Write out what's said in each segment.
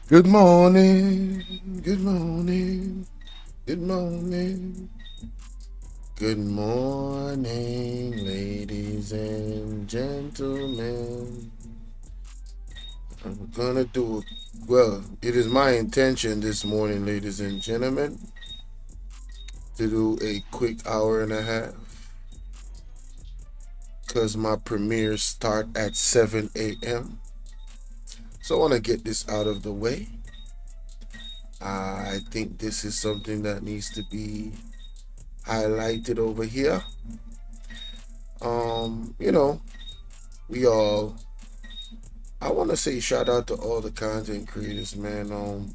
Good morning, good morning, good morning, good morning, ladies and gentlemen. I'm gonna do, well, it is my intention this morning, ladies and gentlemen, to do a quick hour and a half because my premieres start at 7 a.m. So I want to get this out of the way. I think this is something that needs to be highlighted over here. You know, we all I wanna say shout out to all the content creators, man.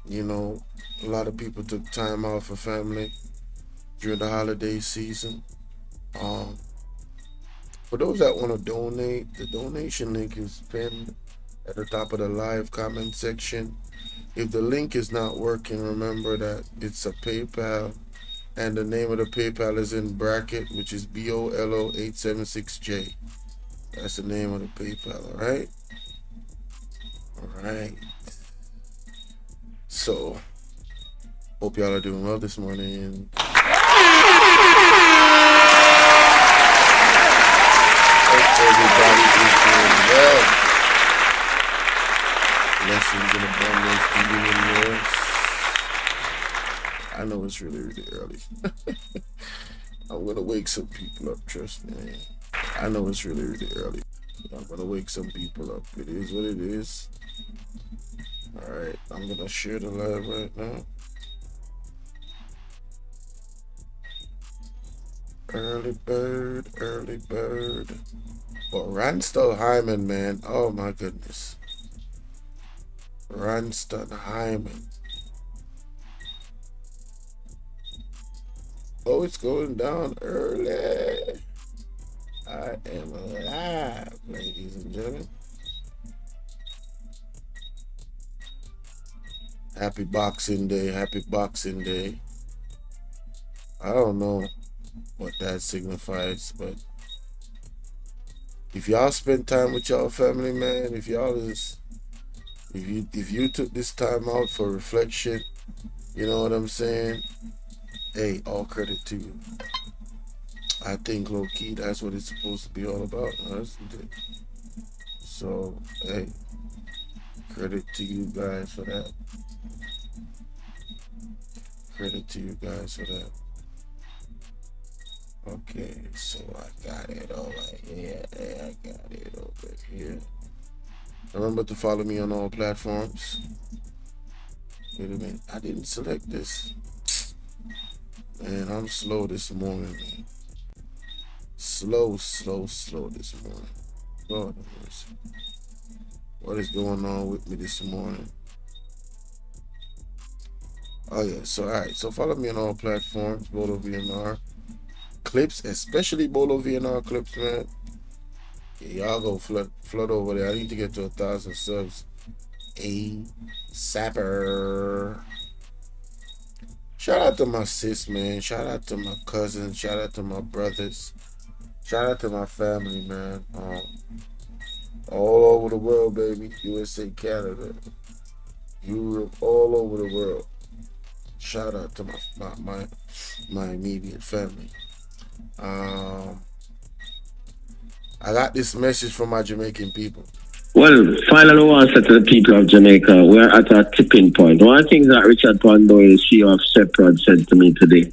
You know, a lot of people took time out for family during the holiday season. Um, for those that want to donate, the donation link is pinned at the top of the live comment section. If the link is not working, remember that it's a PayPal and the name of the PayPal is in bracket, which is BOLO876J. That's the name of the PayPal, alright? Alright. So, hope y'all are doing well this morning. Hope everybody is doing well. Blessings and abundance to you and yours. I know it's really, really early. I'm gonna wake some people up, trust me. I know it's really, really early. I'm gonna wake some people up. It is what it is. Alright, I'm gonna share the live right now. Early bird, early bird. But Ranston Hyman, man. Oh my goodness. Ranston Hyman. Oh, it's going down early. I am alive, ladies and gentlemen. Happy Boxing Day. Happy Boxing Day. I don't know what that signifies, but if y'all spend time with y'all family, man, if you took this time out for reflection, you know what I'm saying? Hey, all credit to you. I think low key that's what it's supposed to be all about. So hey, credit to you guys for that. Credit to you guys for that. Okay, so I got it over here. I got it over here. Remember to follow me on all platforms. Wait a minute, I didn't select this. Man, I'm slow this morning, man. Slow this morning. Lord have mercy. What is going on with me this morning? Oh yeah, so alright, so follow me on all platforms, Bolo V&R clips, especially Bolo V&R clips, man. Yeah, y'all go flood over there. I need to get to 1,000 subs. A sapper. Shout out to my sis, man. Shout out to my cousins. Shout out to my brothers. Shout out to my family, man. All over the world, baby. USA, Canada, Europe, all over the world. Shout out to my immediate family. I got this message from my Jamaican people. Well, finally, I want to say to the people of Jamaica, we're at a tipping point. One of the things that Richard Pandoy, CEO of Seprod, said to me today,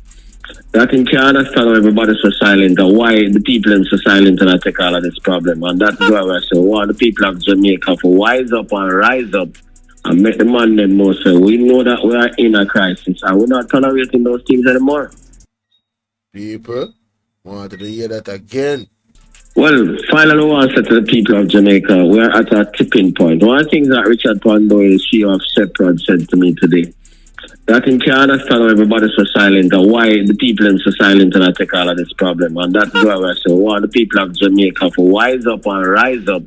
that in can't understand why everybody's so silent and why the people are so silent and I take all of this problem. And that's why I say, we want the people of Jamaica to wise up and rise up and make the man them know. So we know that we are in a crisis and we're not tolerating those things anymore. People wanted to hear that again. Well, finally, I want to say to the people of Jamaica, we're at a tipping point. One of the things that Richard Pandoy, CEO of Seprod, said to me today, that in can't understand why everybody's so silent and why the people are so silent and I take all of this problem. And that's why I say, we want the people of Jamaica to wise up and rise up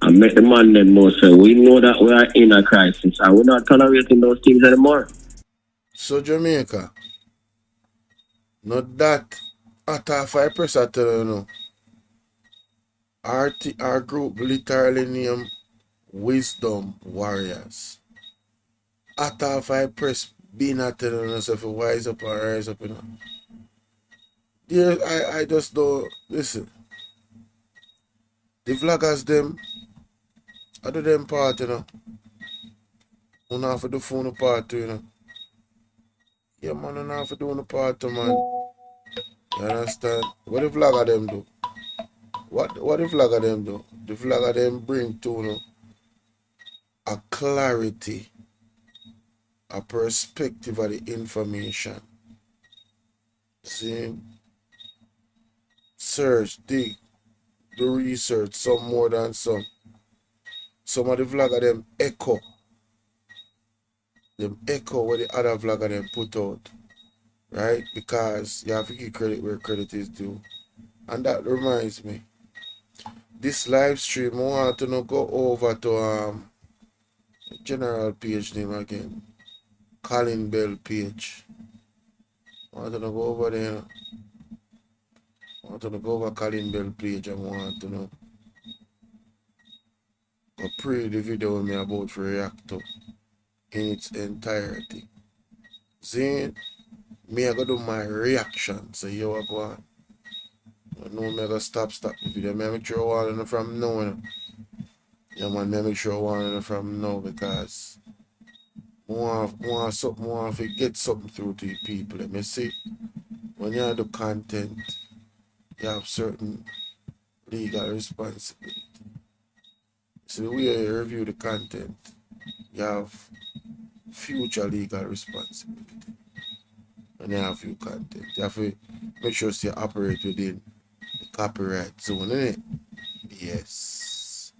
and make the man them know. So we know that we are in a crisis and we're not tolerating those things anymore. So Jamaica, not that at a 5% tell you know. Our group literally named wisdom warriors. After if I press being not telling us if it wise up or rise up, you know. Yeah, I just don't listen. The vloggers them, I do them part, you know. You know have to do phone part too, you know. Yeah man, you know have to do the part too, man. You understand? What the vlogger them do? What the vlogger them do? The vlogger them bring to you know, a clarity, a perspective of the information. See? Search, dig, do research, some more than some. Some of the vlogger them echo. Them echo what the other vlogger them put out. Right? Because you have to give credit where credit is due. And that reminds me. This live stream, I want to know, go over to general page name again. Colin Bell page. I want to know, go over there. You know. I want to know, go over Colin Bell page and want to know. Go play the video with me about to react to in its entirety. See, me I go do my reaction. So you are going. I know me I go stop the video. Me make sure I want to from now. You know. Yeah man, me make sure I want to from now because I want to get something through to the people. Let me see. When you do content, you have certain legal responsibility. So the way you review the content, you have future legal responsibility. When you have your content, you have to make sure you operate within the copyright zone, innit? Yes.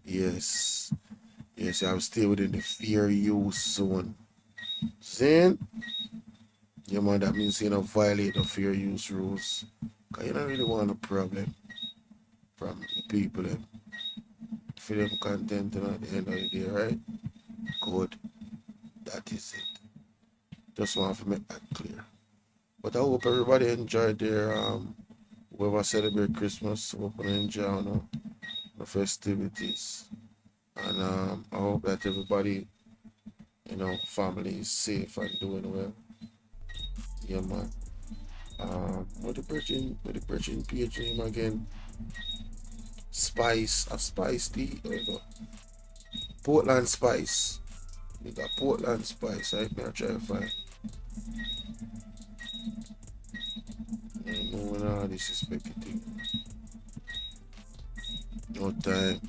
Yes. Yes, you have to stay within the fair use zone. See? Yeah, man, that means you don't violate the fair use rules. Because you don't really want a problem from the people for them content and at the end of the day, right? Good. That is it. Just want to make that clear. But I hope everybody enjoyed their whoever celebrate Christmas, hope they enjoy you know, the festivities. And I hope that everybody, you know, family is safe and doing well. Yeah man. What the Virgin page name again? Spice tea. There you go. Portland Spice. We got Portland Spice, right? Now try to find. No disrespect thing. No time.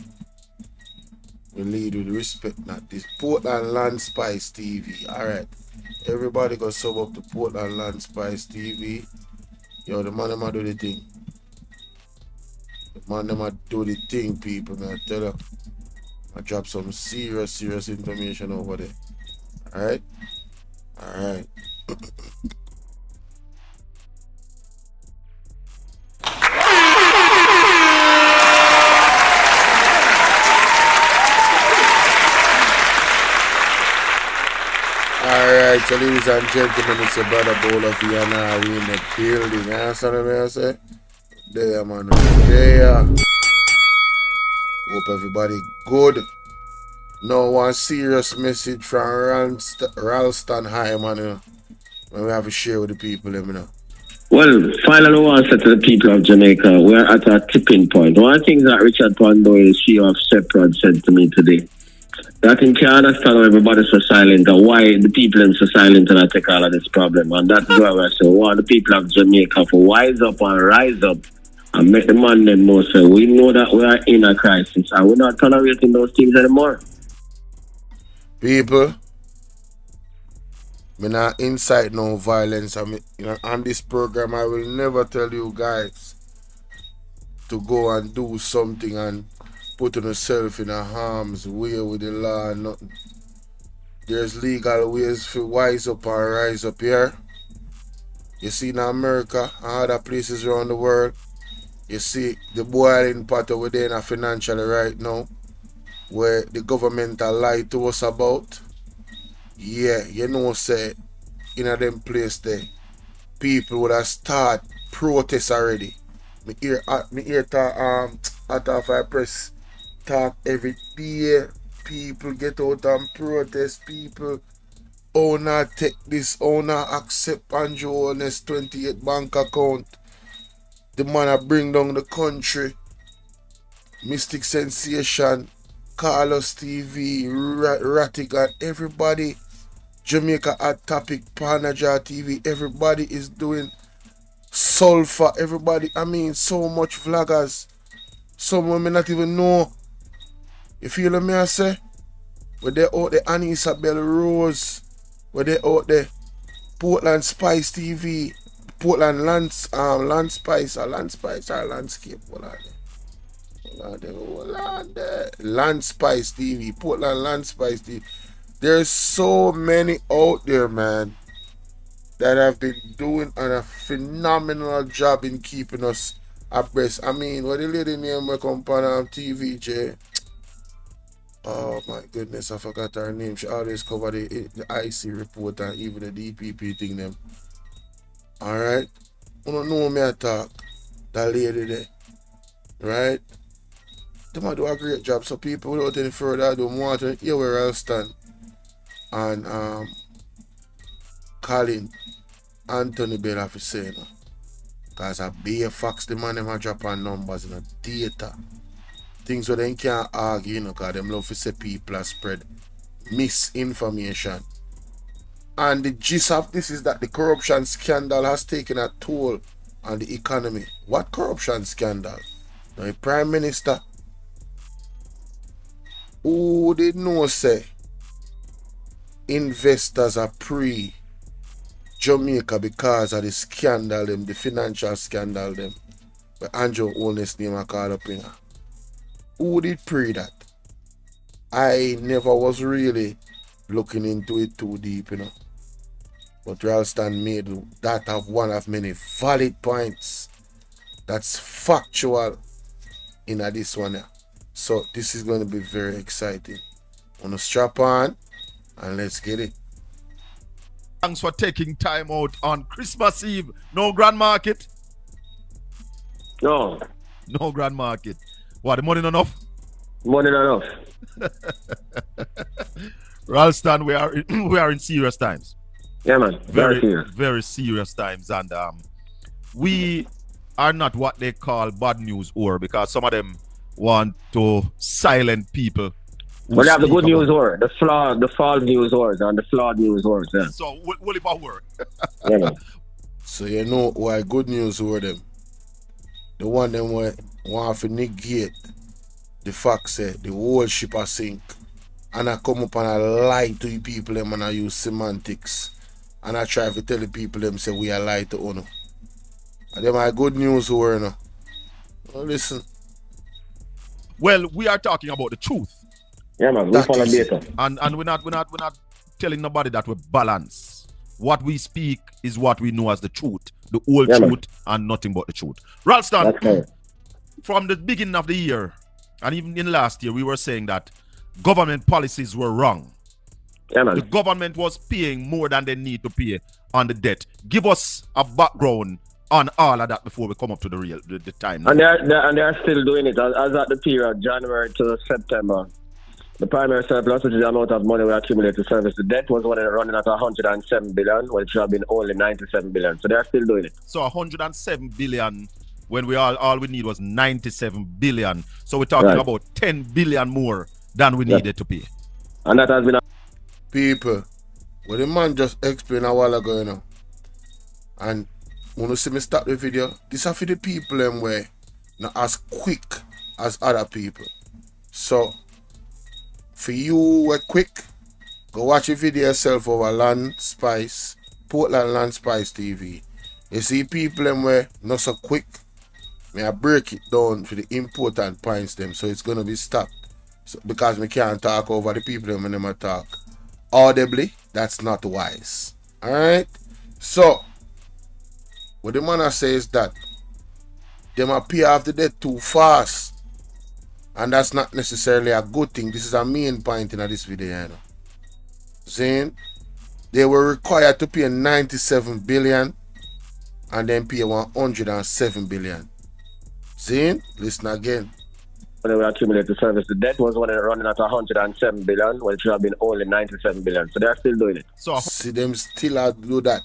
We lead with respect, not this. Portland Land Spice TV. Alright. Everybody go sub up to Portland Land Spice TV. Yo, the man them do the thing. The man them do the thing, people. Man, I tell you. I drop some serious information over there. Alright? Alright. Alright, so ladies and gentlemen, it's your brother Bolo V&R. We in the building. You understand what I say? There, man. There. Hope everybody good. Now, one serious message from Ralston High, man. You know, when we have to share with the people, you know. Well, finally, I want to say to the people of Jamaica, we're at a tipping point. One of the things that Richard Pandoyle, CEO of Seprod, said to me today, that I think you understand why everybody's so silent and why the people are so silent and I take all of this problem. And that's why I say, we want the people of Jamaica to wise up and rise up and make the man them know. So we know that we are in a crisis and we're not tolerating those things anymore. People, me not incite no violence. I mean, you know, on this program, I will never tell you guys to go and do something and put yourself in a harm's way with the law and nothing. There's legal ways to wise up and rise up here. You see in America and other places around the world, you see the boiling pot over there in financially right now, where the government are lied to us about. Yeah, you know, say in a them place there, people would have start protest already. Me hear talk if I press talk every day. People get out and protest. People, oh not take this, oh not accept Andrew Holness 28 bank account. The man that bring down the country. Mystic Sensation, Carlos TV, Ratic, and everybody. Jamaica Hot Topic, RJR TV, everybody is doing sulfur. Everybody, I mean, so much vloggers. Some women not even know. You feel what I say? Where they out there, Annie Isabel Rose. Where they out there, Portland Spice TV, Portland Land Spice or Landscape. Hold on there. Land Spice TV, Portland Land Spice TV. There's so many out there, man, that have been doing a phenomenal job in keeping us abreast. I mean, what the lady name we come on TVJ? Oh my goodness, I forgot her name. She always cover the IC report and even the DPP thing them. Alright? You don't know me I talk. That lady there. Right? They might do a great job. So people without any further ado want to hear where Ralston and Colin Anthony Bell have to say, you know. Because a bare facts the man them a drop on numbers in the data. Things where they can't argue, you know, because them love to say people are spread misinformation. And the gist of this is that the corruption scandal has taken a toll on the economy. What corruption scandal? Now the Prime Minister, who did know say investors are pre-Jamaica because of the scandal them, the financial scandal them, but Andrew Holness name I call up in. Who did pre that? I never was really looking into it too deep, you know. But Ralston made that of one of many valid points that's factual in this one here. So this is going to be very exciting. On a strap on and let's get it. Thanks for taking time out on Christmas Eve. No grand market? No. No grand market. What, the money not enough? Money not enough. Ralston, we are in serious times. Yeah, man. Very serious times. And we are not what they call bad news or, because some of them want to silent people. But they have the good news or the false news wars and the flawed news wars. Yeah. So will it work? Yeah, man. So you know why good news were them. The one them want to negate the fact that the whole ship a sink. And I come up and I lie to the people them and I use semantics. And I try to tell the people them say we are lie to honor. And them are good news were no. Well, listen. Well, we are talking about the truth. Yeah, man. We follow data. And we're not telling nobody that we balance. What we speak is what we know as the truth. The whole truth, man. And nothing but the truth. Ralston, from the beginning of the year, and even in last year, we were saying that government policies were wrong. Yeah, man. The government was paying more than they need to pay on the debt. Give us a background on all of that before we come up to the time. And they are still doing it as at the period January to September. The primary surplus, which is the amount of money we accumulate to service the debt, was running at 107 billion, which should have been only 97 billion. So they are still doing it. So 107 billion when we all we need was 97 billion. So we're talking about 10 billion more than we needed to pay. And that has been people. Well, the man just explained a while ago, you know. And when you see me start the video, this is for the people them way not as quick as other people. So for you were quick, go watch the video yourself over Land Spice, Portland Land Spice TV. You see people them way not so quick. May I break it down for the important points them, so it's gonna be stopped. So, because we can't talk over the people them when them talk audibly, that's not wise. Alright? So what the man says that them appear off the debt too fast. And that's not necessarily a good thing. This is a main point in this video, you know. Saying they were required to pay 97 billion and then pay 107 billion. Saying, listen again. we accumulate to service the debt was running at 107 billion, when it should have been only 97 billion. So they're still doing it. So see them still do that.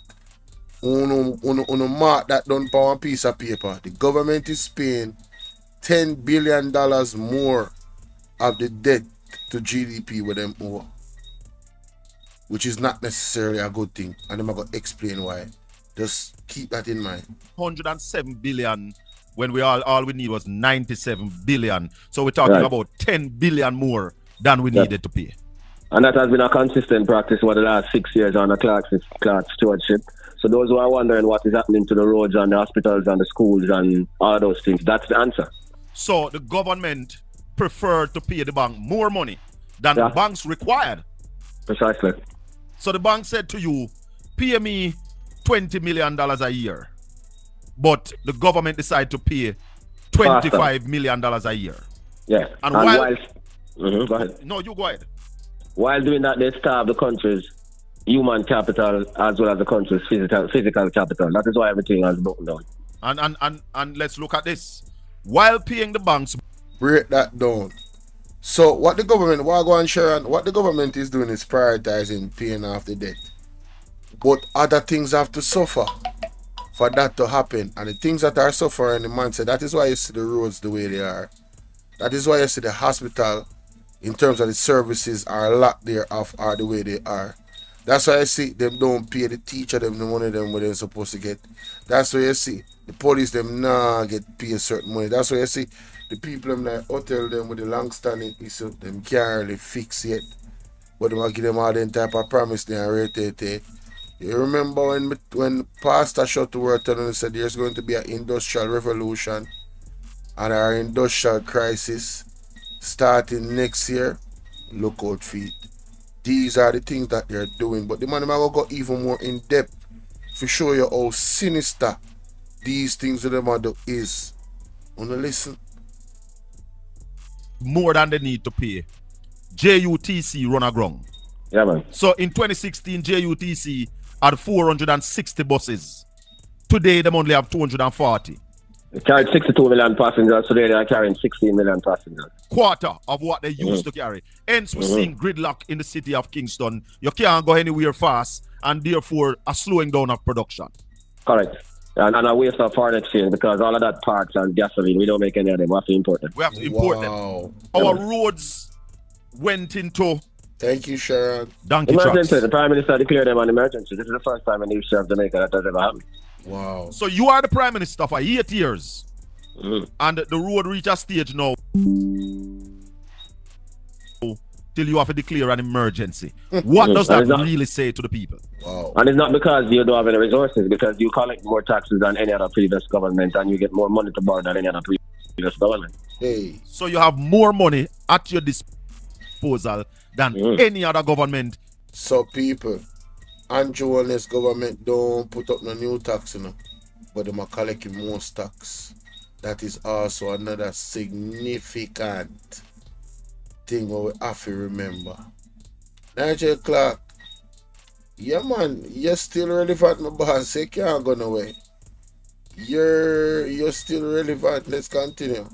Uno mark that done for one piece of paper. The government is paying $10 billion more of the debt to GDP with them over, which is not necessarily a good thing. And I'm going to explain why. Just keep that in mind. 107 billion when we all we need was 97 billion. So we're talking about 10 billion more than we needed to pay. And that has been a consistent practice over the last 6 years under Clark's stewardship. So those who are wondering what is happening to the roads and the hospitals and the schools and all those things, that's the answer. So the government preferred to pay the bank more money than the banks required. Precisely. So the bank said to you, pay me $20 million a year. But the government decided to pay $25 million a year. Yeah. And while go ahead. No, you go ahead. While doing that, they starve the country's human capital as well as the country's physical capital. That is why everything has broken down. And let's look at this. While paying the banks, break that down. So what the government is doing is prioritizing paying off the debt. But other things have to suffer for that to happen. And the things that are suffering, the man said, that is why you see the roads the way they are. That is why you see the hospital, in terms of the services, are locked there off are the way they are. That's why I see them don't pay the teacher them the money them what they're supposed to get. That's why you see the police them get paid certain money. That's why you see the people them that hotel them with the long standing issue them can't really fix yet. But they might give them all them type of promise they are rate. You remember when Pastor shut the word and said there's going to be an industrial revolution and our industrial crisis starting next year? Look out for it. These are the things that they're doing, but the man will go even more in depth to show you how sinister these things that them do is. Wanna listen? More than they need to pay. JUTC run aground. Yeah, man. So in 2016, JUTC had 460 buses. Today, they only have 240. They carried 62 million passengers. Today, they are carrying 16 million passengers. Quarter of what they used to carry. Hence, we're seeing gridlock in the city of Kingston. You can't go anywhere fast, and therefore a slowing down of production. Correct. And a waste of foreign exchange, because all of that parts and gasoline, we don't make any of them. We have to import them. We have to import them. Our roads went into... Thank you, Sharon. Donkey emergency. trucks. The Prime Minister declared them an emergency. This is the first time in the history of Jamaica that has ever happened. Wow. So you are the Prime Minister for 8 years. And the road reach a stage now till you have to declare an emergency. What does that really say to the people? Wow. And it's not because you don't have any resources, because you collect more taxes than any other previous government and you get more money to borrow than any other previous government. Hey. So you have more money at your disposal than any other government. So people, Andrew and his government don't put up no new tax, but they are collecting more tax. That is also another significant thing we have to remember. Nigel Clark, yeah man, you're still relevant, my boss. You can't go nowhere. You're still relevant. Let's continue.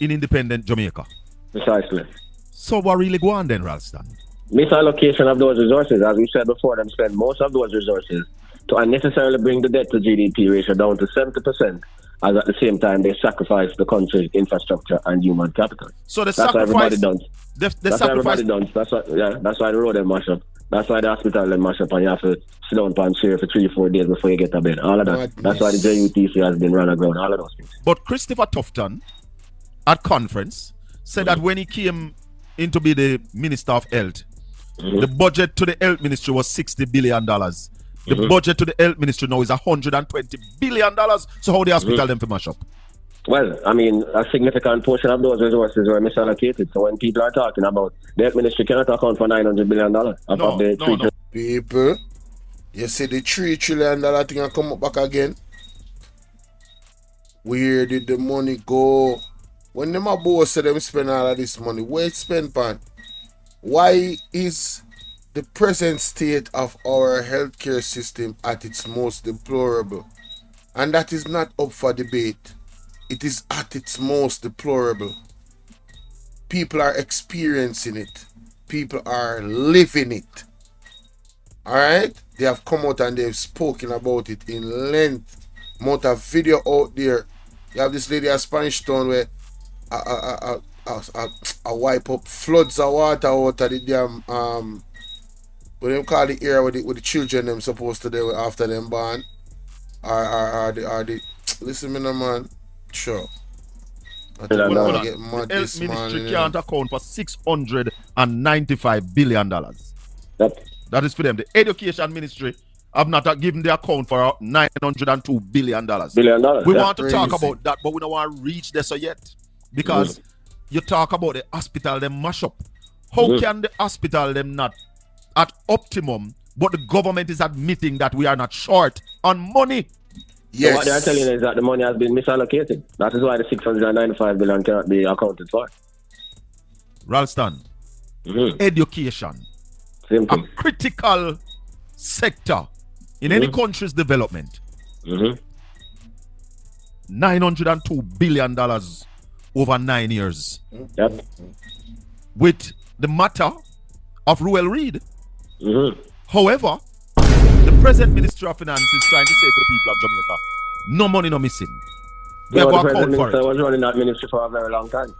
In independent Jamaica. Precisely. So what really go on then, Ralston? Misallocation of those resources, as we said before, them spend most of those resources to unnecessarily bring the debt to GDP ratio down to 70%, as at the same time they sacrifice the country's infrastructure and human capital. So that's what everybody done. That's what everybody done. That's why the road they mash up. That's why the hospital they mash up and you have to sit down and chair for 3-4 days before you get a bed. All of that. Madness. That's why the JUTC has been run aground. All of those things. But Christopher Tufton at conference said that when he came in to be the Minister of Health, the budget to the health ministry was $60 billion. The budget to the health ministry now is $120 billion. So how the hospital them to mash up? Well, I mean, a significant portion of those resources were misallocated. So when people are talking about the health ministry cannot account for $900 billion of the People, you see the $3 trillion thing come up back again? Where did the money go? When them boss say them spend all of this money, where it spent pan? Why is the present state of our healthcare system at its most deplorable? And that is not up for debate. It is at its most deplorable. people are experiencing it. People are living it. Alright? They have come out and they've spoken about it in length. Amount of video out there. You have this lady at Spanish Town where I wipe up floods of water out of the damn what them call the area with the children them supposed to do after them born. Are the listen me no man. Sure. I think we're gonna get mad the this health ministry morning, can't account for $695 billion. Yep. That is for them. The education ministry have not given the account for $902 billion. We want to talk about that, but we don't want to reach there so yet. Because you talk about the hospital, them mash up. How can the hospital them not at optimum, but the government is admitting that we are not short on money? Yes. So what they are telling you is that the money has been misallocated. That is why the $695 billion cannot be accounted for. Ralston, education, a critical sector in any country's development. $902 billion over 9 years. Yep. With the matter of Ruel Reid. However, the present Ministry of Finance is trying to say to the people of Jamaica, no money, no missing. We have to account for it. The was running that ministry for a very long time.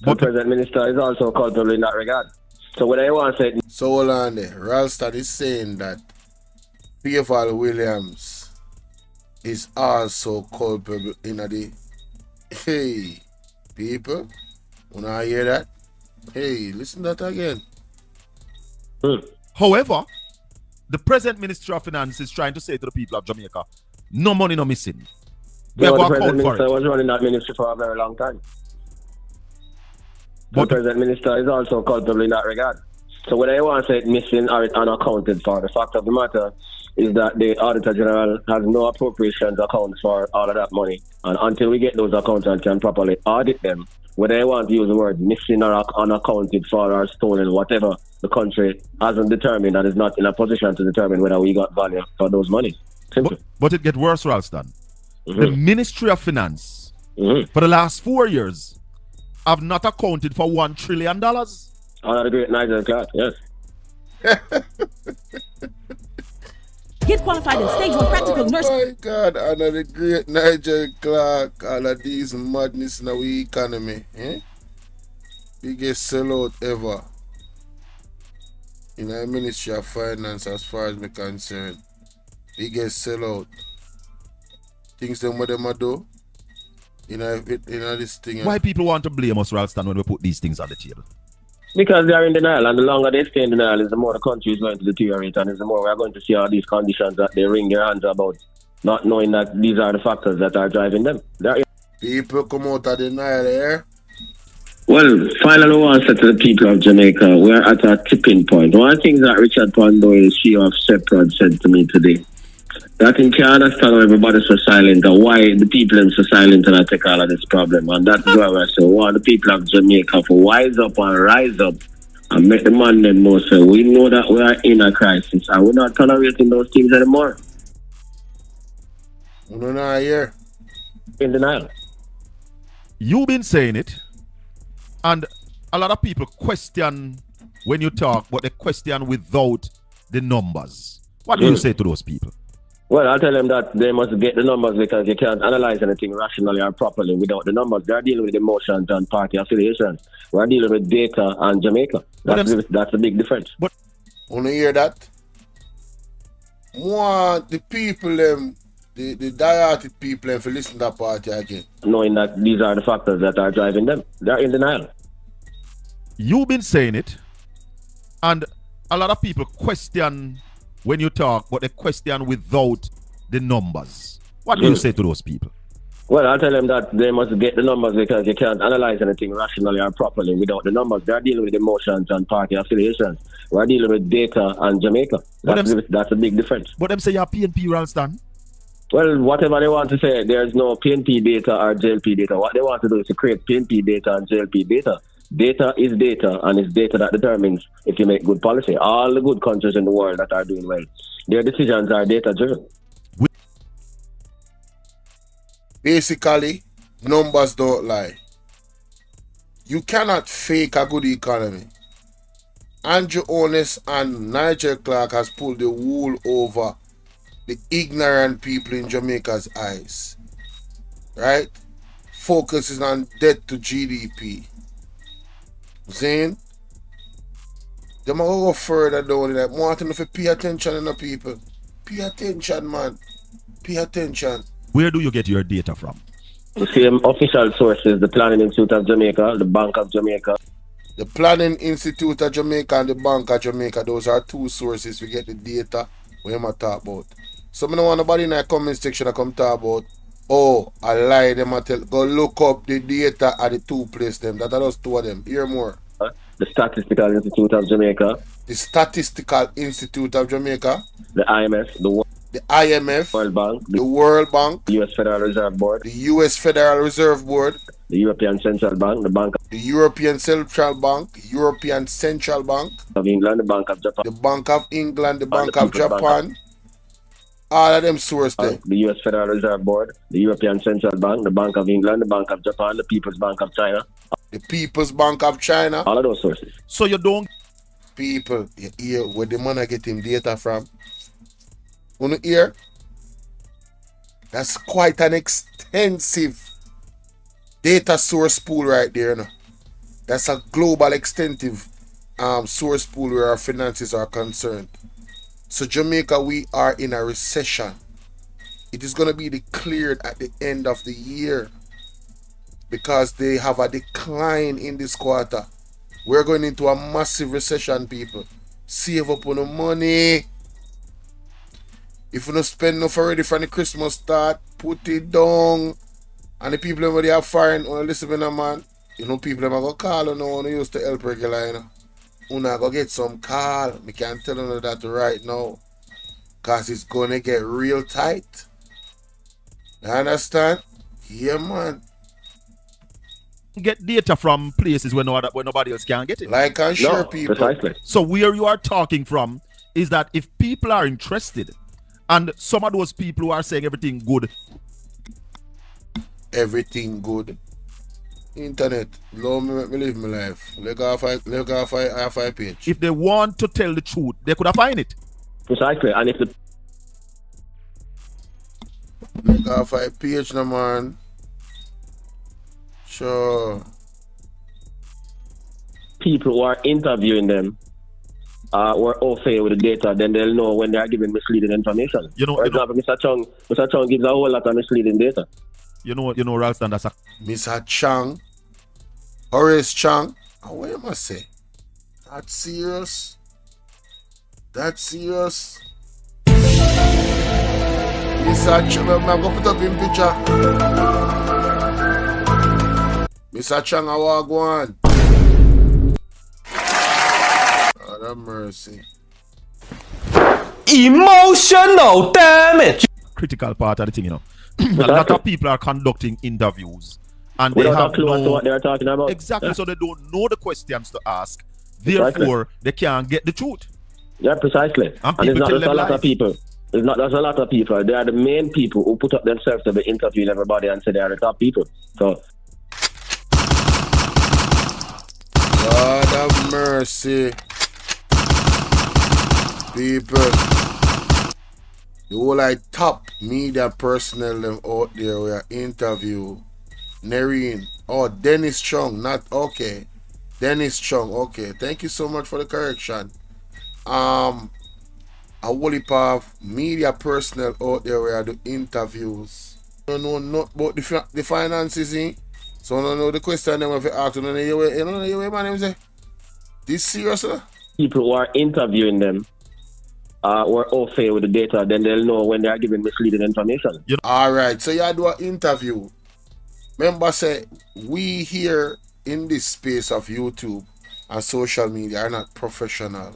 But the present minister is also culpable in that regard. So what I want to say... So hold on there. Ralston is saying that P.F.L. Williams is also culpable in the... Hey, people, wanna hear that? Hey, listen to that again. However, the present Ministry of Finance is trying to say to the people of Jamaica, no money, no missing. We have to account for it. The was running that ministry for a very long time. But the present minister is also culpable in that regard. So what I want to say missing or unaccounted for, the fact of the matter is that the Auditor General has no appropriations accounts for all of that money. And until we get those accounts and can properly audit them, whether I want to use the word missing or unaccounted for or stolen, whatever, the country hasn't determined and is not in a position to determine whether we got value for those monies. Simple. But it gets worse, Ralston. The Ministry of Finance, for the last 4 years, have not accounted for $1 trillion. Oh, the great Nigel Clark, yes. Get qualified in stage 1 practical nursing. Oh my God, another great Nigel Clark, all of these madness in our economy. Biggest sellout ever in the Ministry of Finance as far as me concerned. Biggest sellout. Things them what them a do in this thing. Why people want to blame us, Ralston, when we put these things on the table? Because they are in denial, and the longer they stay in denial, is the more the country is going to deteriorate, and is the more we are going to see all these conditions that they wring their hands about, not knowing that these are the factors that are driving them. People come out of denial here. Well, finally, I want to say to the people of Jamaica, we're at a tipping point. One of the things that Richard Pandoyle, CEO of Seprod, said to me today, that he can't understand why everybody's so silent and why the people are so silent and I take all of this problem. And that's why I say, want the people of Jamaica to wise up and rise up and make the man them know. So we know that we are in a crisis and we're not tolerating those things anymore. We're not here. In denial. You've been saying it, and a lot of people question when you talk, but they question without the numbers. What do you say to those people? Well, I'll tell them that they must get the numbers because you can't analyze anything rationally or properly without the numbers. They're dealing with emotions and party affiliations. We're dealing with data and Jamaica. That's a big difference. But want to hear that? Want the people, the diehard people, to listen to that party again. Knowing that these are the factors that are driving them. They're in denial. You've been saying it, and a lot of people question when you talk, but they question without the numbers. What do you say to those people? Well, I'll tell them that they must get the numbers because you can't analyze anything rationally or properly without the numbers. They're dealing with emotions and party affiliations. We're dealing with data and Jamaica. That's a big difference. But them say you're PNP, Ralston. Well, whatever they want to say, there's no PNP data or JLP data. What they want to do is to create PNP data and JLP data. Data is data, and it's data that determines if you make good policy. All the good countries in the world that are doing well, their decisions are data-driven. Basically, numbers don't lie. You cannot fake a good economy. Andrew Honest and Nigel Clark has pulled the wool over the ignorant people in Jamaica's eyes. Right? Focuses on debt to GDP. Saying them are go further down in that. Wanting to pay attention in the people. Pay attention, man. Pay attention. Where do you get your data from? The same official sources, the Planning Institute of Jamaica, the Bank of Jamaica. The Planning Institute of Jamaica and the Bank of Jamaica, those are two sources we get the data we am talk about. So I don't want nobody in the comment section to come talk about, oh, I lie them and tell, go look up the data at the two places them. That are those two of them. Hear more. The Statistical Institute of Jamaica. The Statistical Institute of Jamaica. The IMF, the IMF, World Bank, the World Bank, the US Federal Reserve Board, the US Federal Reserve Board, the European Central Bank, the European Central Bank, European Central Bank of England, the Bank of Japan, the Bank of England, the Bank of Japan, all of them sources there. The US Federal Reserve Board, the European Central Bank, the Bank of England, the Bank of Japan, the People's Bank of China, the People's Bank of China, all of those sources. So you don't people you hear where the man get him data from. You hear? That's quite an extensive data source pool right there. No? That's a global extensive source pool where our finances are concerned. So Jamaica, we are in a recession. It is going to be declared at the end of the year because they have a decline in this quarter. We're going into a massive recession, people. Save up on the money. If you don't spend enough already from the Christmas start, put it down. And the people over there are firing on listen to me, man. You know, people are going to call you now and used to help regular, you know. You know, go get some call. I can't tell you that right now. Because it's going to get real tight. You understand? Yeah, man. get data from places where nobody else can get it. Like I'm sure people. Precisely. So where you are talking from is that if people are interested, and some of those people who are saying everything good, internet, Lord, me live my life. Look off I page. if they want to tell the truth, they could have find it. Precisely. And if the Look off I page, no man. Sure. people who are interviewing them were au fait with the data, then they'll know when they are giving misleading information. For example, Mr. Chung gives a whole lot of misleading data. You know, Ralston, that's a Mr. Chang, Horace Chang. What am I say? That's serious. That's serious. Mr. Chang, I'm going to put up in picture. Mr. Chang, I walk one. God have mercy. Emotional damage. critical part of the thing, you know. A lot of people are conducting interviews and they Without have a clue as to what they're talking about. Exactly, Yeah. so they don't know the questions to ask. Precisely. Therefore, they can't get the truth. Yeah, precisely. And And it's people not tell just a them lot lies. of people. It's not just a lot of people. They are the main people who put up themselves to be interviewing everybody and say they are the top people. So God have mercy. People. The whole like top media personnel them out there were interview. Nerine. Oh, Dennis Chung. Not okay. Dennis Chung. Okay. Thank you so much for the correction. A whole heap of media personnel out there where do interviews. Don't know not about the finances in. So I don't know the question them if you ask. You know the way my name say. This serious, sir? people who are interviewing them were au fait with the data, then they'll know when they are giving misleading information. Alright, so you do an interview. Remember say we here in this space of YouTube and social media are not professional.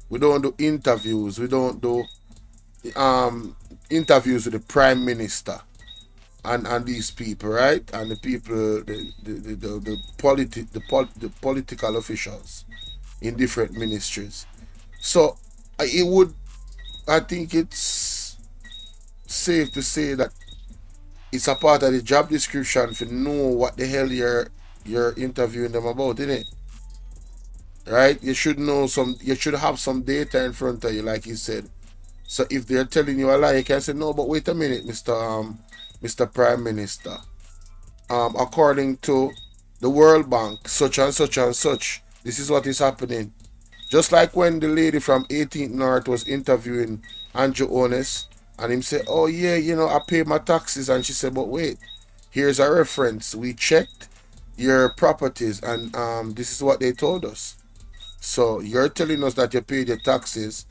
We don't do interviews. We don't do interviews with the Prime Minister and these people, right? And the people, the political officials in different ministries. So I think it's safe to say that it's a part of the job description to know what the hell you're you're interviewing them about, innit? Right? You should know you should have some data in front of you, like you said. So if they're telling you a lie, you can say, no, but wait a minute, Mr. Prime Minister. According to the World Bank, such and such and such, this is what is happening. Just like when the lady from 18th North was interviewing Andrew Ones, and him said, oh yeah, I pay my taxes, and she said, but wait, here's a reference. We checked your properties, and this is what they told us. So you're telling us that you paid your taxes,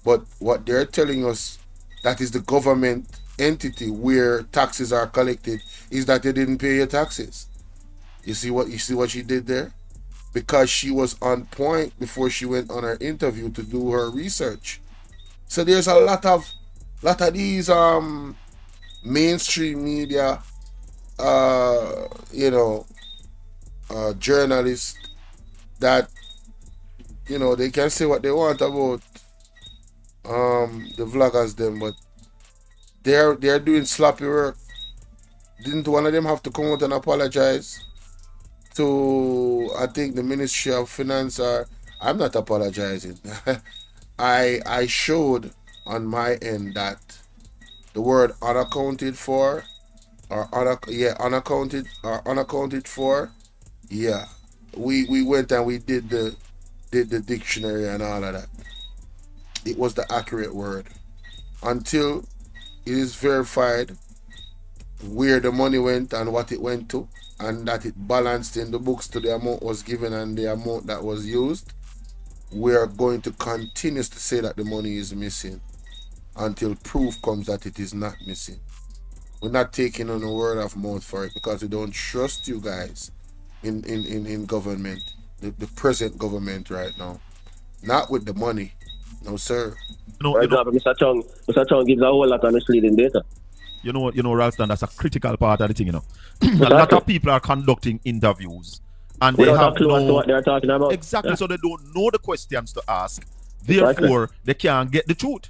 but what they're telling us, that is the government entity where taxes are collected, is that they didn't pay your taxes. You see what she did there? Because she was on point before she went on her interview to do her research. So there's a lot of these mainstream media journalists that they can say what they want about the vloggers them, but they're doing sloppy work. Didn't one of them have to come out and apologize to, I think, the Ministry of Finance? I'm not apologizing. I showed on my end that the word unaccounted for unaccounted for, yeah, we went and we did the dictionary and all of that. It was the accurate word until it is verified where the money went and what it went to, and that it balanced in the books to the amount was given and the amount that was used. We are going to continue to say that the money is missing until proof comes that it is not missing. We're not taking on a word of mouth for it because we don't trust you guys in government, the present government right now. Not with the money. No, sir. For example, Mr. Chung gives a whole lot of misleading data. You know, Ralston, that's a critical part of the thing, A lot of people are conducting interviews and they have clue as to what they're talking about. Exactly, yeah. So they don't know the questions to ask. Therefore, they can't get the truth.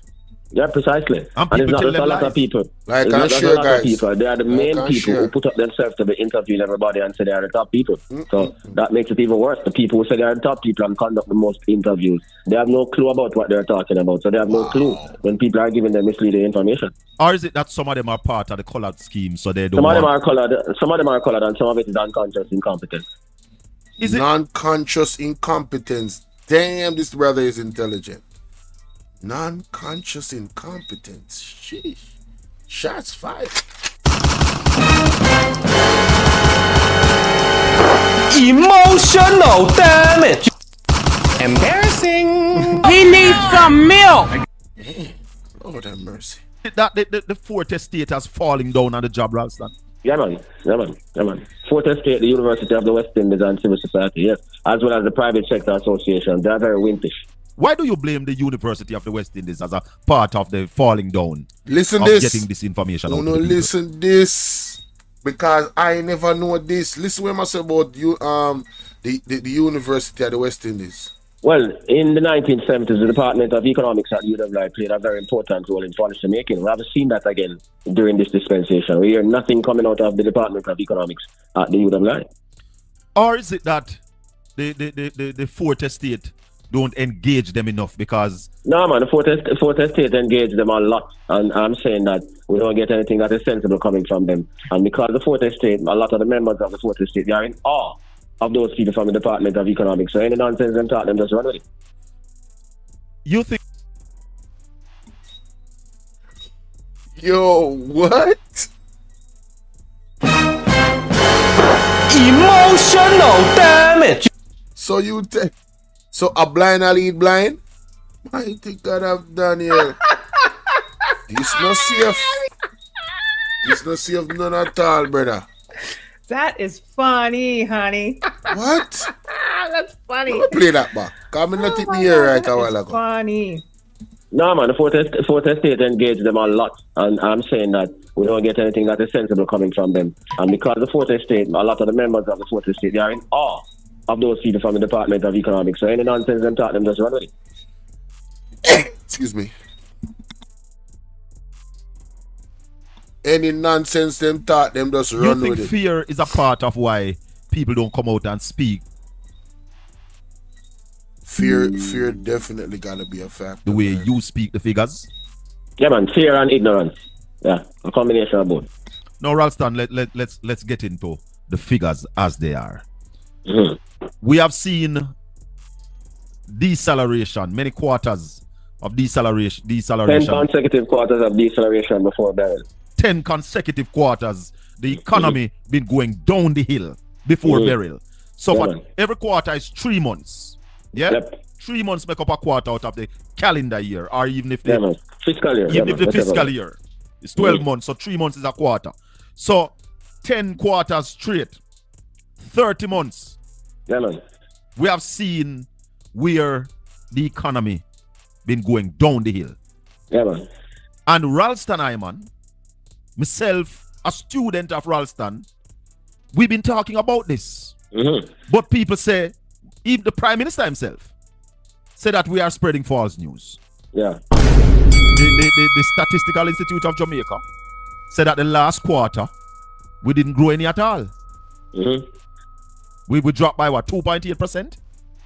Yeah, precisely. And it's not just a lot of people. Like I'm sure, guys. They are the main people who put up themselves to be interviewing everybody and say they are the top people. So that makes it even worse. The people who say they are the top people and conduct the most interviews, they have no clue about what they're talking about. So they have no clue when people are giving them misleading information. Or is it that some of them are part of the colored scheme, so they don't? Some of them are colored, and some of it is unconscious incompetence. Is it non-conscious incompetence? Damn, this brother is intelligent. Non-conscious incompetence. Sheesh. Shots fired. Emotional damage. Embarrassing. He needs some milk. Lord have mercy. That the fourth estate has falling down on the job, Ralston. Yeah, man. Fourth Estate, the University of the West Indies and Civil Society, yes, as well as the Private Sector Association, they are very wimpish. Why do you blame the University of the West Indies as a part of the falling down? Listen of this. Getting this information out. No, listen this. Because I never know this. Listen what I say about you, the University of the West Indies. Well, in the 1970s, the Department of Economics at UWI played a very important role in policy making. We haven't seen that again during this dispensation. We hear nothing coming out of the Department of Economics at the UWI. Or is it that the Fourth Estate don't engage them enough because... No, man, the Fourth Estate engage them a lot. And I'm saying that we don't get anything that is sensible coming from them. And because the Fourth Estate, a lot of the members of the Fourth Estate, they are in awe of those people from the Department of Economics. So any nonsense them talk, them just run with it. You think... Yo, what? Emotional damage. So you take... So a blind will lead blind? Mighty God of Daniel. This no safe. This no safe none at all, brother. That is funny, honey. What? That's funny. Let me play that back. Come and not take me here right a while ago. Funny. No, man, the Fourth Estate engage them a lot. And I'm saying that we don't get anything that is sensible coming from them. And because the Fourth Estate, a lot of the members of the Fourth Estate, they are in awe of those people from the Department of Economics. So any nonsense them talk, them just run with it. Excuse me. Any nonsense them talk, them just run with it. You think fear is a part of why people don't come out and speak, fear definitely gotta be a factor. the way man. you speak the figures. Yeah, man. Fear and ignorance. Yeah, a combination of both. Now, Ralston, let's get into the figures as they are. Mm-hmm. We have seen deceleration, many quarters of deceleration. 10 consecutive quarters of deceleration before barrel. 10 consecutive quarters. The economy been going down the hill before barrel. So Yeah, for man. every quarter is 3 months. Yeah? Yep. 3 months make up a quarter out of the calendar year, or even if the Yeah, man. Fiscal year. even yeah, if the man. fiscal Whatever. year is 12 months, so 3 months is a quarter. So 10 quarters straight, 30 months. Yeah, man. We have seen where the economy been going down the hill. Yeah, man. And Ralston Iman, myself, a student of Ralston, we've been talking about this. Mm-hmm. But people say, even the Prime Minister himself, say that we are spreading false news. Yeah. The Statistical Institute of Jamaica said that the last quarter, we didn't grow any at all. Mm-hmm. We dropped by what, 2.8%?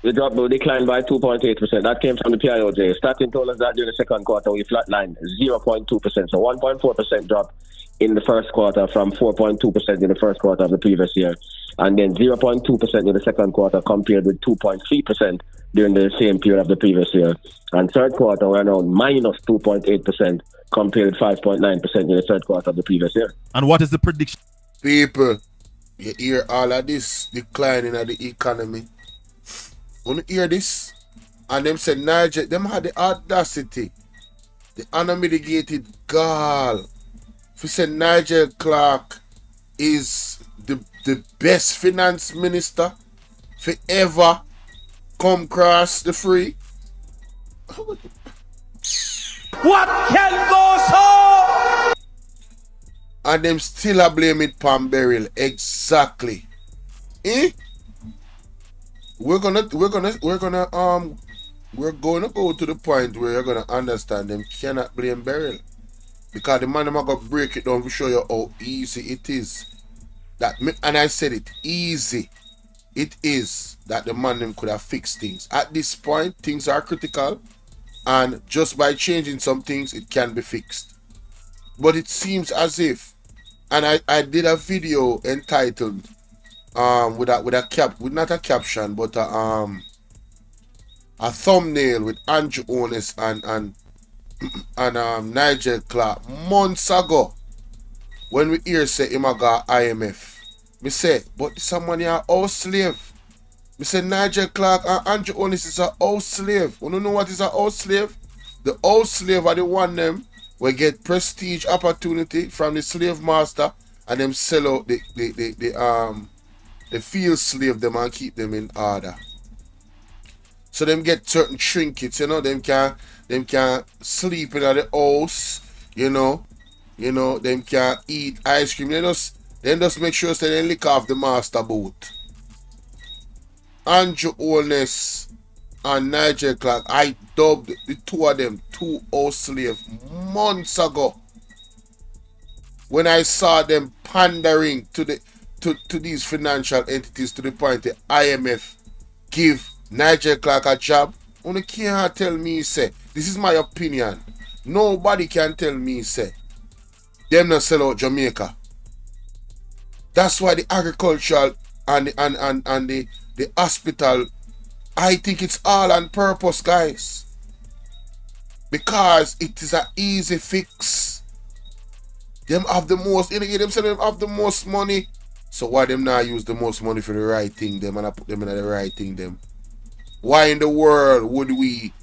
We declined by 2.8%. That came from the PIOJ. Starting told us that during the second quarter, we flatlined 0.2%. So 1.4% drop in the first quarter from 4.2% in the first quarter of the previous year. And then 0.2% in the second quarter compared with 2.3% during the same period of the previous year. And third quarter, we're now minus 2.8% compared with 5.9% in the third quarter of the previous year. And what is the prediction? People, you hear all of this declining of the economy. When you hear this, and them said Nigel, them had the audacity, the unmitigated gall. If you say Nigel Clark is the best finance minister for ever come across the free. What can go so? And them still a blame it Pam Beryl. Exactly. We're gonna go to the point where you're gonna understand them cannot blame Beryl. Because the man them are gonna break it down to show you how easy it is. And I said it, easy. It is that the man them could have fixed things. At this point, things are critical, and just by changing some things, it can be fixed. But it seems as if, and I did a video entitled not a caption, but a thumbnail with Andrew Onus and Nigel Clark months ago when we hear say him a got IMF. Me say, but this a money a house slave. Me say Nigel Clark and Andrew Onus is a house slave. You don't know what is a house slave? The house slave are the one them will get prestige opportunity from the slave master and them sell out the field slave them and keep them in order. So them get certain trinkets, them can sleep in the house, them can eat ice cream. They just make sure they lick off the master boot. Andrew Olness and Nigel Clark, I dubbed the two of them two house slaves months ago. When I saw them pandering to these financial entities to the point the IMF give Nigel Clark a job, you can't tell me, say, this is my opinion. Nobody can tell me, say, them not sell out Jamaica. That's why the agricultural and the hospital, I think it's all on purpose, guys. Because it is an easy fix. Them have the most, them say them have the most money. So why them not use the most money for the right thing, them, and I put them in the right thing, them? Why in the world would we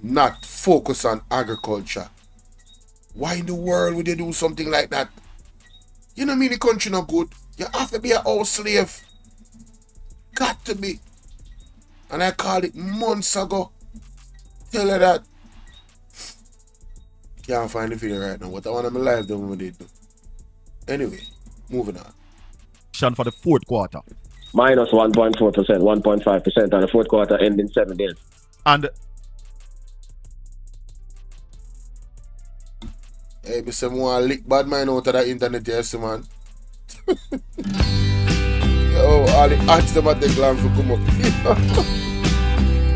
not focus on agriculture? Why in the world would they do something like that? You know what I mean? The country not good. You have to be a house slave. Got to be. And I called it months ago. Tell her that. Can't find the video right now. What I want in my life, then we did do. Anyway, moving on. For the fourth quarter. Minus 1.4%, 1.5%, and the fourth quarter ending 7 days. And hey, me say more lick bad mind out of the internet, yes, man. Yo, all the ads them at the glam for come up.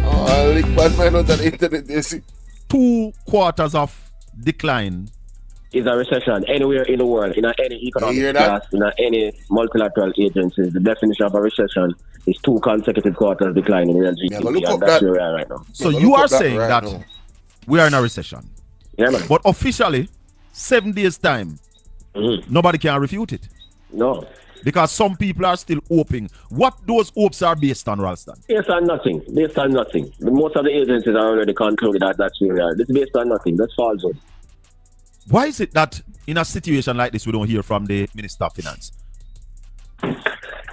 All the bad man out on the internet, they see. 2 quarters of decline Is a recession anywhere in the world, in any economic class, in any multilateral agencies. The definition of a recession is 2 consecutive quarters decline in real GDP, and that's where we are right now. So you are saying that we are in a recession. Yeah, man. But officially, 7 days time, nobody can refute it. No. Because some people are still hoping. What those hopes are based on, Ralston? Based on nothing. Based on nothing. Most of the agencies are already concluded that that's where we are. It's based on nothing. That's falsehood. Why is it that in a situation like this we don't hear from the Minister of Finance?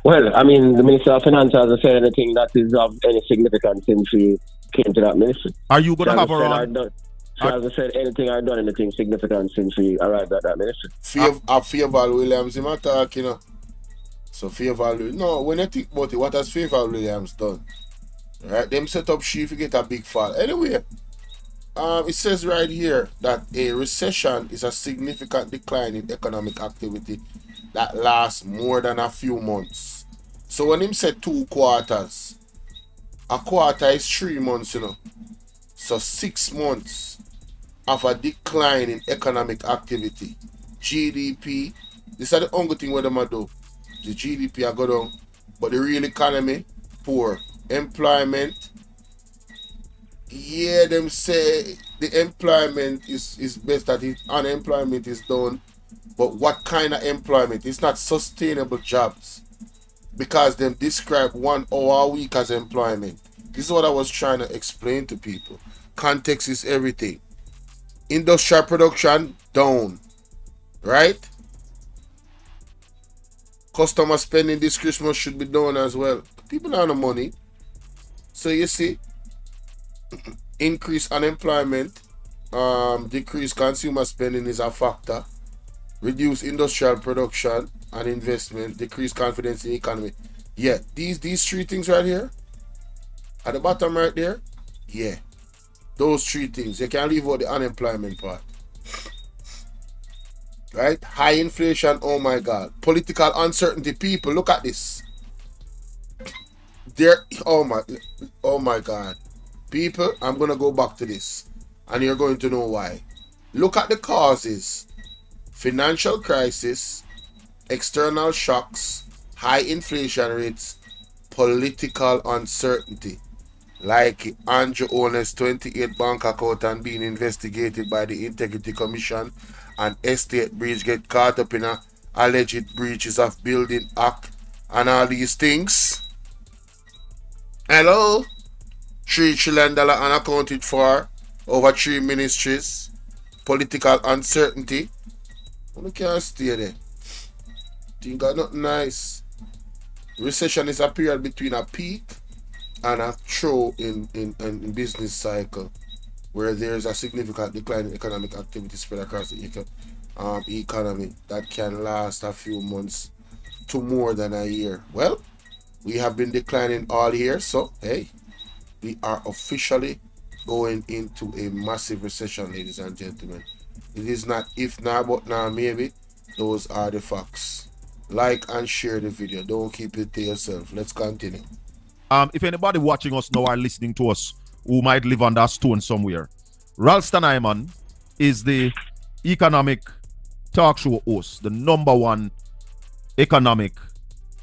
Well, I mean, the Minister of Finance hasn't said anything that is of any significance since we came to that ministry. Are you going to have her on? She hasn't said anything or done anything significant since we arrived at that ministry. Favourable Williams, him attack, you know. So Favourable, no, when you think about it, what has Favourable Williams done? Right, them set up she if you get a big fall. Anyway, it says right here that a recession is a significant decline in economic activity that lasts more than a few months. So when him said 2 quarters, a quarter is 3 months, you know. So 6 months of a decline in economic activity. GDP, this is the only thing where them a do. The GDP are go down, but the real economy poor. Employment, yeah, them say the employment is best, that it, unemployment is down, but what kind of employment? It's not sustainable jobs, because them describe 1 hour a week as employment. This is what I was trying to explain to people. Context is everything. Industrial production down, right? Customer spending this Christmas should be down as well. People don't have no money. So you see, increased unemployment, decreased consumer spending is a factor. Reduced industrial production and investment, decreased confidence in the economy. Yeah, these 3 things right here, at the bottom right there, yeah, those 3 things. You can leave out the unemployment part. Right? High inflation, oh my God. Political uncertainty, people, look at this. There, oh my God. People, I'm going to go back to this, and you're going to know why. Look at the causes. Financial crisis, external shocks, high inflation rates, political uncertainty. Like Andrew Owner's 28 bank account and being investigated by the Integrity Commission, and estate breach get caught up in a alleged breaches of Building Act and all these things. Hello? $3 trillion unaccounted for, over 3 ministries, political uncertainty. We can't stay there. Think got nothing nice. Recession is a period between a peak and a throw in business cycle, where there's a significant decline in economic activity spread across the economy that can last a few months to more than a year. Well, we have been declining all year, so hey, we are officially going into a massive recession, ladies and gentlemen. It is not if now, but now maybe. Those are the facts. Like and share the video. Don't keep it to yourself. Let's continue. If anybody watching us now or listening to us who might live under a stone somewhere, Ralston Iman is the economic talk show host, the #1 economic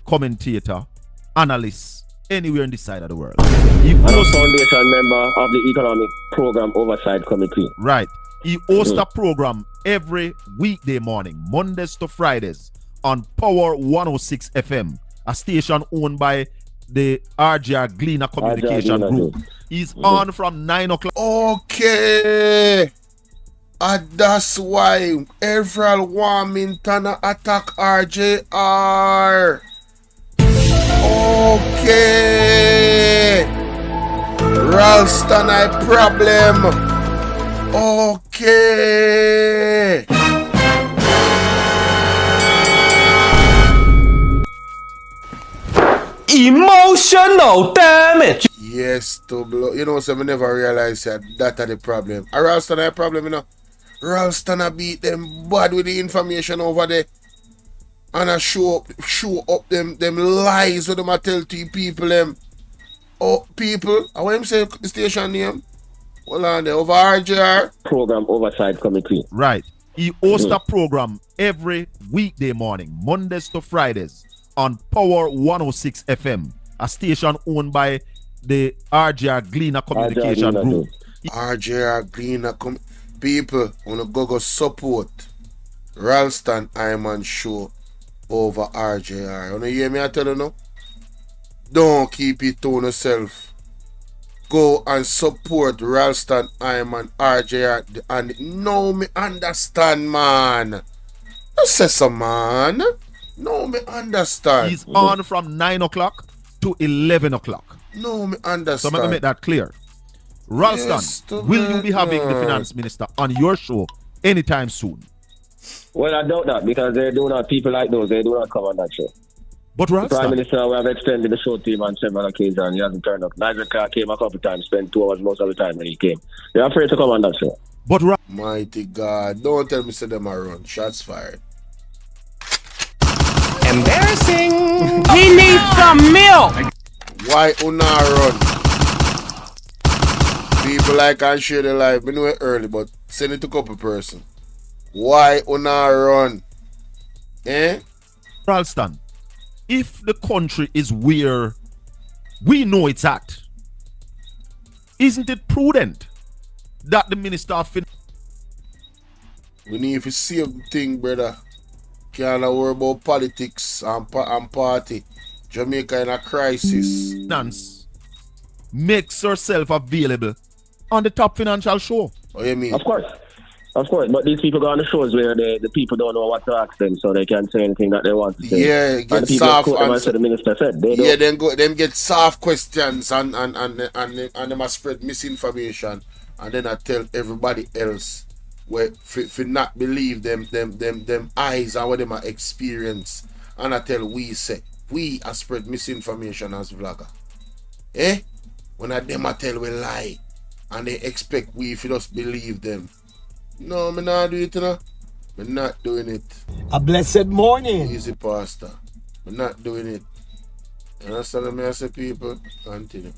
commentator, analyst anywhere in this side of the world. He I'm a foundation member of the Economic Program Oversight Committee. Right. He hosts a program every weekday morning, Mondays to Fridays, on Power 106 FM, a station owned by the RJR Gleaner Communication Group. He's on from 9 o'clock. Okay. And that's why Everal Warmington attack RJR. Okay. Ralston I problem. Okay. Emotional damage. Yes, to blow. You know, so I never realized that the problem. Ralston I problem, you know. Ralston I beat them bad with the information over there. and I show up them lies what them I tell to people them. Oh, people, I want him say the station name. Hold on there, over RJR. Program Oversight Committee. Right. He hosts a program every weekday morning, Mondays to Fridays, on Power 106 FM, a station owned by the RJR Gleaner Communication Group. RJR Gleaner people wanna go support Ralston Iman show over RJR. You hear me I tell you no? Don't keep it to yourself. Go and support Ralston Iman RJR and no me understand man. You say some man. No me understand. He's on from 9 o'clock to 11 o'clock. No me understand. So let me make that clear. Ralston, Yes, will you be having the finance minister on your show anytime soon? Well, I doubt that because they do not, people like those, they do not come on that show. But The Prime Ralston, Minister, we have extended the show team on several occasions. He hasn't turned up. Nigel came a couple of times, spent 2 hours most of the time when he came. They're afraid to come on that show. but Mighty God. Don't tell me say them are run. Shots fired. Embarrassing. He needs some milk. Why una run? People like and share their life. We know it early, but send it to couple person. Why una run? Eh? Ralston, if the country is where we know it's at, isn't it prudent that the Minister of Finance We need to save the thing, brother. Can't worry about politics and party. Jamaica in a crisis. makes herself available on the top financial show? What you mean? Of course. But these people go on the shows where the people don't know what to ask them, so they can't say anything that they want to say. Yeah, and get the people soft quote them answer. as the minister said. They Yeah, don't. them get soft questions and them a spread misinformation, and then I tell everybody else where for not believe them eyes and what them a experience, and I tell we a spread misinformation as vlogger. When I them a tell we lie, and they expect we if you just believe them. No, me not do it, you know. Me not doing it. A blessed morning. Easy pastor. Me not doing it. You understand what I say, people? Continue.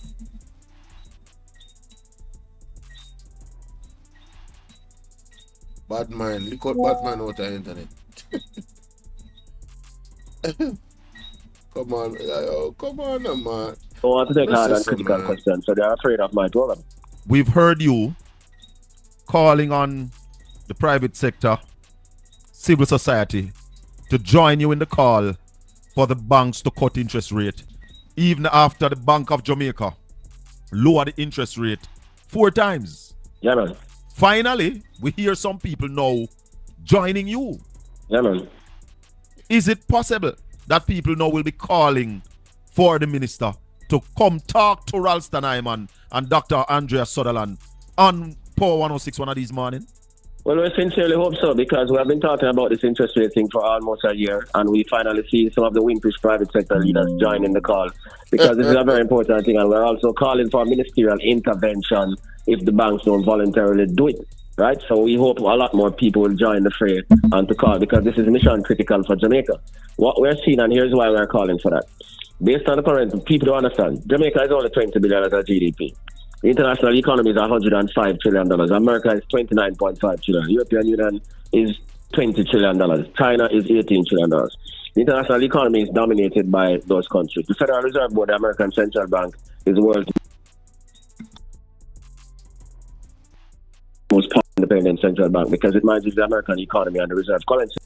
Bad mind. Look out bad mind out the internet. Come on. Come on, man. Don't want to take hard and Listen, critical man. questions, so they're afraid of my program. We've heard you calling on the private sector, civil society, to join you in the call for the banks to cut interest rate, even after the Bank of Jamaica lowered the interest rate 4 times. Yeah, man. Finally, we hear some people now joining you. Yeah, man. Is it possible that people now will be calling for the minister to come talk to Ralston Iman and Dr. Andrea Sutherland on Power 106 one of these morning? Well, we sincerely hope so, because we have been talking about this interest rate thing for almost a year, and we finally see some of the wimpish private sector leaders joining the call, because this is a very important thing, and we're also calling for ministerial intervention if the banks don't voluntarily do it, right? So we hope a lot more people will join the fray and to call, because this is mission critical for Jamaica. What we're seeing, and here's why we're calling for that. Based on the current, people don't understand, Jamaica is only $20 billion as a GDP. The international economy is $105 trillion. America is $29.5 trillion. European Union is $20 trillion. China is $18 trillion. The international economy is dominated by those countries. The Federal Reserve Board, the American Central Bank, is the world's most powerful independent central bank because it manages the American economy and the reserve currency.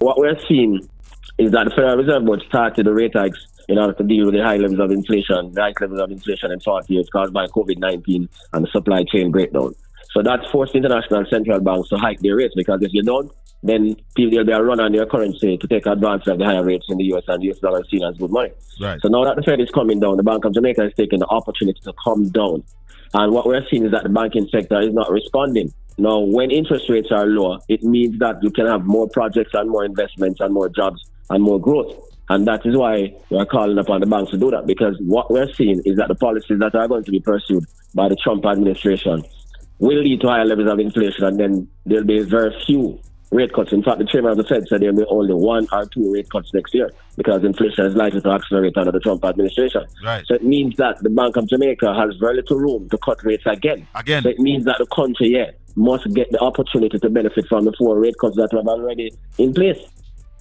What we're seeing is that the Federal Reserve Board started the rate hikes in order to deal with the high levels of inflation, in 40 years caused by COVID-19 and the supply chain breakdown. So that forced international central banks to hike their rates, because if you don't, then people will be a run on their currency to take advantage of the higher rates in the US, and the US dollar is seen as good money. Right. So now that the Fed is coming down, the Bank of Jamaica is taking the opportunity to come down. And what we're seeing is that the banking sector is not responding. Now, when interest rates are lower, it means that you can have more projects and more investments and more jobs and more growth. And that is why we're calling upon the banks to do that, because what we're seeing is that the policies that are going to be pursued by the Trump administration will lead to higher levels of inflation, and then there'll be very few rate cuts. In fact, the chairman of the Fed said there'll be only 1 or 2 rate cuts next year because inflation is likely to accelerate under the Trump administration. Right. So it means that the Bank of Jamaica has very little room to cut rates again. So it means that the country, must get the opportunity to benefit from the 4 rate cuts that are already in place.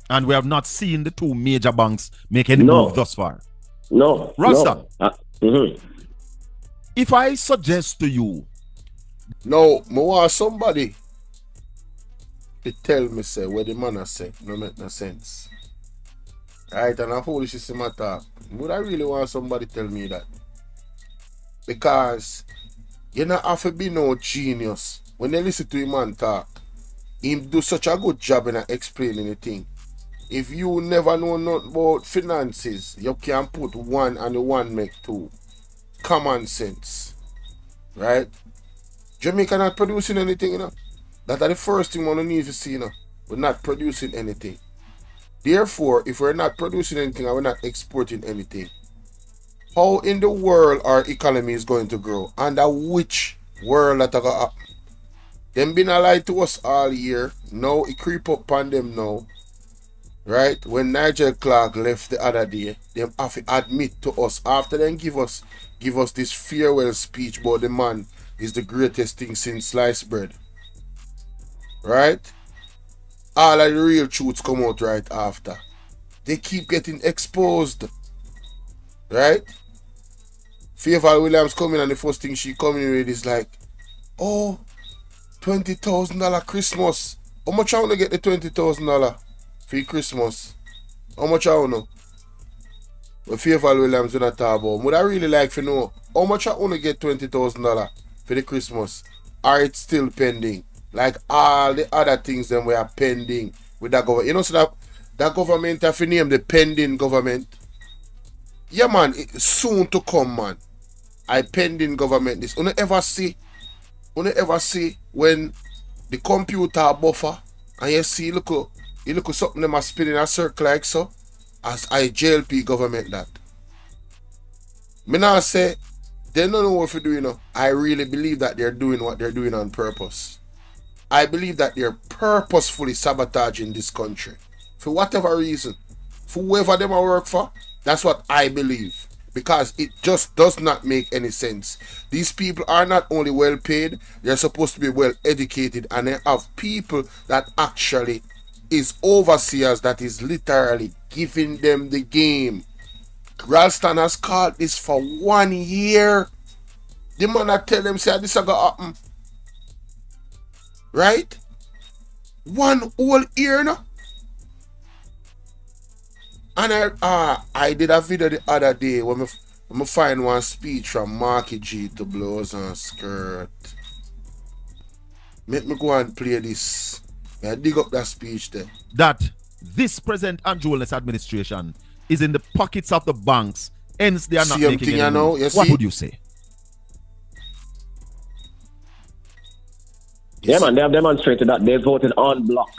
And we have not seen the 2 major banks make any move thus far. No. Ralston, No. If I suggest to you... No, I want somebody to tell me, say, what the man has said. No make no sense. Right, and I foolish is my talk. Would I really want somebody to tell me that? Because you not have to be no genius. When they listen to him man talk, him do such a good job in explaining the thing. If you never know nothing about finances, you can put 1 and the 1 make 2. Common sense. Right? Jamaica not producing anything, you know. That are the first thing one need to see, you know. We're not producing anything. Therefore, if we're not producing anything and we're not exporting anything, how in the world our economy is going to grow? Under which world that are going to happen? Them been a lie to us all year. Now it creep up on them now. Right? When Nigel Clark left the other day, them have to admit to us after them give us this farewell speech about the man is the greatest thing since sliced bread. Right? All of the real truths come out right after. They keep getting exposed. Right? Favor Williams coming and the first thing she coming with is like, oh, $20,000 Christmas. How much I want to get the $20,000 for Christmas? How much I want to know? But Favor Williams when I talk about, would I really like to know how much I want to get $20,000 for the Christmas? Are it still pending? Like all the other things that we are pending with that government. You know, so that government have to name the pending government. Yeah, man, it's soon to come, man. I pending government this. You ever see when the computer buffer and you see look something them are spinning a circle like so, as I JLP government that. Me now say they don't know what to do, you know. I really believe that they're doing what they're doing on purpose. I believe that they're purposefully sabotaging this country. For whatever reason. For whoever them I work for, that's what I believe. Because it just does not make any sense. These people are not only well paid, they're supposed to be well educated, and they have people that actually is overseers that is literally giving them the game. Ralston has called this for 1 year. The man that tell them say this is gonna happen. Right? 1 whole year now. And I did a video the other day when I find one speech from Marky G to Blows and Skirt. Make me go and play this. I dig up that speech there. That this present Andrew Holness administration is in the pockets of the banks, hence they are not Same making thing, any move. What would you say? Yeah, man, they have demonstrated that they voted en bloc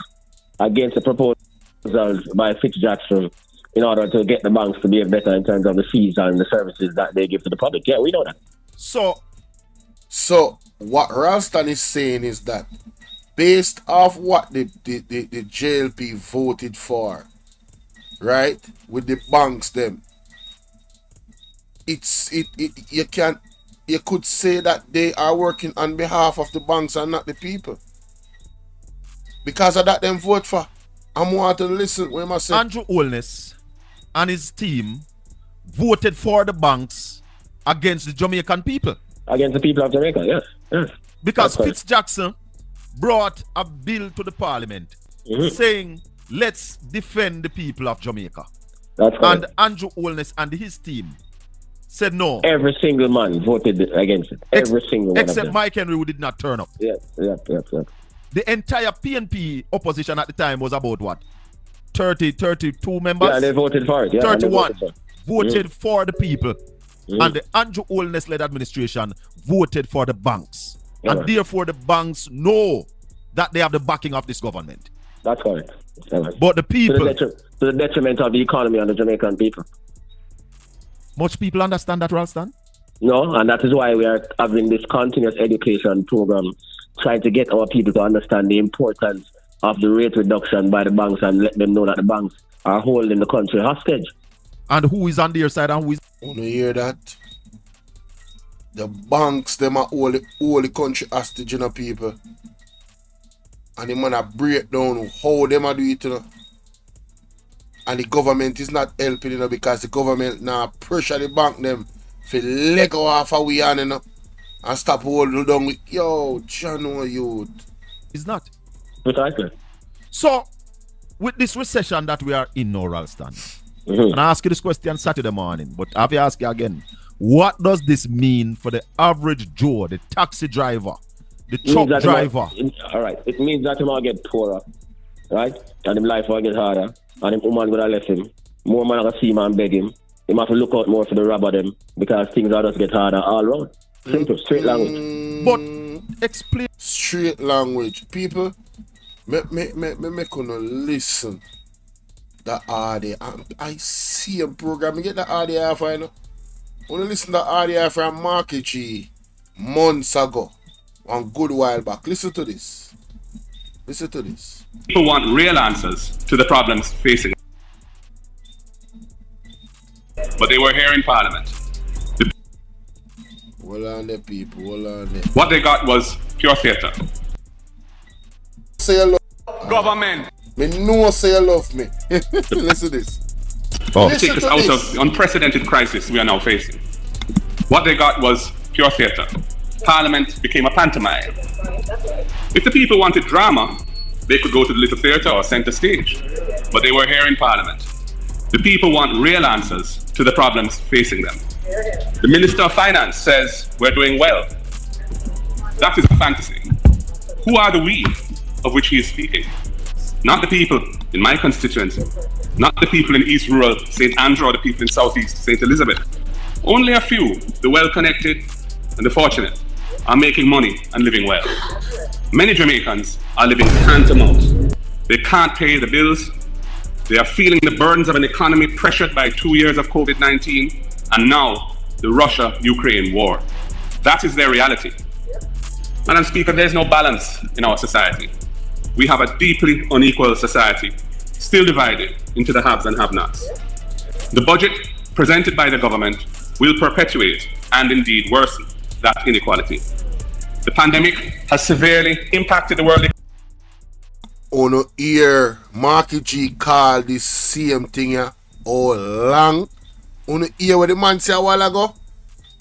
against the proposals by Jackson in order to get the banks to behave better in terms of the fees and the services that they give to the public. Yeah, we know that. So what Ralston is saying is that based off what the JLP voted for, right, with the banks them, you could say that they are working on behalf of the banks and not the people. Because of that them vote for. I'm want to listen when I say Andrew Holness and his team voted for the banks against the Jamaican people. Against the people of Jamaica, yes. Because Jackson brought a bill to the parliament saying, let's defend the people of Jamaica. That's correct. And Andrew Holness and his team said no. Every single man voted against it. Every single one. Except Mike Henry, who did not turn up. Yep. The entire PNP opposition at the time was about what? 32 members? Yeah, they voted for it. Yeah, 31 voted for the people. And the Andrew Holness led administration voted for the banks. Yeah. And therefore the banks know that they have the backing of this government. That's correct. But the people... To the detriment of the economy and the Jamaican people. Much people understand that, Ralston? No, and that is why we are having this continuous education program, trying to get our people to understand the importance of the rate reduction by the banks and let them know that the banks are holding the country hostage. And who is on their side and who is... Want to hear that? The banks, them are all the country hostage, you know, people. And the man a break down how them a do it, you know. And the government is not helping, you know, because the government now pressure the bank them for let go off of we on, you know, and stop holding down with, yo, channel youth. Is not. Precisely. So, with this recession that we are in now, Ralston, and I ask you this question Saturday morning, but I have to ask you again, what does this mean for the average Joe, the taxi driver, the truck driver? All right, it means that him will get poorer, right? And his life will get harder, and his woman will left him. More man will see him and beg him. He have to look out more for the robber them because things are just get harder all around. Simple, straight language. But explain. Straight language. People, me gonna listen. The RDR. I see a program. You get the RDR for, you know. I want to listen to the RDR from Market G months ago. One good while back. Listen to this. Listen to this. People want real answers to the problems facing them. But they were here in Parliament. Hold on there, people. Hold on there. What they got was pure theatre. Say you love Government. me. No say you love me. Listen to this. Oh. To take us out of the unprecedented crisis we are now facing. What they got was pure theatre. Parliament became a pantomime. If the people wanted drama, they could go to the Little Theatre or Centre Stage. But they were here in Parliament. The people want real answers to the problems facing them. The Minister of Finance says we're doing well. That is a fantasy. Who are the we of which he is speaking? Not the people in my constituency, not the people in East Rural St. Andrew or the people in Southeast St. Elizabeth. Only a few, the well-connected and the fortunate, are making money and living well. Many Jamaicans are living hand to mouth. They can't pay the bills. They are feeling the burdens of an economy pressured by 2 years of COVID-19 and now the Russia-Ukraine war. That is their reality. Madam Speaker, there's no balance in our society. We have a deeply unequal society, still divided into the haves and have-nots. The budget presented by the government will perpetuate and indeed worsen that inequality. The pandemic has severely impacted the world. On ear, Marky G called this same thing here all long. On ear what the man say a while ago.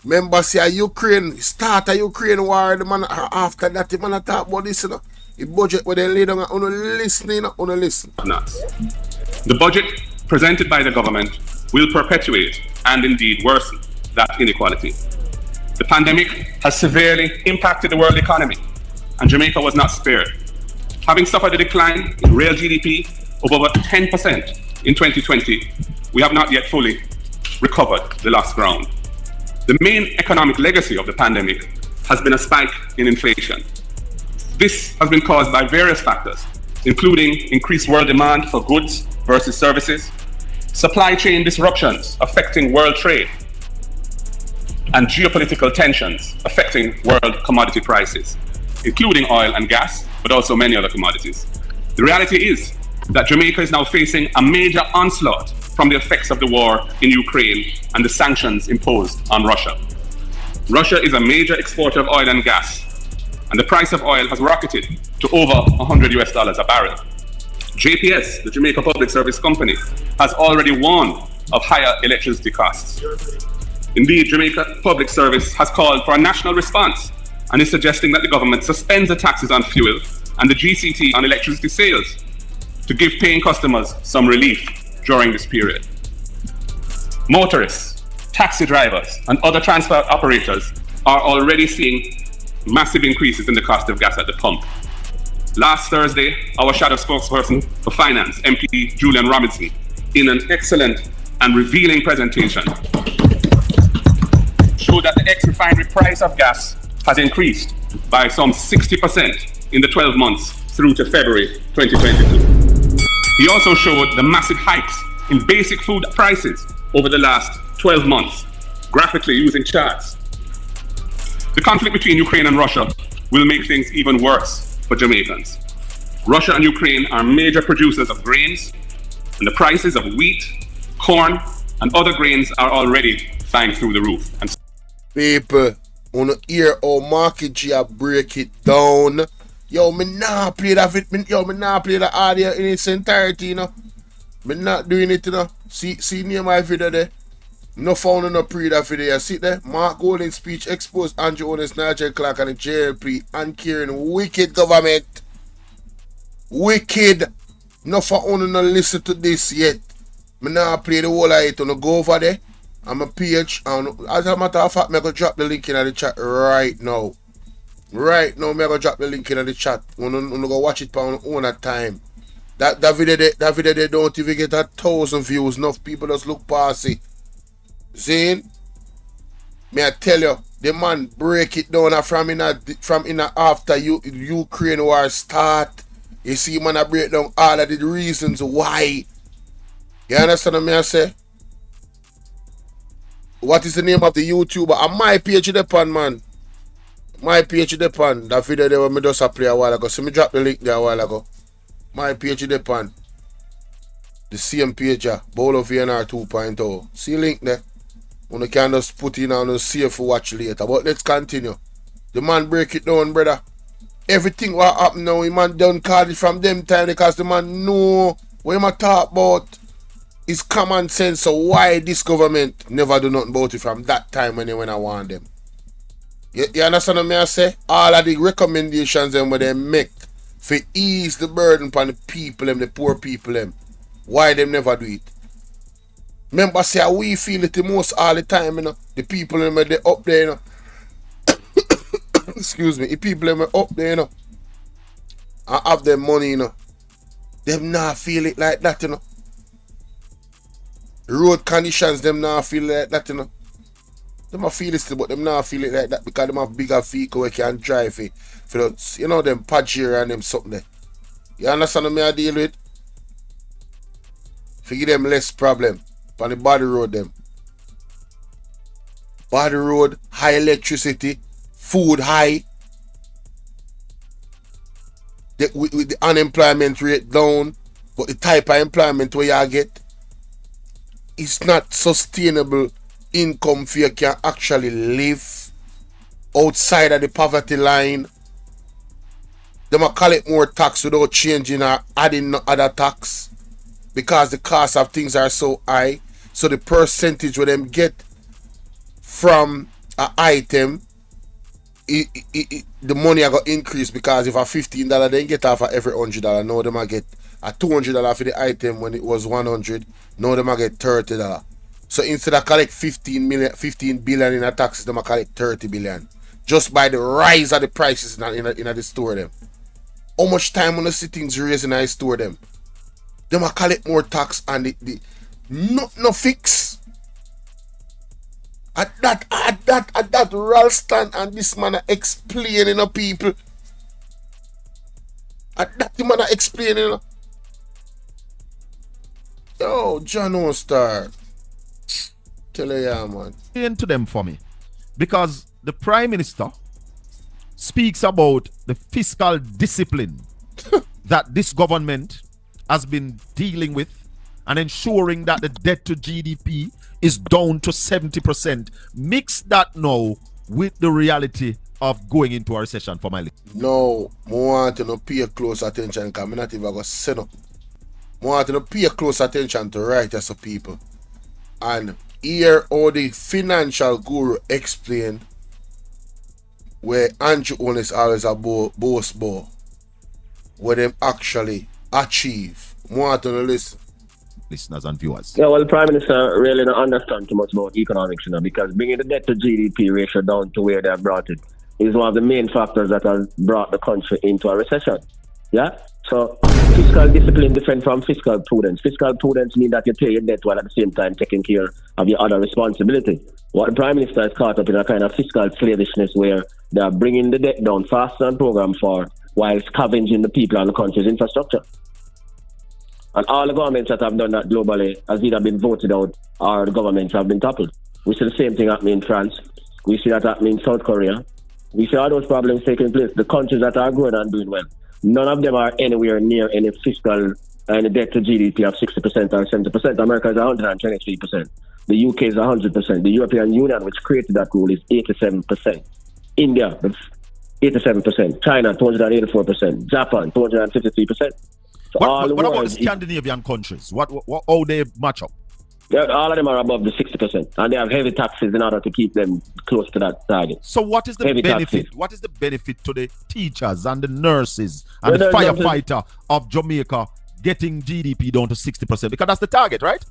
Remember say Ukraine, start a Ukraine war, the man after that the man talk about this, you know. The budget where they lay down on listening, on listen. The budget presented by the government will perpetuate and indeed worsen that inequality. The pandemic has severely impacted the world economy, and Jamaica was not spared. Having suffered a decline in real GDP of over 10% in 2020, we have not yet fully recovered the lost ground. The main economic legacy of the pandemic has been a spike in inflation. This has been caused by various factors, including increased world demand for goods versus services, supply chain disruptions affecting world trade, and geopolitical tensions affecting world commodity prices, including oil and gas, but also many other commodities. The reality is that Jamaica is now facing a major onslaught from the effects of the war in Ukraine and the sanctions imposed on Russia. Russia is a major exporter of oil and gas, and the price of oil has rocketed to over $100 a barrel. JPS, the Jamaica Public Service Company, has already warned of higher electricity costs. Indeed, Jamaica Public Service has called for a national response and is suggesting that the government suspends the taxes on fuel and the GCT on electricity sales to give paying customers some relief during this period. Motorists, taxi drivers, and other transport operators are already seeing massive increases in the cost of gas at the pump. Last Thursday, our shadow spokesperson for Finance, MP Julian Robinson, in an excellent and revealing presentation, showed that the ex-refinery price of gas has increased by some 60% in the 12 months through to February 2022. He also showed the massive hikes in basic food prices over the last 12 months, graphically using charts The conflict between Ukraine and Russia will make things even worse for Jamaicans. Russia and Ukraine are major producers of grains, and the prices of wheat, corn, and other grains are already flying through the roof. And people, wanna hear how Market G break it down? Yo, me nah play that me nah play the audio in its entirety, you know. Me not doing it, you know. See near my video there. No found no pre that video. See there? Mark Golden speech exposed Andrew Honest, Nigel Clark and the JLP and Kieran wicked government. Wicked. No for only no listen to this yet. Me now play the whole of it. No go over there. I'm a page and as a matter of fact, me go drop the link in the chat right now. Right now, me go drop the link in the chat. Wanna go watch it on own at time. That video they don't even get 1,000 views. Enough people just look past it. Zane, may I tell you, the man break it down from in after Ukraine war start. You see, man, I break down all of the reasons why. You understand what I say? What is the name of the YouTuber? And my page depend, man. My page depend. That video there when me just play a while ago. So me drop the link there a while ago. My page depend. The same page, Bolo V&R 2.0. See link there. You can just put in and see if you watch later. But let's continue. The man break it down, brother. Everything what happen now, the man done call it from them time because the man know what him talk about is common sense. So why this government never do nothing about it from that time when I want them? You understand what I say? All of the recommendations them where they make for ease the burden upon the people them, the poor people them. Why them never do it? Remember, say we feel it the most all the time, you know. The people them they up there, you know. Excuse me, the people them up there, you know. And have them money, you know. Them not feel it like that, you know. Road conditions, them not feel like that, you know. Them feel it still, but them not feel it like that because them have bigger vehicle where can drive it. You know them Pajero and them something there. You understand what I deal with? Give them less problem. On the body road them. Body road, high electricity, food high. With the unemployment rate down, but the type of employment where you get, it's not sustainable income for you can actually live outside of the poverty line. They might collect more tax without changing or adding no other tax because the cost of things are so high. So the percentage where them get from an item, the money I got increase because if a $15 they get off of every $100. Now them I get a $200 for the item when it was $100. Now them I get $30. So instead of collect 15 billion in a taxes, them I collect 30 billion just by the rise of the prices in the store them. How much time when the things raise in I store them? Them I collect more tax and the no fix. At that Ralston and this man are explaining to people. At that the man are explaining. Yo, John won't start. Tell you, yeah, man. Into them for me. Because the Prime Minister speaks about the fiscal discipline that this government has been dealing with and ensuring that the debt to GDP is down to 70%. Mix that now with the reality of going into a recession for my list. No, I want to pay close attention because I'm not even going to set up. I want to pay close attention to writers of people and hear how the financial guru explain where Andrew Honest always a boast ball, where them actually achieve. I want to listen. Listeners and viewers. Yeah, well, the Prime Minister really don't understand too much about economics, you know, because bringing the debt to GDP ratio down to where they have brought it is one of the main factors that has brought the country into a recession. Yeah? So, fiscal discipline different from fiscal prudence. Fiscal prudence means that you pay your debt while at the same time taking care of your other responsibility. What the Prime Minister is caught up in a kind of fiscal slavishness where they are bringing the debt down faster than programmed for while scavenging the people and the country's infrastructure. And all the governments that have done that globally has either been voted out or the governments have been toppled. We see the same thing happening in France. We see that happening in South Korea. We see all those problems taking place. The countries that are growing and doing well, none of them are anywhere near any fiscal and debt to GDP of 60% or 70%. America is 123%. The UK is 100%. The European Union, which created that rule, is 87%. India, 87%. China, 284%. Japan, 253%. So what about the Scandinavian countries? How they match up? Yeah, all of them are above the 60%, and they have heavy taxes in order to keep them close to that target. So what is the heavy benefit? Taxes. What is the benefit to the teachers and the nurses and the firefighter of Jamaica getting GDP down to 60%? Because that's the target, right?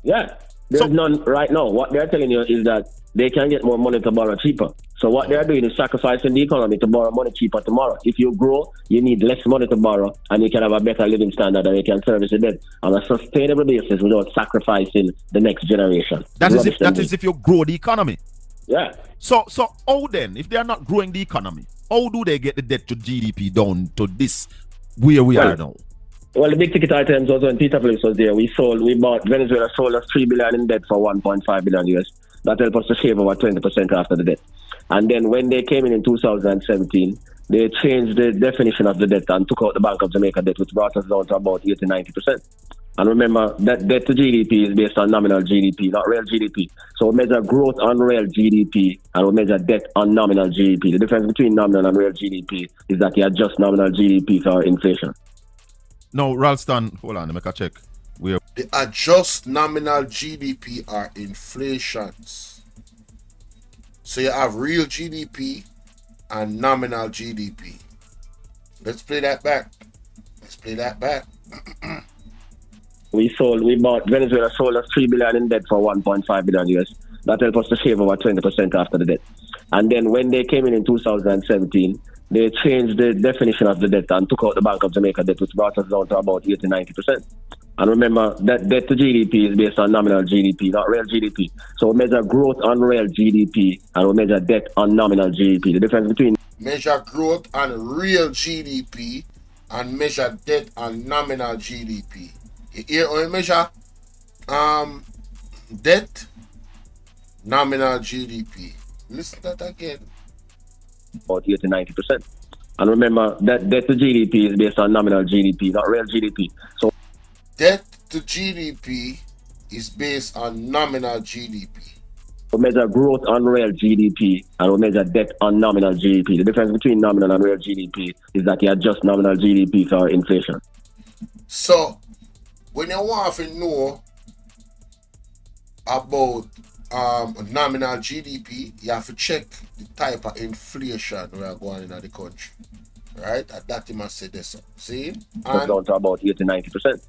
Yeah. There's none right now. What they're telling you is that they can get more money to borrow cheaper. So what they're doing is sacrificing the economy to borrow money cheaper tomorrow. If you grow, you need less money to borrow, and you can have a better living standard, and you can service the debt on a sustainable basis without sacrificing the next generation. That is if you grow the economy. Yeah. So how then, if they are not growing the economy, how do they get the debt to GDP down to this where we are now? Well, the big ticket items was when Peter Place was there. Venezuela sold us $3 billion in debt for $1.5 billion US. That helped us to shave over 20% after the debt. And then when they came in 2017, they changed the definition of the debt and took out the Bank of Jamaica debt, which brought us down to about 80-90%. And remember, that debt to GDP is based on nominal GDP, not real GDP. So we measure growth on real GDP, and we measure debt on nominal GDP. The difference between nominal and real GDP is that you adjust nominal GDP for inflation. No, Ralston, hold on, make a check. They adjust nominal GDP or inflations. So you have real GDP and nominal GDP. Let's play that back. Venezuela sold us $3 billion in debt for $1.5 billion US. That helped us to shave over 20% after the debt. And then when they came in 2017, they changed the definition of the debt and took out the Bank of Jamaica debt, which brought us down to about 80-90%. And remember, that debt to GDP is based on nominal GDP, not real GDP. So we measure growth on real GDP, and we measure debt on nominal GDP. The difference between measure growth on real GDP and measure debt on nominal GDP. You hear how you measure debt, nominal GDP. Listen to that again. About 80-90%. And remember, that debt to GDP is based on nominal GDP, not real GDP. So debt to GDP is based on nominal GDP. We measure growth on real GDP, and we measure debt on nominal GDP. The difference between nominal and real GDP is that you adjust nominal GDP for inflation. So, when you want to know about nominal GDP, you have to check the type of inflation we are going in the country. Right? That you must say this. See? It's down to about 80-90%.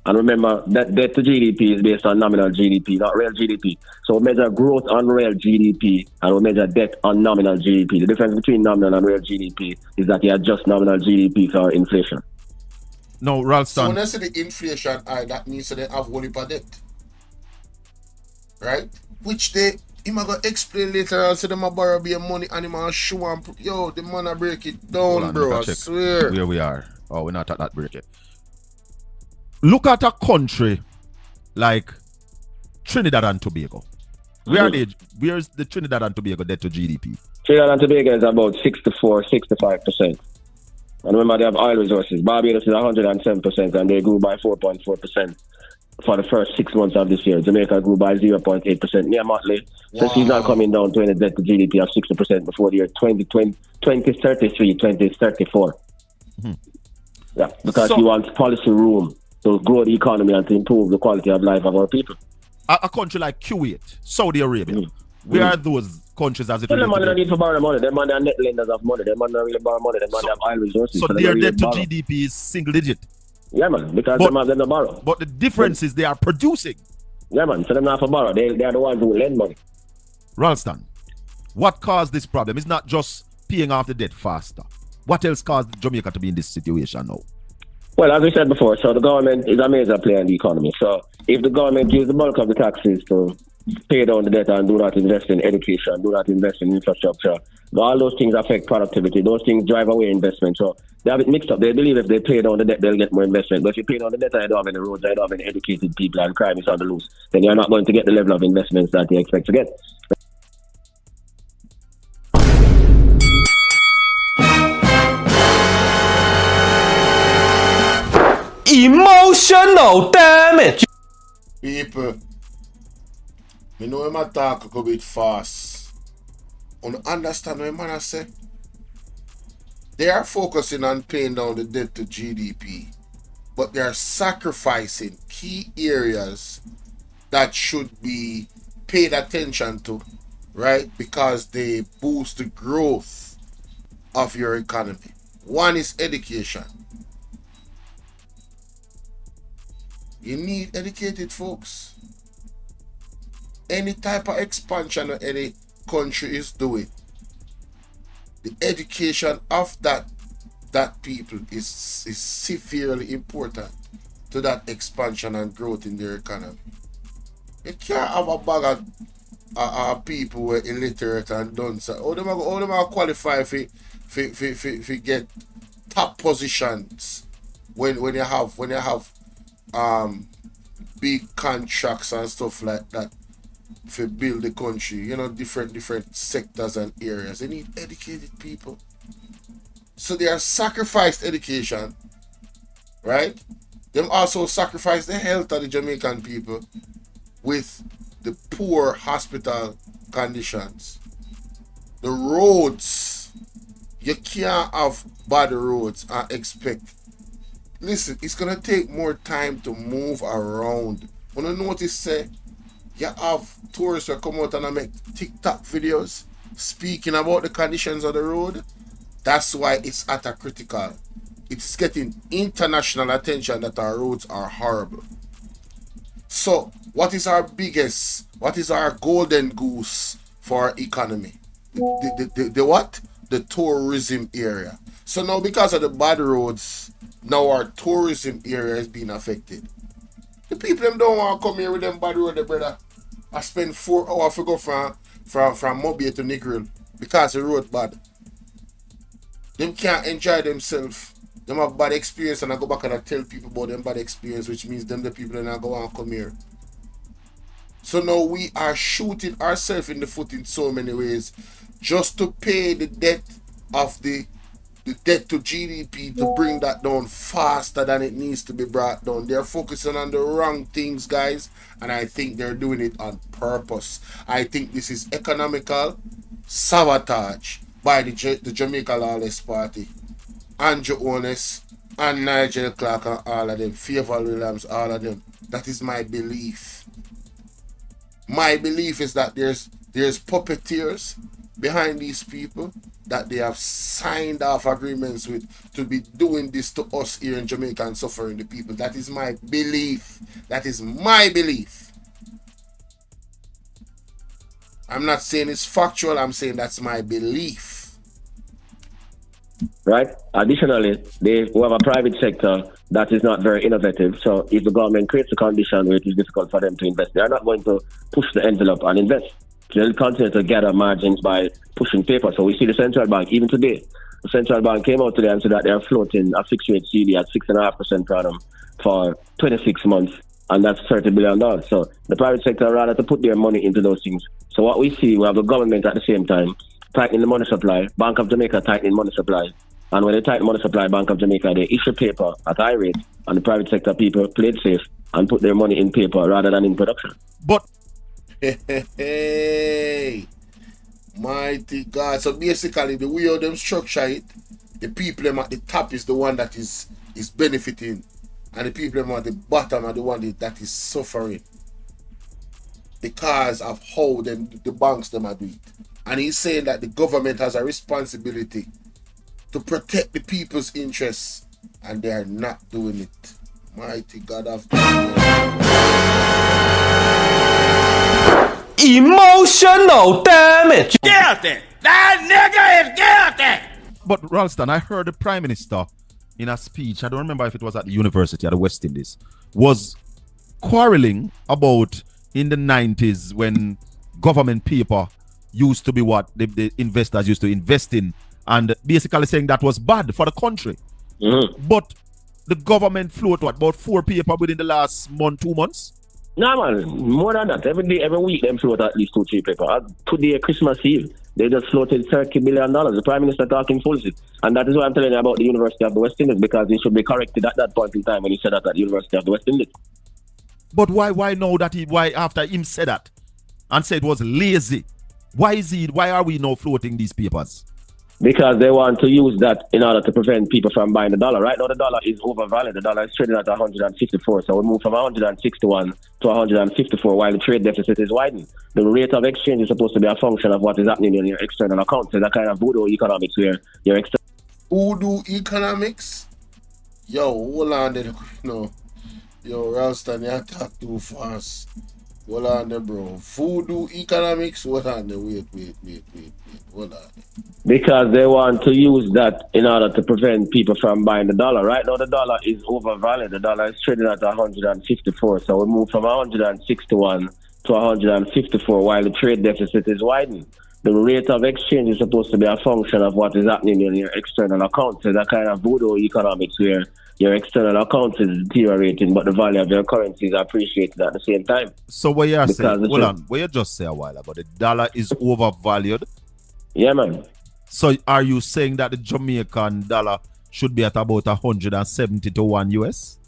And remember, that debt to GDP is based on nominal GDP, not real GDP. So we measure growth on real GDP, and we measure debt on nominal GDP. The difference between nominal and real GDP is that you adjust nominal GDP for inflation. No, Ralston. So when I say the inflation, that means they have whole heap of debt. Right? Which they, him a go explain later on, so them a borrow be money and him a show and yo, the man a break it down, bro. I swear. Where we are. Oh, we're not at that break it. Look at a country like Trinidad and Tobago. Where's the Trinidad and Tobago debt to GDP? Trinidad and Tobago is about 64-65%. And remember, they have oil resources. Barbados is 107%, and they grew by 4.4% for the first 6 months of this year. Jamaica grew by 0.8%. Near Motley, so she's not coming down to any debt to GDP of 60% before the year 2033, 2034. Mm-hmm. Yeah, because you want policy room to grow the economy and to improve the quality of life of our people. A country like Kuwait, Saudi Arabia, where are those countries as it relates to? Them man don't need to borrow money. Them man are net lenders of money. Them man don't really borrow money. Them man have oil resources. So their debt to GDP is single digit. Yeah, man, because them have them to borrow. But the difference is they are producing. Yeah, man, so them not for borrow. They are the ones who lend money. Ralston, what caused this problem? It's not just paying off the debt faster. What else caused Jamaica to be in this situation now? Well, as we said before, so the government is a major player in the economy. So if the government gives the bulk of the taxes to pay down the debt and do not invest in education, do not invest in infrastructure, all those things affect productivity. Those things drive away investment. So they have it mixed up. They believe if they pay down the debt, they'll get more investment. But if you pay down the debt and you don't have any roads, you don't have any educated people, and crime is on the loose, then you're not going to get the level of investments that you expect to get. Emotional damage. People, me know him a talk a little bit fast. You understand what man I say? They are focusing on paying down the debt to GDP, but they are sacrificing key areas that should be paid attention to, right? Because they boost the growth of your economy. One is education. You need educated folks. Any type of expansion that any country is doing, the education of that people is severely important to that expansion and growth in their economy. You can't have a bag of people who are illiterate and dunce. How them are qualify for get top positions when you have big contracts and stuff like that for build the country, you know, different sectors and areas. They need educated people. So they are sacrificed education, right? Them also sacrifice the health of the Jamaican people with the poor hospital conditions. The roads, you can't have bad roads and expect. Listen, it's gonna take more time to move around. When you notice, say, you have tourists that come out and make TikTok videos speaking about the conditions of the road. That's why it's at a critical. It's getting international attention that our roads are horrible. So, what is our golden goose for our economy? The what? The tourism area. So now because of the bad roads, now our tourism area is being affected. The people them don't want to come here with them bad road, brother. I spend 4 hours to go from Mobile to Negril because the road bad. Them can't enjoy themselves. Them have bad experience and I go back and I tell people about them bad experience, which means them the people that not go and come here. So now we are shooting ourselves in the foot in so many ways just to pay the debt of the debt to GDP to bring that down faster than it needs to be brought down. They're focusing on the wrong things, guys, and I think they're doing it on purpose. I think this is economical sabotage by the Jamaica Lawless Party. Andrew Honest and Nigel Clark and all of them, Favor Williams, all of them. That is my belief. My belief is that there's puppeteers behind these people that they have signed off agreements with to be doing this to us here in Jamaica and suffering the people. That is my belief. That is my belief. I'm not saying it's factual, I'm saying that's my belief. Right? Additionally, they have a private sector that is not very innovative. So if the government creates a condition where it is difficult for them to invest, they are not going to push the envelope and invest. They'll continue to gather margins by pushing paper. So we see the central bank, even today, the central bank came out today and said that they're floating a fixed rate CD at 6.5% per annum for 26 months, and that's $30 billion. So the private sector rather to put their money into those things. So what we see, we have the government at the same time tightening the money supply, Bank of Jamaica tightening money supply, and when they tighten money supply, Bank of Jamaica, they issue paper at high rate, and the private sector people played safe and put their money in paper rather than in production. But hey, mighty God. So basically, the way of them structure it, the people them at the top is the one that is benefiting, and the people them at the bottom are the one that is suffering because of how the banks them are doing. And he's saying that the government has a responsibility to protect the people's interests, and they are not doing it. Mighty God of Emotional damage. Guilty. That nigga is guilty. But Ralston, I heard the Prime Minister in a speech, I don't remember if it was at the university at the West Indies, was quarreling about in the 90s when government paper used to be what the investors used to invest in, and basically saying that was bad for the country. Mm-hmm. But the government float about 4 paper within the last 2 months? No, man, more than that. Every day, every week, them float at least 2-3 paper. Today, Christmas Eve, They just floated $30 billion. The Prime Minister talking bullshit. And that is why I'm telling you about the University of the West Indies, because he should be corrected at that point in time when he said that at the University of the West Indies. But why now that why after him said that and said it was lazy? Why are we now floating these papers? Because they want to use that in order to prevent people from buying the dollar. Right now, the dollar is overvalued. The dollar is trading at 154. So we move from 161 to 154 while the trade deficit is widening. The rate of exchange is supposed to be a function of what is happening in your external accounts. So that kind of voodoo economics where your external... Voodoo economics? Yo, hold on there. No. Yo, Ralston, you talk too fast. Hold on there, bro. Voodoo economics? Hold on there. Wait. Hold on there. Because they want to use that in order to prevent people from buying the dollar. Right now, the dollar is overvalued. The dollar is trading at 154. So we move from 161 to 154 while the trade deficit is widening. The rate of exchange is supposed to be a function of what is happening in your external accounts. So that kind of voodoo economics where your external accounts is deteriorating, but the value of your currency is appreciated at the same time. So what you're saying, hold on, what you just say a while ago, the dollar is overvalued? Yeah, man. So are you saying that the Jamaican dollar should be at about 170 to 1 US?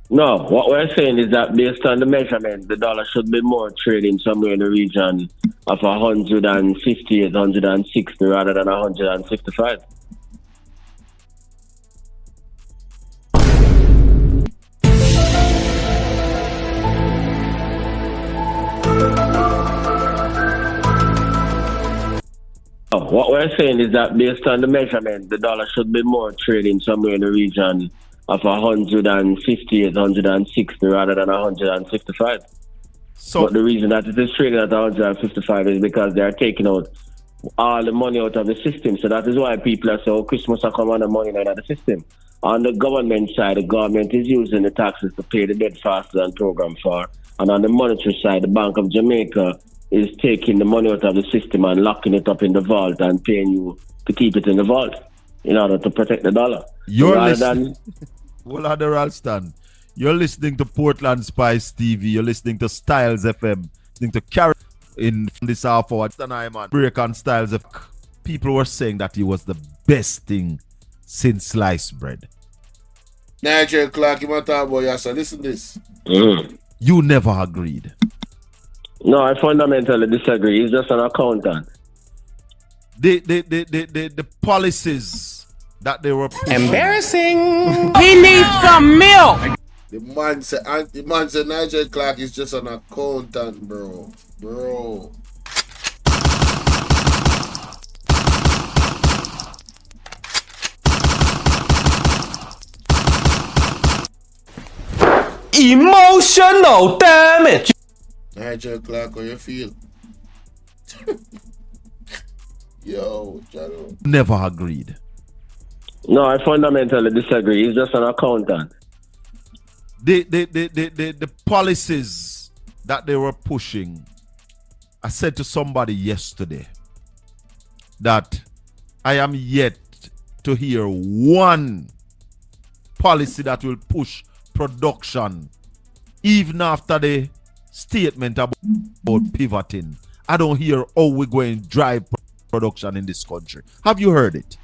No, what we're saying is that based on the measurement, the dollar should be more trading somewhere in the region of 158, 160 rather than 155. What we're saying is that based on the measurement, the dollar should be more trading somewhere in the region of 158, 160 rather than 155. So, but the reason that it is trading at 155 is because they are taking out all the money out of the system. So that is why people are saying, oh, Christmas are coming on the money out of the system. On the government side, the government is using the taxes to pay the debt faster than program for. And on the monetary side, the Bank of Jamaica is taking the money out of the system and locking it up in the vault and paying you to keep it in the vault in order to protect the dollar. You're listening. Ralston. You're listening to Portland Spice TV. You're listening to Styles FM. Listening to Carry in this half hour. It's the man. Break on Styles of people were saying that he was the best thing since sliced bread. Nigel Clark, you want to talk about yes, so listen to this. You never agreed. No, I fundamentally disagree. He's just an accountant. The policies that they were pushing. Embarrassing. He needs some milk. The man said Nigel Clark is just an accountant, bro. Emotional damage. Nigel Clark, how you feel? Yo, Jano. Never agreed. No, I fundamentally disagree. He's just an accountant. The policies that they were pushing, I said to somebody yesterday that I am yet to hear one policy that will push production even after the statement about pivoting. I don't hear how we're going to drive production in this country. Have you heard it?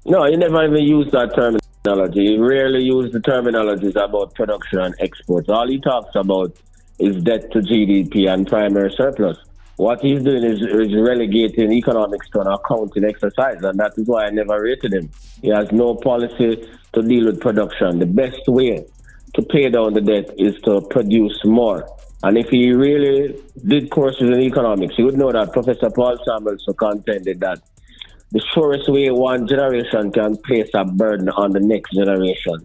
No, you never even use that terminology. You rarely use the terminologies about production and exports. All he talks about is debt to GDP and primary surplus. What he's doing is relegating economics to an accounting exercise, and that is why I never rated him. He has no policy to deal with production. The best way to pay down the debt is to produce more. And if he really did courses in economics, he would know that Professor Paul Samuelson contended that the surest way one generation can place a burden on the next generation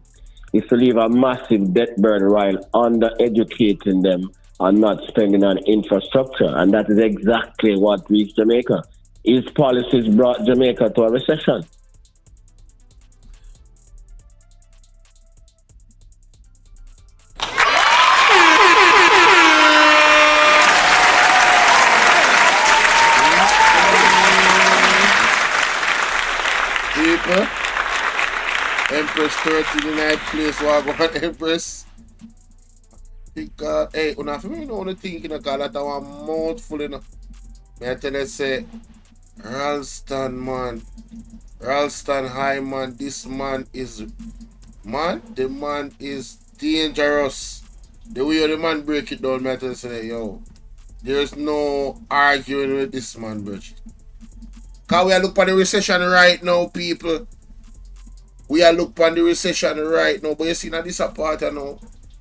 is to leave a massive debt burden while under-educating them and not spending on infrastructure. And that is exactly what reached Jamaica. His policies brought Jamaica to a recession. Empress 39th place, Wagwan Empress. Hey, una for me, you know, the thing, you know, that I want mouthful, you know. May I tell you, say, Ralston, man. Ralston high, man. This man is, man, the man is dangerous. The way the man break it down, man, to say, yo, there's no arguing with this man, bro. Because we are looking at the recession right now, people. We are looking at the recession right now. But you see, now this part now,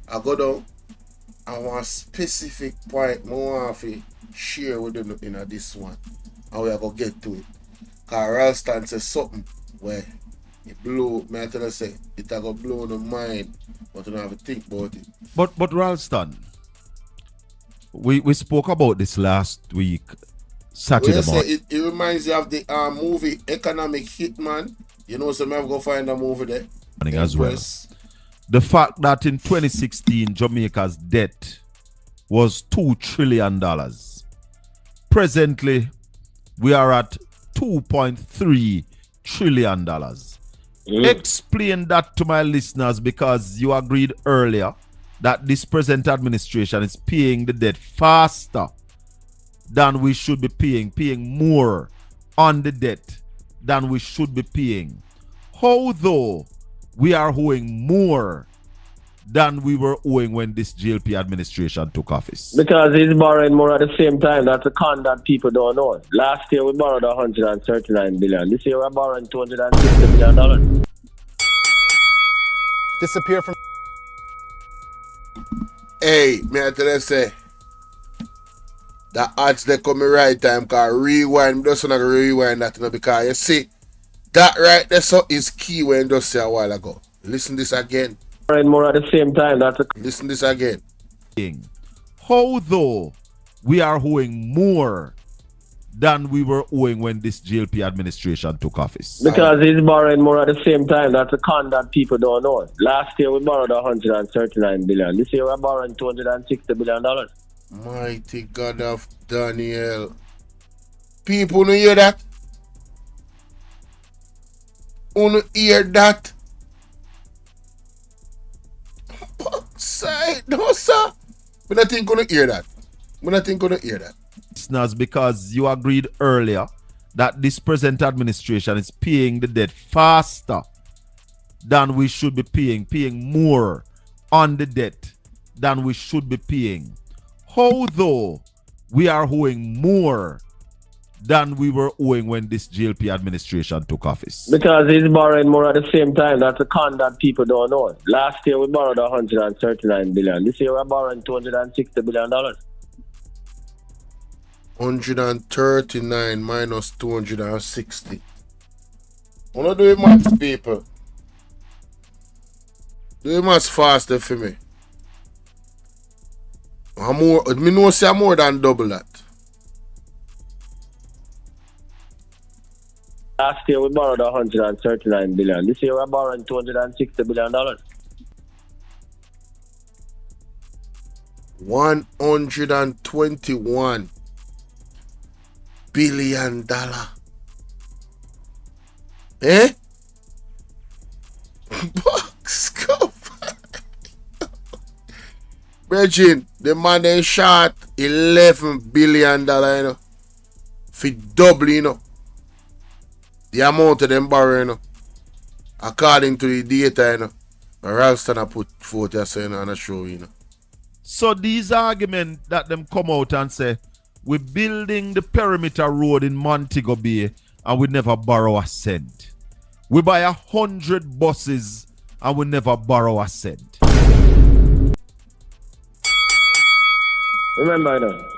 I go down. I want a specific point I want to share with them in this one. And we are going to get to it. Because Ralston says something where it blew, me I tell you say, it a go blow the mind, but you don't have to think about it. But Ralston, we spoke about this last week, Saturday morning. It reminds you of the movie Economic Hitman. You know, so I have go find a movie there. As well. The fact that in 2016 Jamaica's debt was $2 trillion. Presently, we are at $2.3 trillion. Explain that to my listeners, because you agreed earlier that this present administration is paying the debt faster than we should be paying more on the debt than we should be paying. How though we are owing more than we were owing when this GLP administration took office? Because he's borrowing more at the same time. That's a con that people don't know. Last year we borrowed 139 billion. This year we're borrowing $260 billion. Disappear from. Hey, may I tell you say, the odds they come in right time, because rewind, just not rewind that, you know, because you see, that right there so is key when you just say a while ago. Listen this again. Borrowing more at the same time. Listen this again. How though we are owing more than we were owing when this GLP administration took office? Because he's borrowing more at the same time. That's a con that people don't know. Last year we borrowed 139 billion. This year we're borrowing $260 billion. Mighty God of Daniel. People don't hear that? Don't hear that? Say, no, sir. But I think gonna hear that. Listeners, because you agreed earlier that this present administration is paying the debt faster than we should be paying more on the debt than we should be paying. How though we are owing more than we were owing when this GLP administration took office? Because he's borrowing more at the same time. That's a con that people don't know. Last year we borrowed 139 billion. This year we're borrowing $260 billion. 139 minus 260. Wanna do it maths, people? Do it maths faster for me. Me know say I'm more than double that. Last year we borrowed 139 billion. This year we're borrowing $260 billion. $121 billion. Eh? Box cover. Virgin, the man then shot $11 billion, you know, for double, you know, the amount of them borrowing, you know, according to the data, you know. Ralston I put forth saying on a show, you know. So these arguments that them come out and say, we're building the perimeter road in Montego Bay and we never borrow a cent. We buy 100 buses and we never borrow a cent. Remember, you know,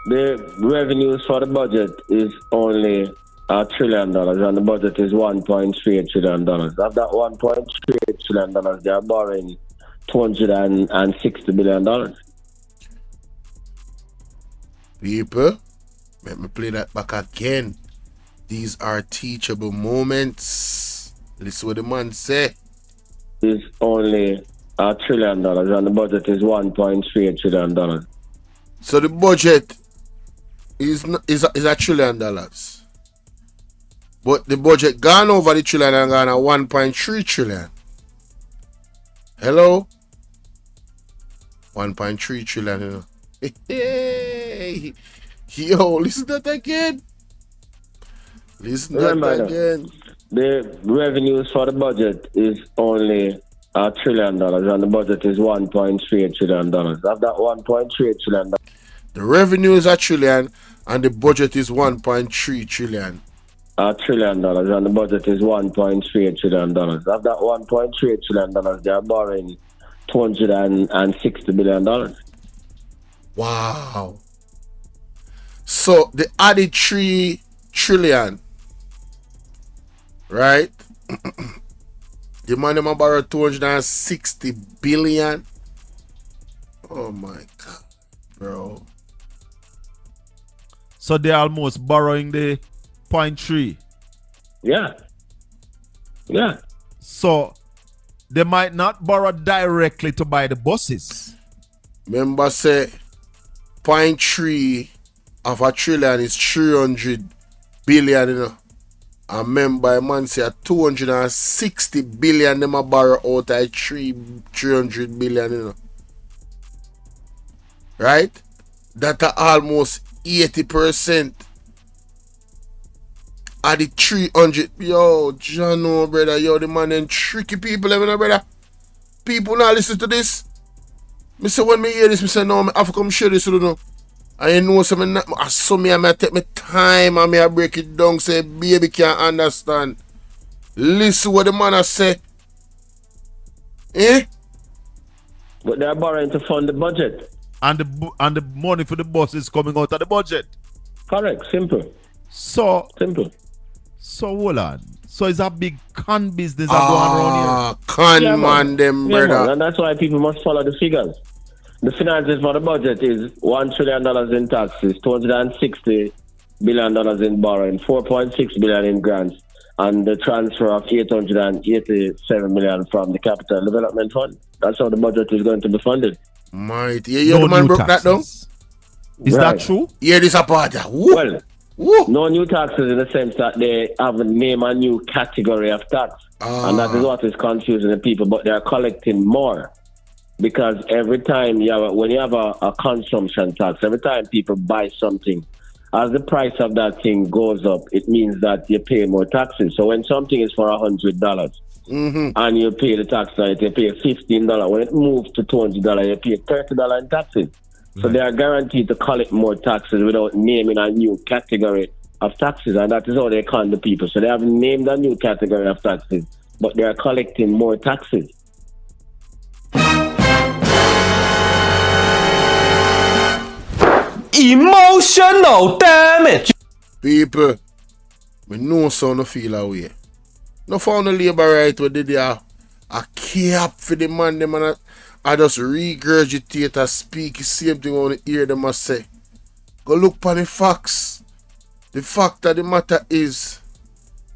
the revenues for the budget is only $1 trillion and the budget is $1.38 trillion. Of that $1.38 trillion, they are borrowing $260 billion. People, let me play that back again. These are teachable moments. Listen what the man say. It's only $1 trillion and the budget is $1.38 trillion. So the budget is $1 trillion. But the budget gone over the trillion and gone at 1.3 trillion. Hello? 1.3 trillion, you know. Hey, yo, listen to that again. Listen Remember that again. the revenues for the budget is only $1 trillion, and the budget is $1.38 trillion. Of that $1.38 trillion, The revenue is $1 trillion and the budget is 1.3 trillion. $1 trillion, and the budget is $1.38 trillion. Of that $1.38 trillion, they are borrowing $260 billion. Wow. So the added 3 trillion, right? The money them borrow 260 billion. Oh my God, bro. So they're almost borrowing the 0.3. Yeah. Yeah. So they might not borrow directly to buy the buses. Remember say 0.3 of $1 trillion is 300 billion, you know. And remember, man say 260 billion them a borrow out of 300 billion, you know. Right? That are almost 80% of the 300. Yo, John, brother, yo, the man and tricky people, you know, brother. People now listen to this. Me say when me hear this, me say no, I have to come share this, you know. And you know, so I saw me, I take my time and I break it down, say baby can't understand. Listen what the man I say. Eh? But they're borrowing to fund the budget. And the money for the bus is coming out of the budget. Correct. Simple. So hold on. So it's a big con business going around here. Con man, them brother. Man. And that's why people must follow the figures. The finances for the budget is $1 trillion in taxes, $260 billion in borrowing, $4.6 billion in grants, and the transfer of $887 million from the Capital Development Fund. That's how the budget is going to be funded. Might. Yeah, the man broke that down. Is that true? Yeah, this a part. Well, no new taxes in the sense that they have named a new category of tax. And that is what is confusing the people, but they are collecting more. Because every time when you have a consumption tax, every time people buy something, as the price of that thing goes up, it means that you pay more taxes. So when something is for $100 and you pay the tax on it, you pay $15. When it moves to $200, you pay $30 in taxes. So they are guaranteed to collect more taxes without naming a new category of taxes, and that is how they con the people. So they have named a new category of taxes, but they are collecting more taxes. Emotional damage. People, we know so no feel away. No found a labor right where they are a cap for the man, them and I just regurgitate and speak the same thing on the ear them I say. Go look for the facts. The fact of the matter is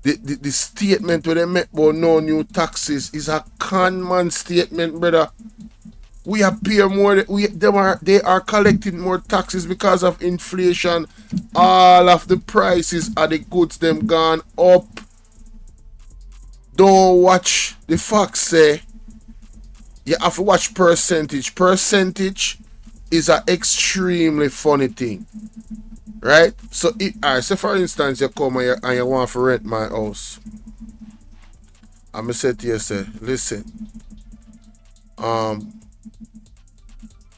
the statement where they make about no new taxes is a con man statement, brother. We appear more. They are collecting more taxes because of inflation. All of the prices of the goods them gone up. Don't watch the facts say. You have to watch percentage. Percentage is an extremely funny thing, right? So, so for instance, you come and you want to rent my house. I'm gonna say to you, say, listen.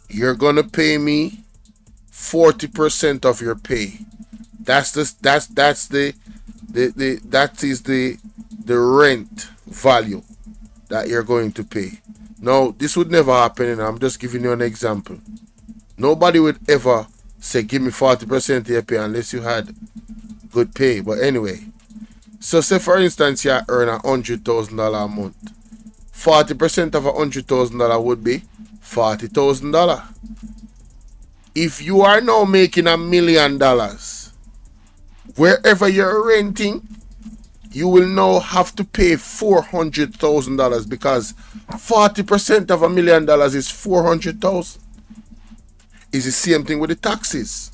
You're gonna pay me 40% of your pay. That is the rent value that you're going to pay. Now, this would never happen, and I'm just giving you an example. Nobody would ever say, give me 40% of your pay unless you had good pay. But anyway, so say for instance, you earn $100,000 a month. 40% of $100,000 would be $40,000. If you are now making $1 million, wherever you're renting, you will now have to pay $400,000 because 40% of $1 million is $400,000. It's the same thing with the taxes,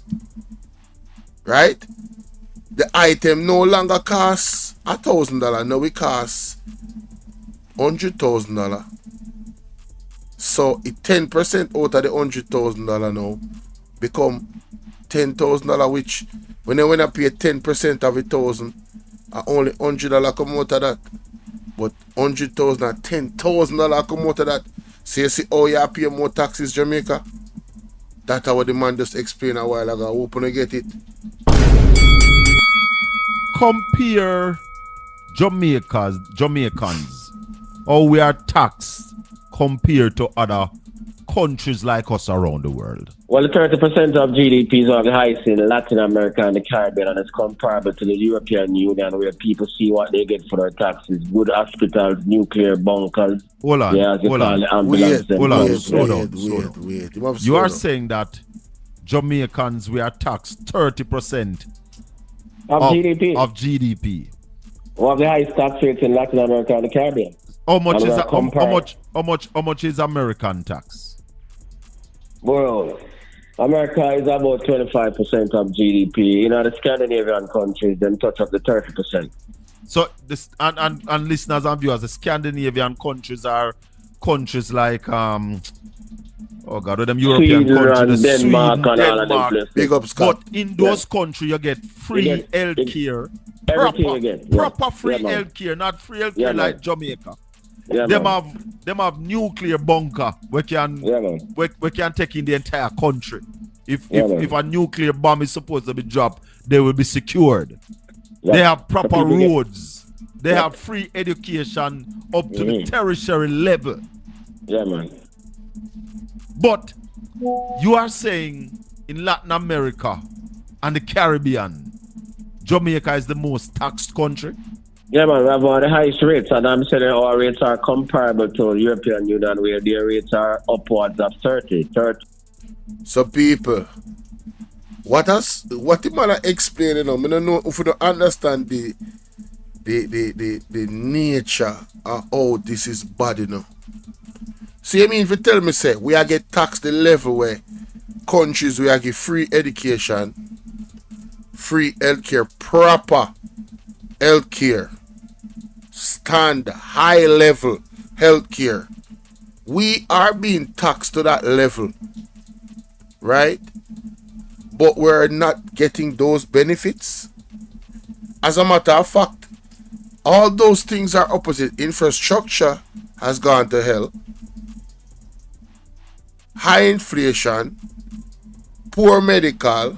right? The item no longer costs $1,000, now it costs $100,000. So it 10% out of the $100,000 now become $10,000, which when I pay 10% of $1,000, only $100 come out of that. But $100,000 and $10,000 come out of that. So you see how you pay more taxes, Jamaica? That's what the man just explained a while ago. Open to get it. Compare Jamaicans, how we are taxed compared to other countries like us around the world. Well, the 30% of GDP is on the highest in Latin America and the Caribbean, and it's comparable to the European Union, where people see what they get for their taxes. Good hospitals, nuclear bunkers. Hold on. Wait. You are saying that Jamaicans, we are taxed 30% of GDP. Of GDP. One of the highest tax rates in Latin America and the Caribbean. How much is American tax? Well, America is about 25% of GDP. You know, the Scandinavian countries, them touch up the 30%. So this and listeners and viewers, the Scandinavian countries are countries like them European countries, Denmark, Sweden, and all of them places. Big up, Scott. But in those countries, you get free health care. Proper free health care, not free health care like Jamaica. Them have nuclear bunker we can take in the entire country. If a nuclear bomb is supposed to be dropped, they will be secured. They have proper roads. They have free education up to the tertiary level. Yeah, man. But you are saying in Latin America and the Caribbean, Jamaica is the most taxed country? Yeah, man, we have one of the highest rates, and I'm saying our rates are comparable to the European Union, where their rates are upwards of 30. So, people, what the man are explaining, I don't know if you don't understand the nature of how this is bad, you know. See, I mean, if you tell me, say, we are get taxed the level where countries we are get free education, free healthcare, proper healthcare, stand high level healthcare. We are being taxed to that level, right? But we're not getting those benefits. As a matter of fact, all those things are opposite. Infrastructure has gone to hell. High inflation, poor medical.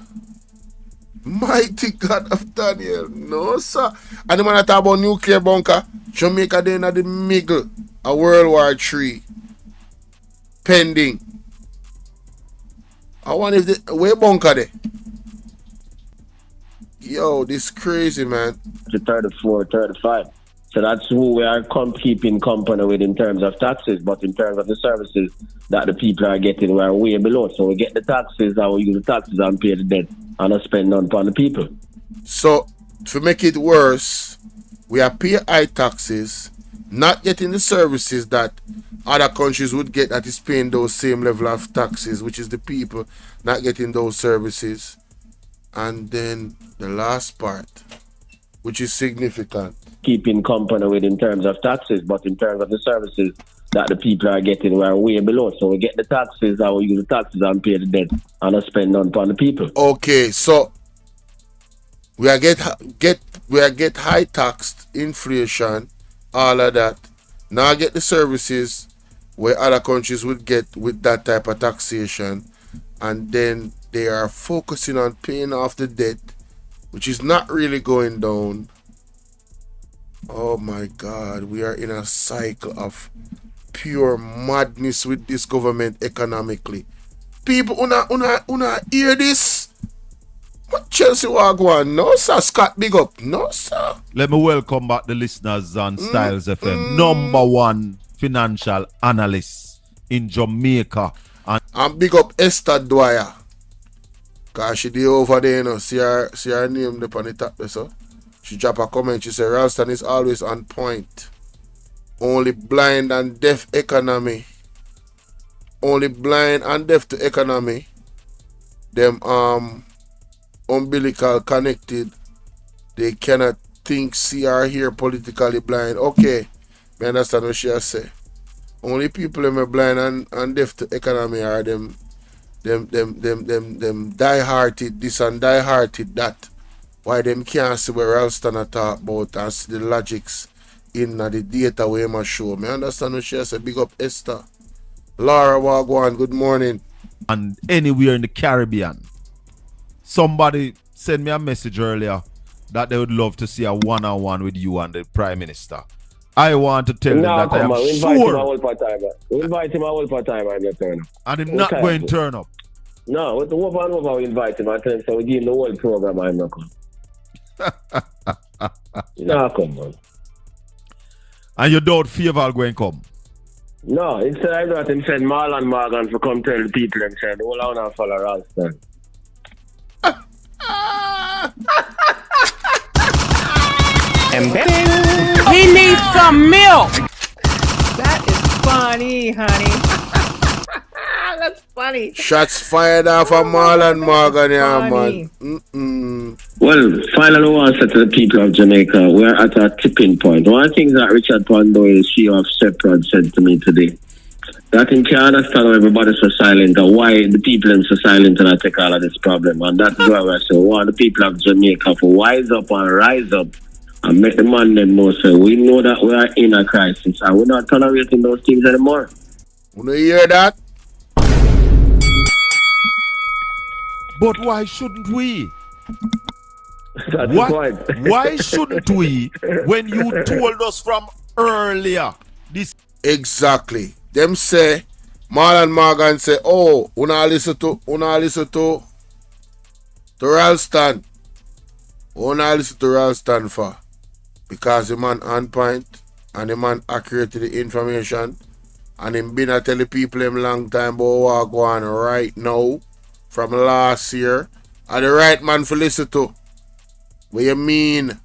Mighty God of Daniel. No, sir. And the man talk about nuclear bunker. Jamaica then at the middle of World War III. Pending. I wonder if the where bunker there? Yo, this crazy, man. To 34, 35. So that's who we are keeping company with in terms of taxes, but in terms of the services that the people are getting, we are way below. So we get the taxes, and we use the taxes and pay the debt, and not spend none upon the people. So, to make it worse, we are paying high taxes, not getting the services that other countries would get that is paying those same level of taxes, which is the people not getting those services. And then the last part, which is significant. Keeping company with in terms of taxes, but in terms of the services that the people are getting, we are way below. So we get the taxes, and we use the taxes and pay the debt, and not spend none upon the people. Okay, so we are get high taxed, inflation, all of that. Now get the services where other countries would get with that type of taxation, and then they are focusing on paying off the debt, which is not really going down. Oh my God, we are in a cycle of pure madness with this government economically. People, una hear this? What Chelsea Wagwan? No, sir. Scott, big up. No, sir. Let me welcome back the listeners on Styles FM. Number one financial analyst in Jamaica. And big up Esther Dwyer. Because she did over there, you know. See her name there on the top there, so. She dropped a comment. She said, Ralston is always on point. Only blind and deaf economy. Only blind and deaf to economy. Them umbilical connected. They cannot think, see or hear politically blind. Okay. I understand what she has said. Only people who are blind and deaf to economy are them die-hearted this and die-hearted that. why them can't see where Ralston are talk about and see the logics in the data where him show. Me understand what she say. Big up Esther. Laura Wagwan, good morning. And anywhere in the Caribbean. Somebody sent me a message earlier that they would love to see a one-on-one with you and the Prime Minister. I want to tell them that I am sure. We invite him all for time and turn up. And him not going to turn up. No, with the over we invite him and tell him so we give him the whole program and not come. No, come on. And you don't favor I'll go and come? No, instead I got him send Marlon Morgan to come tell the people and said, hold on and follow Ralston. He needs some milk. That is funny, honey. That's funny. Shots fired off of Marlon Morgan, yeah, Funny. man. Well, finally, I want to say to the people of Jamaica, we're at a tipping point. One thing that Richard Pandoy, CEO of Seprod, said to me today, that he can't understand why everybody's so silent and why the people are so silent and I take all of this problem. And that's why I say, we want the people of Jamaica to wise up and rise up and make the man them know. So we know that we are in a crisis and we're not tolerating those things anymore. You hear that? But why shouldn't we? That's the point. Why shouldn't we when you told us from earlier this? Exactly. Them say, Marlon Morgan say, oh, una listen to Ralston. Una listen to Ralston for. Because the man on point and the man accurate to the information. And him been a tell the people him long time about what go on right now from last year. And the right man for listen to. What you mean?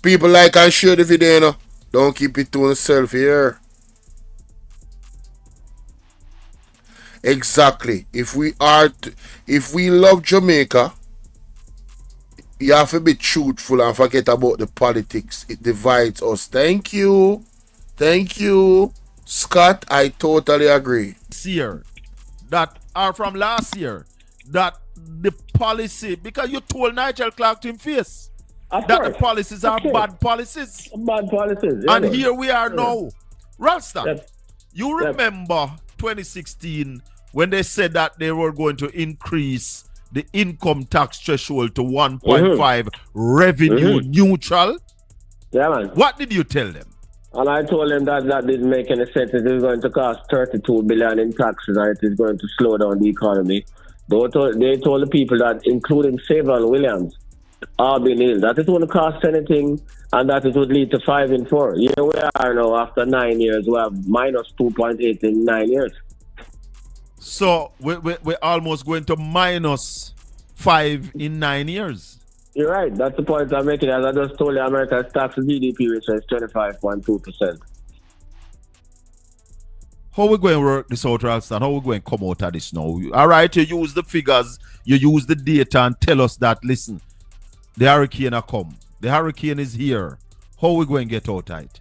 People like and share the video, you know. Don't keep it to yourself here. Exactly. If we love Jamaica, you have to be truthful and forget about the politics. It divides us. Thank you. Thank you. Scott, I totally agree. This year, that are from last year, that the policy, because you told Nigel Clark to him face that the policies are bad policies. Bad policies. Yeah, and here we are now. Ralston, Yep. you remember 2016 when they said that they were going to increase the income tax threshold to 1.5 revenue neutral? Yeah, man. What did you tell them? And I told them that didn't make any sense. It is going to cost 32 billion in taxes and it is going to slow down the economy. They told the people that, including Savon Williams, Albin Hill, that it wouldn't cost anything and that it would lead to 5 in 4. Here we are now after 9 years. We have minus 2.8 in 9 years. So we're almost going to minus 5 in 9 years. You're right. That's the point I'm making. As I just told you, America's tax GDP rate is 25.2%. How we going to work this out, Ralston? How we going to come out of this now? All right, you use the figures, you use the data and tell us that, listen, the hurricane has come. The hurricane is here. How we going to get out of it?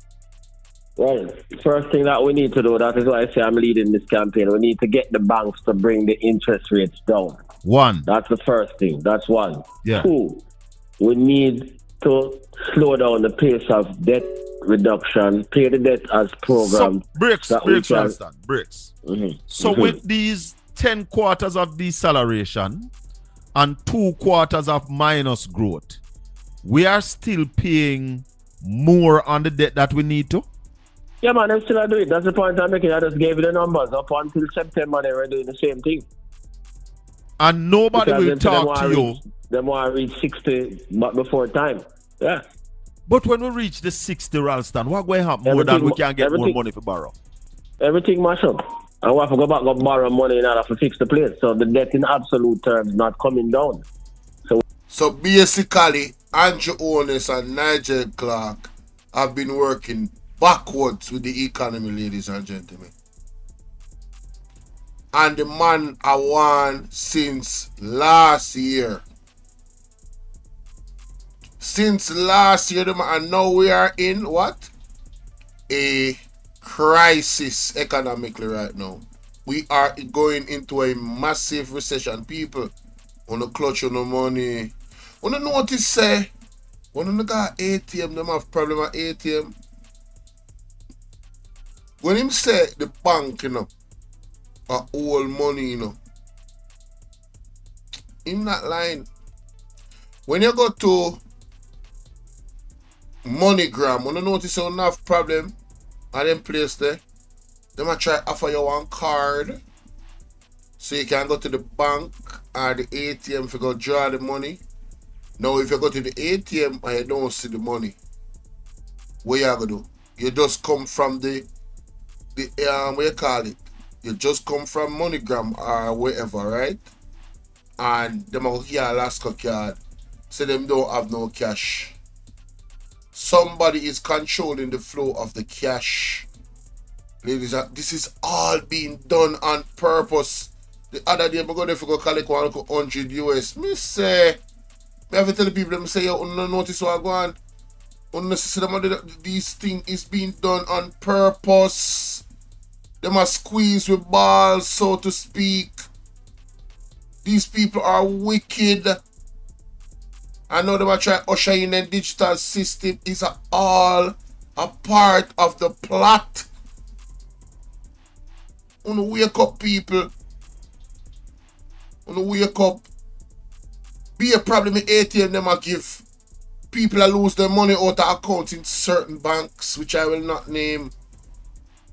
Well, first thing that we need to do, that is why I say I'm leading this campaign, we need to get the banks to bring the interest rates down. One. That's the first thing. That's one. Yeah. Two, we need to slow down the pace of debt reduction, pay the debt as programmed. So, bricks, Ralston, bricks. Mm-hmm. So with these 10 quarters of deceleration and 2 quarters of minus growth, we are still paying more on the debt that we need to? Yeah, man, I'm still doing it. That's the point I'm making. I just gave you the numbers. Up until September, they were doing the same thing. And nobody will talk to you. They want to reach 60 but before time. Yeah. But when we reach the 60, Ralston, what will happen more than we can get more money for borrow? Everything mash up. And we have to go back and borrow money in order to fix the place. So the debt in absolute terms not coming down. So basically, Andrew Onis and Nigel Clark have been working backwards with the economy, ladies and gentlemen. And the man I won since last year. Since last year, and now we are in what? A crisis economically right now. We are going into a massive recession. People on the clutch on the money. When you notice say, when you got ATM, them have problem at ATM. When him say the bank, you know, are all money, you know, him not lying. When you go to MoneyGram, when you notice you don't have problem at them place there, they might try offer you one card so you can go to the bank or the ATM to go draw the money. Now if you go to the ATM and you don't see the money, what you gonna do? You just come from the what you call it? You just come from MoneyGram or wherever, right? And them will here Alaska card. So them don't have no cash. Somebody is controlling the flow of the cash. Ladies, this is all being done on purpose. The other day, I go there for go collect 100 US. Me say, me have to tell the people, them say, you don't notice what I go on. This thing is being done on purpose. They must squeeze with balls, so to speak. These people are wicked. I know they might try to usher in a digital system. It's all a part of the plot. Wanna wake up, people. Wanna wake up. Be a problem with ATM them a give. People that lose their money out of accounts in certain banks, which I will not name.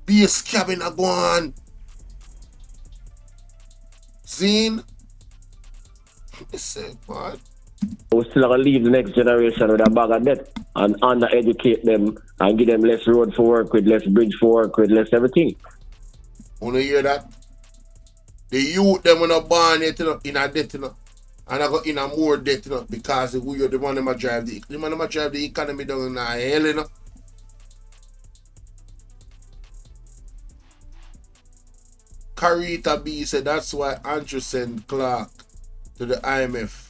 Be a scabbing a go on. Zine. Say what? We're still going to leave the next generation with a bag of debt and under-educate them and give them less road for work with, less bridge for work with, less everything. Wanna hear that? The youth them when not born yet, you know, in a debt, you know, and I got in a more debt, you know, because the man them drive the economy down in the hell, you know. Carita B said that's why Andrew sent Clark to the IMF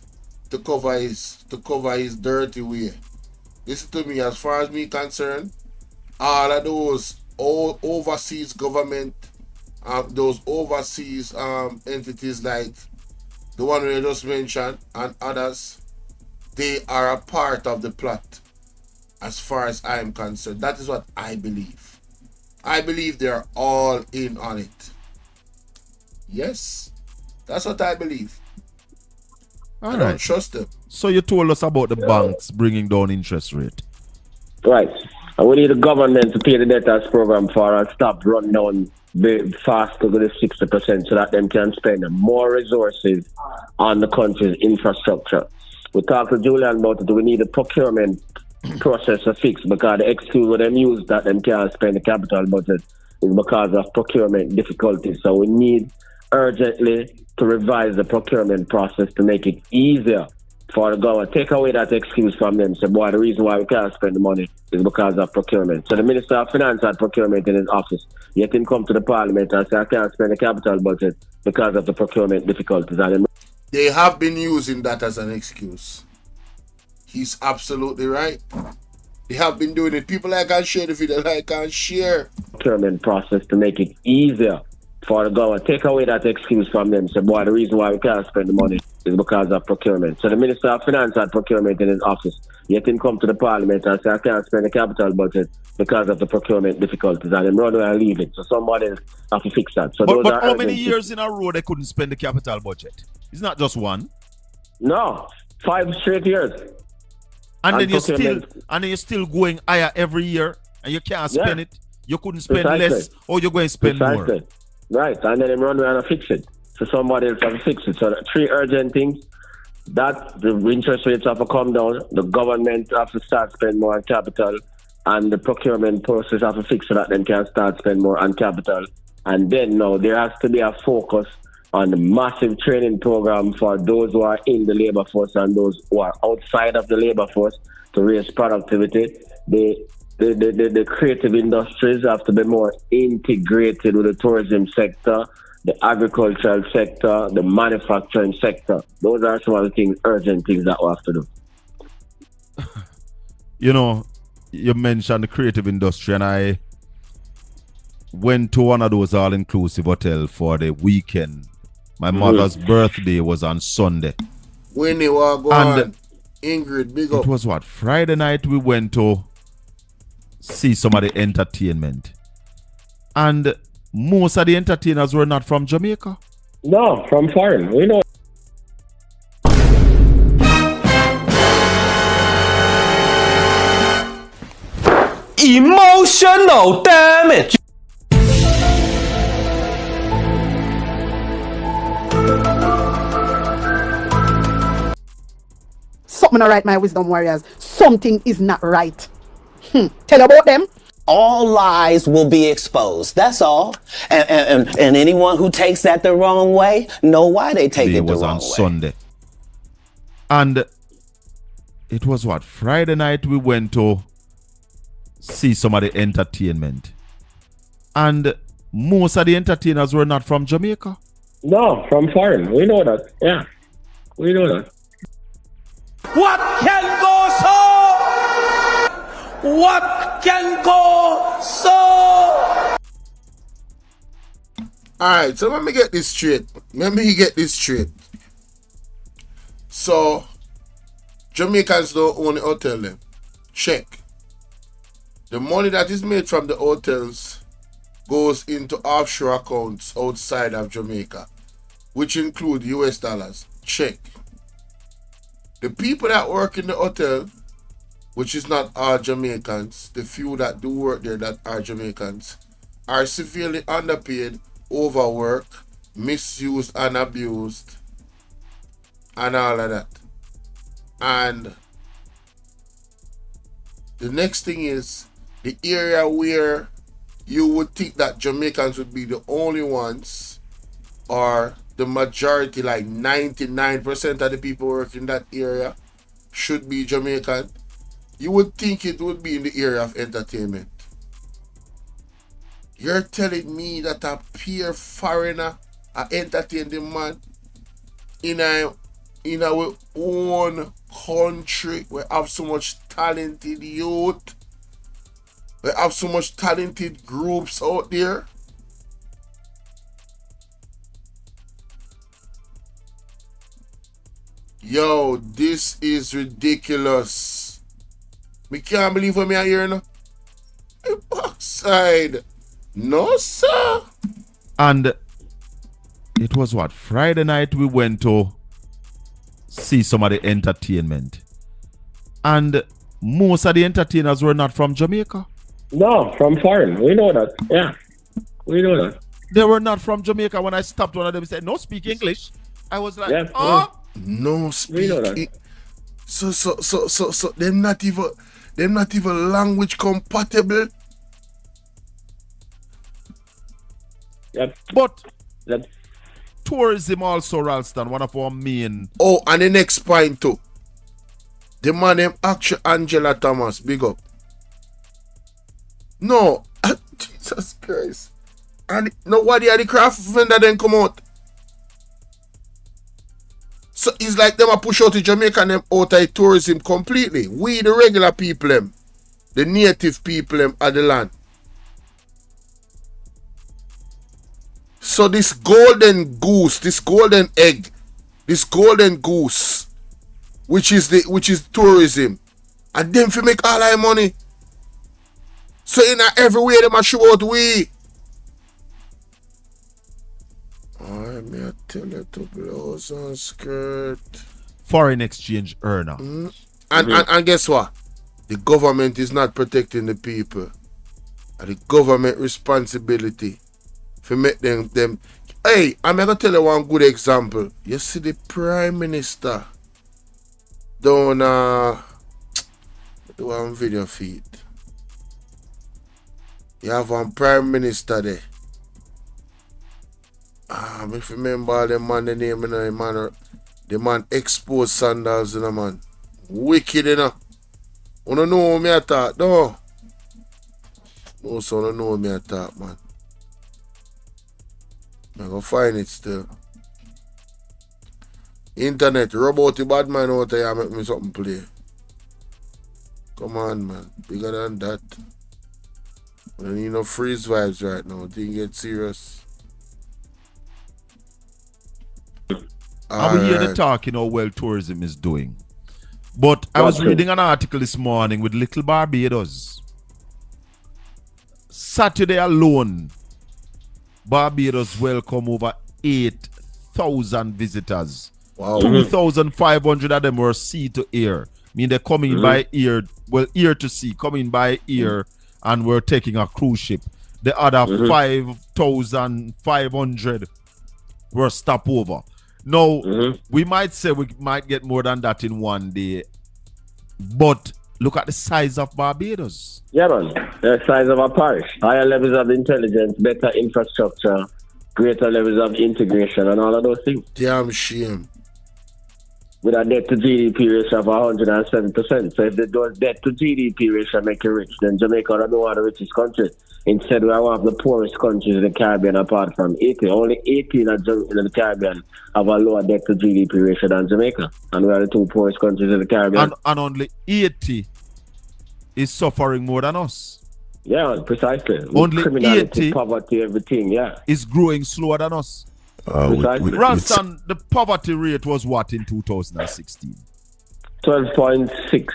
to cover his dirty way. Listen to me, as far as me concerned, all of those overseas government, those overseas entities like the one we just mentioned and others, they are a part of the plot as far as I am concerned. That is what I believe. I believe they're all in on it. Yes, that's what I believe. I don't trust them. So you told us about the banks bringing down interest rate. Right. And we need the government to pay the debtors program for us, stop run down faster to the 60% so that them can spend more resources on the country's infrastructure. We talked to Julian about it. We need the procurement process to fix because the excuse with them use that them can't spend the capital budget is because of procurement difficulties. So we need urgently to revise the procurement process to make it easier for the government. Take away that excuse from them. Say, boy, the reason why we can't spend the money is because of procurement. So the Minister of Finance had procurement in his office. Yet him come to the Parliament and say, I can't spend the capital budget because of the procurement difficulties. And they have been using that as an excuse. He's absolutely right. They have been doing it. People like and share the video, like and share. Procurement process to make it easier for the government. Take away that excuse from them. Say, boy, the reason why we can't spend the money is because of procurement. So the Minister of Finance had procurement in his office. Yet him come to the Parliament and say, I can't spend the capital budget because of the procurement difficulties. And then run away and leave it. So somebody else have to fix that. So but how many years in a row they couldn't spend the capital budget? It's not just one. No, 5 straight years. And then you're still going higher every year and you can't spend it. You couldn't spend less or you're going to spend more. Right, and then them run around and fix it. So somebody else have to fix it. So the 3 urgent things, that the interest rates have to come down, the government have to start spending more on capital, and the procurement process have to fix so that they can start spending more on capital. And then now there has to be a focus on the massive training program for those who are in the labor force and those who are outside of the labor force to raise productivity. The creative industries have to be more integrated with the tourism sector, the agricultural sector, the manufacturing sector. Those are some of the things, urgent things that we have to do. You know, you mentioned the creative industry, and I went to one of those all-inclusive hotels for the weekend. My mother's birthday was on Sunday. When you are going. Ingrid, big It up. was what? Friday night we went to see some of the entertainment. And most of the entertainers were not from Jamaica. No, from foreign. We know. Emotional damage. Something not right, my wisdom warriors. Something is not right. Tell about them. All lies will be exposed. That's all. And anyone who takes that the wrong way know why they take it the was wrong on way. Sunday. And it was what? Friday night we went to see some of the entertainment. And most of the entertainers were not from Jamaica. No, from foreign. We know that. Yeah. We know that. What can go so? What can go so? Alright, so let me get this straight. So, Jamaicans don't own the hotel then. Check. The money that is made from the hotels goes into offshore accounts outside of Jamaica, which include US dollars. Check. The people that work in the hotel, which is not all Jamaicans, the few that do work there that are Jamaicans, are severely underpaid, overworked, misused and abused, and all of that. And the next thing is the area where you would think that Jamaicans would be the only ones, or the majority, like 99% of the people working in that area should be Jamaican. You would think it would be in the area of entertainment. You're telling me that a pure foreigner entertain the man in our own country? We have so much talented youth. We have so much talented groups out there. Yo, this is ridiculous. Me can't believe what me are hearing now. The backside. No, sir. And it was what? Friday night we went to see some of the entertainment. And most of the entertainers were not from Jamaica. No, from foreign. We know that. Yeah. We know that. They were not from Jamaica. When I stopped, one of them said, "No, speak English." I was like, Yeah, "Oh." No We know speak. that. So them not even language compatible. Yep. But Yep. tourism also, Ralston, one of our main. Oh, and the next point too. The man named actually Angela Thomas, big up. No, Jesus Christ. And nobody had the craft vendor then come out. So it's like them a push out the Jamaican them out of tourism completely. We the regular people them, the native people them of the land. So this golden goose, this golden egg, this golden goose, which is tourism, and them fi make all our money. So in everywhere them a show out we. I may tell you to blouse and skirt. Foreign exchange earner. And guess what? The government is not protecting the people. And the government responsibility for make them. Hey, I'm gonna tell you one good example. You see the Prime Minister down do one video feed. You have one Prime Minister there. If you remember the man, the name, the man exposed Sandals, you know, man. Wicked, you know. You don't know me at that, no. No, so you don't know me at that, man. I'm gonna find it still. Internet, robot the bad man out there, make me something play. Come on, man. Bigger than that. I don't need no freeze vibes right now. Thing get serious. And we hear the talk, how well tourism is doing. But I was reading an article this morning with Little Barbados. Saturday alone, Barbados welcome over 8,000 visitors. Wow. 2,500 of them were sea to air. Mean they're coming by ear, well, ear to sea, coming by ear, and we're taking a cruise ship. The other 5,500 were stopover. Now, we might say we might get more than that in one day, but look at the size of Barbados. Yeah, man. The size of a parish. Higher levels of intelligence, better infrastructure, greater levels of integration, and all of those things. Damn shame. With a debt to GDP ratio of 107%. So if the debt to GDP ratio make you rich, then Jamaica is not one of the richest countries. Instead, we are one of the poorest countries in the Caribbean apart from Haiti. Only 18 in the Caribbean have a lower debt to GDP ratio than Jamaica. And we are the two poorest countries in the Caribbean. And only 80 is suffering more than us. Yeah, precisely. Only criminality, 80 poverty, everything, yeah. is growing slower than us. Ralston, the poverty rate was what in 2016? 12.6.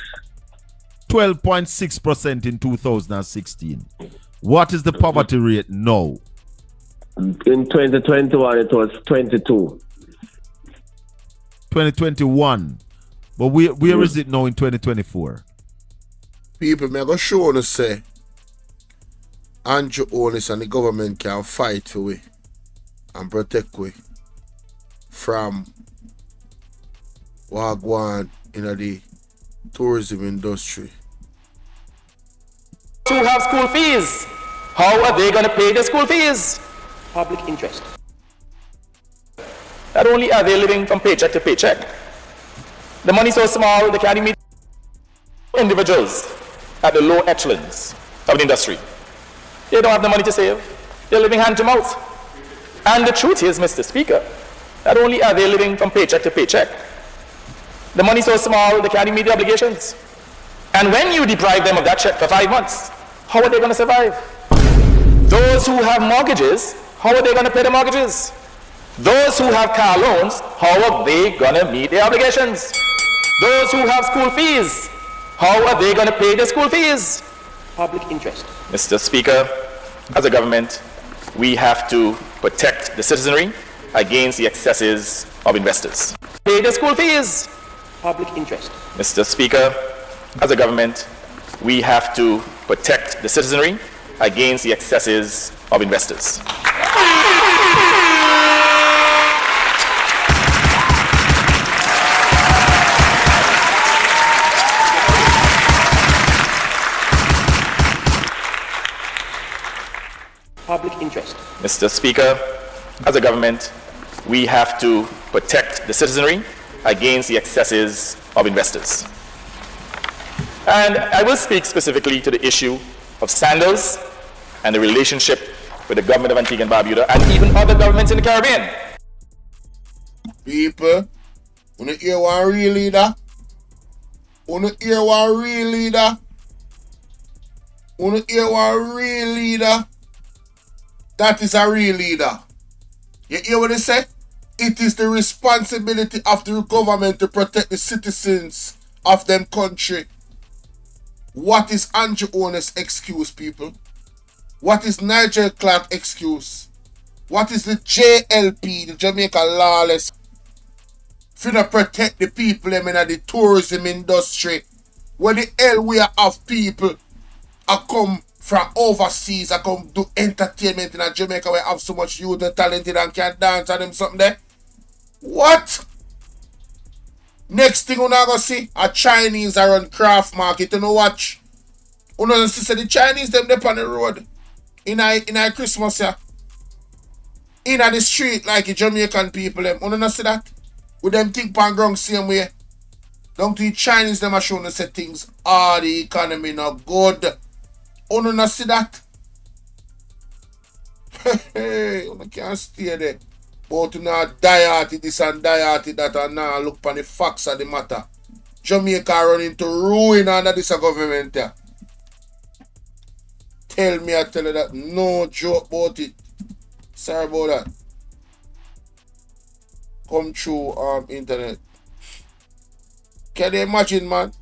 12.6% in 2016. What is the poverty rate now? In 2021, it was 22. 2021. But where is it now in 2024? People, me go show you say, Andrew Onis and the government can fight for we and protect we from what go on in the tourism industry. To have school fees. How are they going to pay the school fees? Public interest. Not only are they living from paycheck to paycheck, the money so small they can't even meet individuals at the low echelons of the industry. They don't have the money to save. They're living hand to mouth. And the truth is, Mr. Speaker, not only are they living from paycheck to paycheck, the money so small they can't even meet the obligations. And when you deprive them of that check for 5 months, how are they going to survive? Those who have mortgages, how are they going to pay the mortgages? Those who have car loans, how are they going to meet their obligations? Those who have school fees, how are they going to pay the school fees? Public interest. Mr. Speaker, as a government, we have to protect the citizenry against the excesses of investors. Pay the school fees. Public interest. Mr. Speaker, as a government, we have to protect the citizenry against the excesses of investors. Public interest. Mr. Speaker, as a government, we have to protect the citizenry against the excesses of investors. And I will speak specifically to the issue of Sandals and the relationship with the government of Antigua and Barbuda and even other governments in the Caribbean. People, wanna hear one real leader? Wanna hear one real leader? Wanna hear one real leader? That is a real leader. You hear what they say? It is the responsibility of the government to protect the citizens of them country. What is Andrew Onis' excuse, people? What is Nigel Clark's excuse? What is the JLP, the Jamaica Lawless, for to protect the people in the tourism industry? Where the hell we have people are come from overseas, are come do entertainment in Jamaica where have so much youth and talented and can dance and them something there? What? Next thing we're gonna see, a Chinese are on craft market. You know watch. You know see the Chinese them up on the road in a Christmas yeah. In the street like the Jamaican people them. You know see that? With them think pan ground same way. Don't the Chinese them are showing us say things. The economy not good. You know see that? Hey, you can't stay there. But you know, die at this and die at that and now look upon the facts of the matter. Jamaica run into ruin under this government. Yeah. Tell me, I tell you that. No joke about it. Sorry about that. Come through internet. Can you imagine, man?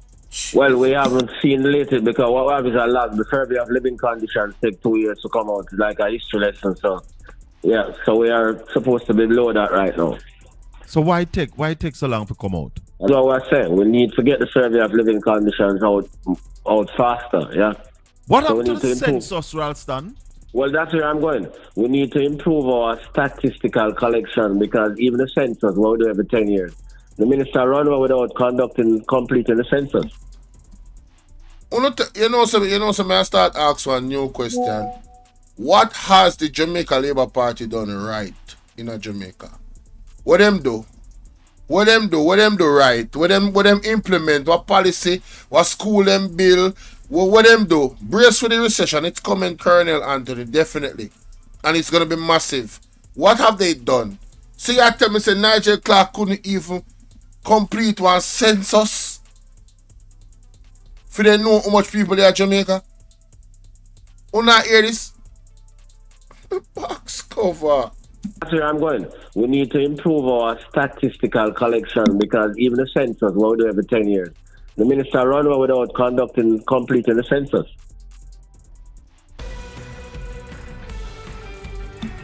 Well, we haven't seen lately because what happens a lot, the survey of living conditions take 2 years to come out. It's like a history lesson. So, yeah, so we are supposed to be below that right now. So why take so long to come out? That's what we're saying. We need to get the survey of living conditions out faster, yeah? What happened to the census, Ralston? Well, that's where I'm going. We need to improve our statistical collection because even the census, what we do every 10 years. The minister run away without completing the census. So I start asking one new question. What has the Jamaica Labour Party done right in Jamaica? What them do? What them do right? What them implement? What policy? What school them bill? What them do? Brace for the recession. It's coming, Colonel Anthony, definitely. And it's gonna be massive. What have they done? So you tell me say Nigel Clark couldn't even complete one census? For they know how much people there in Jamaica? Who not hear this? Box cover. That's where I'm going. We need to improve our statistical collection because even the census, what we do every 10 years. The minister run away without completing the census.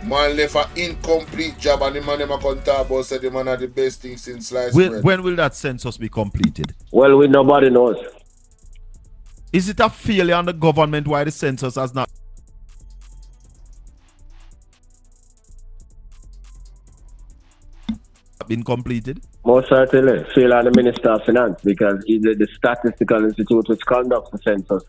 Man left an incomplete job and the man never come talk about said the man had the best thing since sliced bread. When will that census be completed? Well, nobody knows. Is it a failure on the government why the census has not been completed? Most certainly. Failure on the Minister of Finance because the Statistical Institute which conducts the census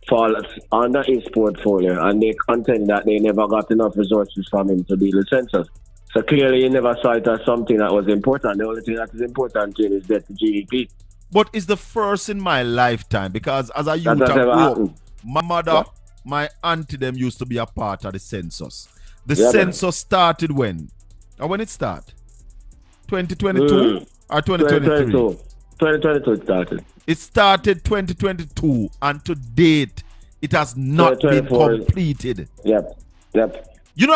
falls under his portfolio and they contend that they never got enough resources from him to deal with census. So clearly he never saw it as something that was important. The only thing that is important to him is debt to GDP. But it's the first in my lifetime because as a youth I grew up, my mother, my auntie them used to be a part of the census. The census started when? And when it started? 2022 or 2023? 2022 it started. It started 2022 and to date it has not been completed. Yep. You know,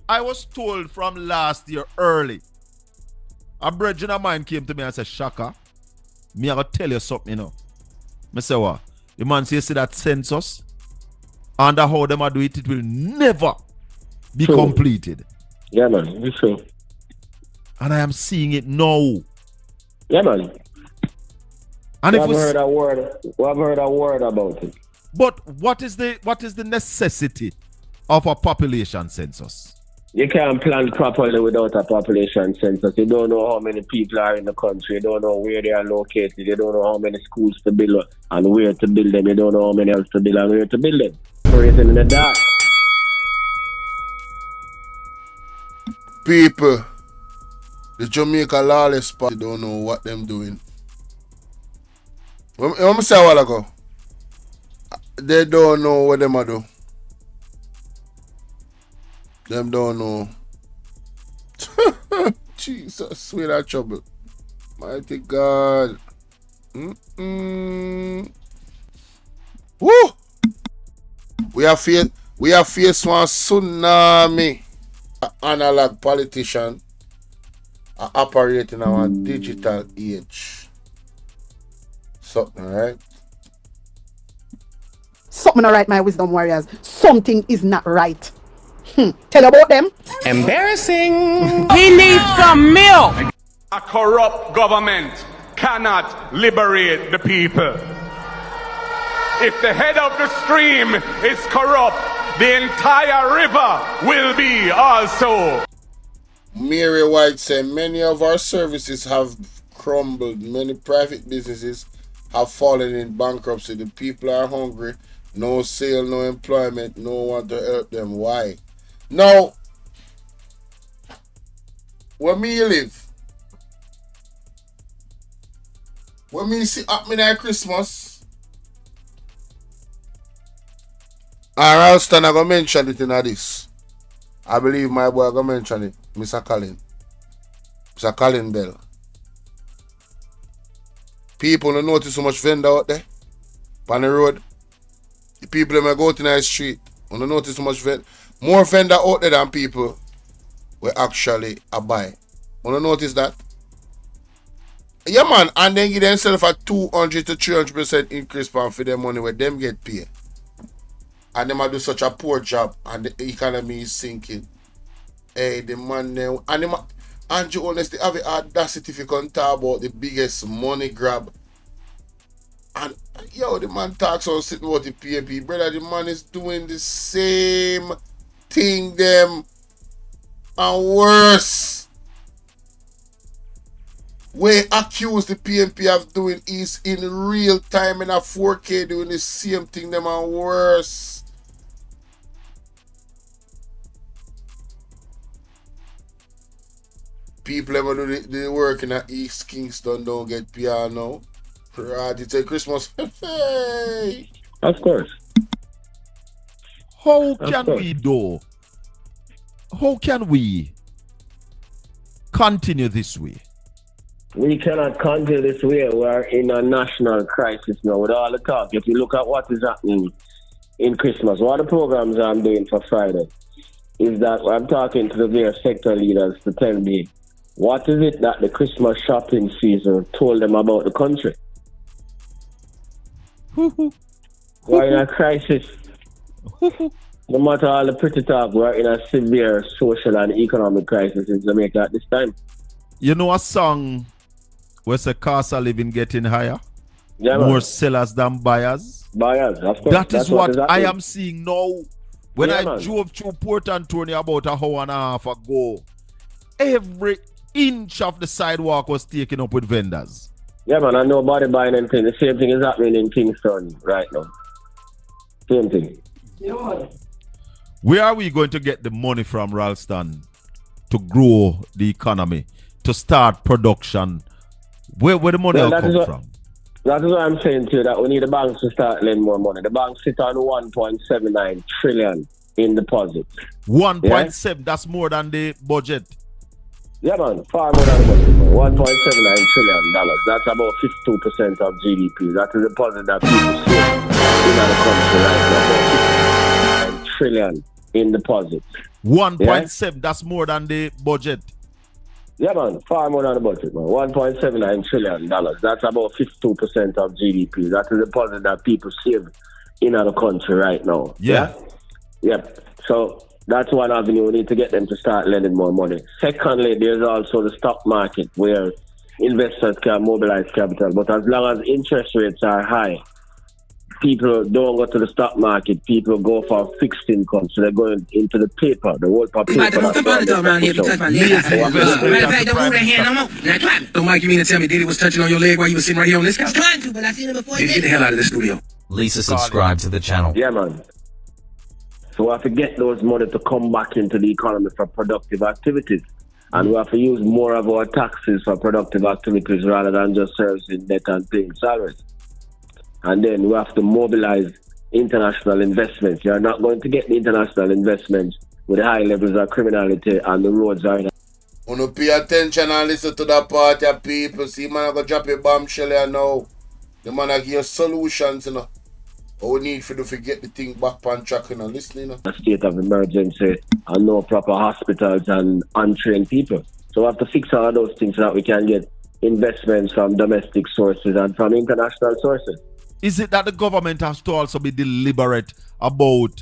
I was told from last year early. A brethren of mine came to me and said, Shaka, me I gotta tell you something, you know. I say what? The man say, see that census? Under how them do it, it will never be completed. Yeah, man, you sure. And I am seeing it now. Yeah, man. And we haven't heard a word about it. But what is the necessity of a population census? You can't plan properly without a population census. You don't know how many people are in the country. You don't know where they are located. You don't know how many schools to build and where to build them. You don't know how many else to build and where to build them. Everything in the dark. People, the Jamaica Lawless Party don't know what them doing. What I say a while ago? They don't know what them are do. Them don't know. Jesus, we that trouble. Mighty God. Woo! We have faced one tsunami. Analog politician are operating in our digital age. Something, right? Something not right, my wisdom warriors. Something is not right. Tell about them. Embarrassing. He needs some milk. A corrupt government cannot liberate the people. If the head of the stream is corrupt, the entire river will be also. Mary White said many of our services have crumbled. Many private businesses have fallen in bankruptcy. The people are hungry. No sale, no employment. No one to help them. Why? Now, where me live, when me see happening at Christmas, and Ralston I gonna mention it in this. I believe my boy gonna mention it, Mr. Colin Bell. People don't notice so much vendor out there on the road. The people that may go to the street don't notice so much vendor. More vendor out there than people will actually buy. Want to notice that? Yeah, man, and then give themselves a 200 to 300% increase for their money where them get paid. And them do such a poor job and the economy is sinking. Hey, the man now, and them, Andrew honestly have the audacity to come talk about the biggest money grab. And yo, the man talks on sitting about the PMP. Brother, the man is doing the same thing them and worse. Where accused the PMP of doing is in real time in a 4K doing the same thing them and worse. People ever do the work in East Kingston don't get PR now. Right, it's a Christmas. Hey. Of course. How can we do? How can we continue this way? We cannot continue this way. We're in a national crisis now with all the talk. If you look at what is happening in Christmas, one of the programs I'm doing for Friday is that I'm talking to the various sector leaders to tell me what is it that the Christmas shopping season told them about the country. We're in a crisis. No matter all the pretty talk, we're in a severe social and economic crisis in Jamaica at this time. You know a song where the cost of living getting higher? Yeah, more man. sellers than buyers? Buyers, of course. That is what I am seeing now. When Yeah, I man. drove through Port Antonio about an hour and a half ago, every inch of the sidewalk was taken up with vendors. Yeah, man, and nobody buying anything. The same thing is happening in Kingston right now. Same thing. Where are we going to get the money from, Ralston, to grow the economy, to start production? Where the money will come from? That is what I'm saying to you, that we need the banks to start lending more money. The banks sit on 1.79 trillion in deposits. 1.7, that's more than the budget. Yeah, man, far more than the budget. $1.79 trillion. That's about 52% of GDP. That's the deposit that people save in the country right now. About 59 trillion in deposits. 1.7, that's more than the budget. Yeah, man, far more than the budget, man. $1.79 trillion. That's about 52% of GDP. That's the deposit that people save in the country right now. Yeah. Yep. So that's one avenue. We need to get them to start lending more money. Secondly, there's also the stock market where investors can mobilize capital. But as long as interest rates are high, people don't go to the stock market. People go for fixed income. So they're going into the paper, the world paper. Matter of fact, don't move that hand no more. Now clap. So Mike, you mean to tell me Diddy was touching on your leg while you were sitting right here on this couch? I was trying to, but I seen him before. Get the hell out of the studio. Lisa, subscribe to the channel. Yeah, man. So we have to get those money to come back into the economy for productive activities. And we have to use more of our taxes for productive activities rather than just servicing debt and paying salaries. And then we have to mobilize international investments. You're not going to get the international investments with the high levels of criminality and the roads are in. Wanna pay attention and listen to that part of people. See, man, I go drop a bombshell here now. The man I give you solutions, you know. All we need for to get the thing back on track, you know. Listen, you know. A state of emergency and no proper hospitals and untrained people. So we have to fix all of those things so that we can get investments from domestic sources and from international sources. Is it that the government has to also be deliberate about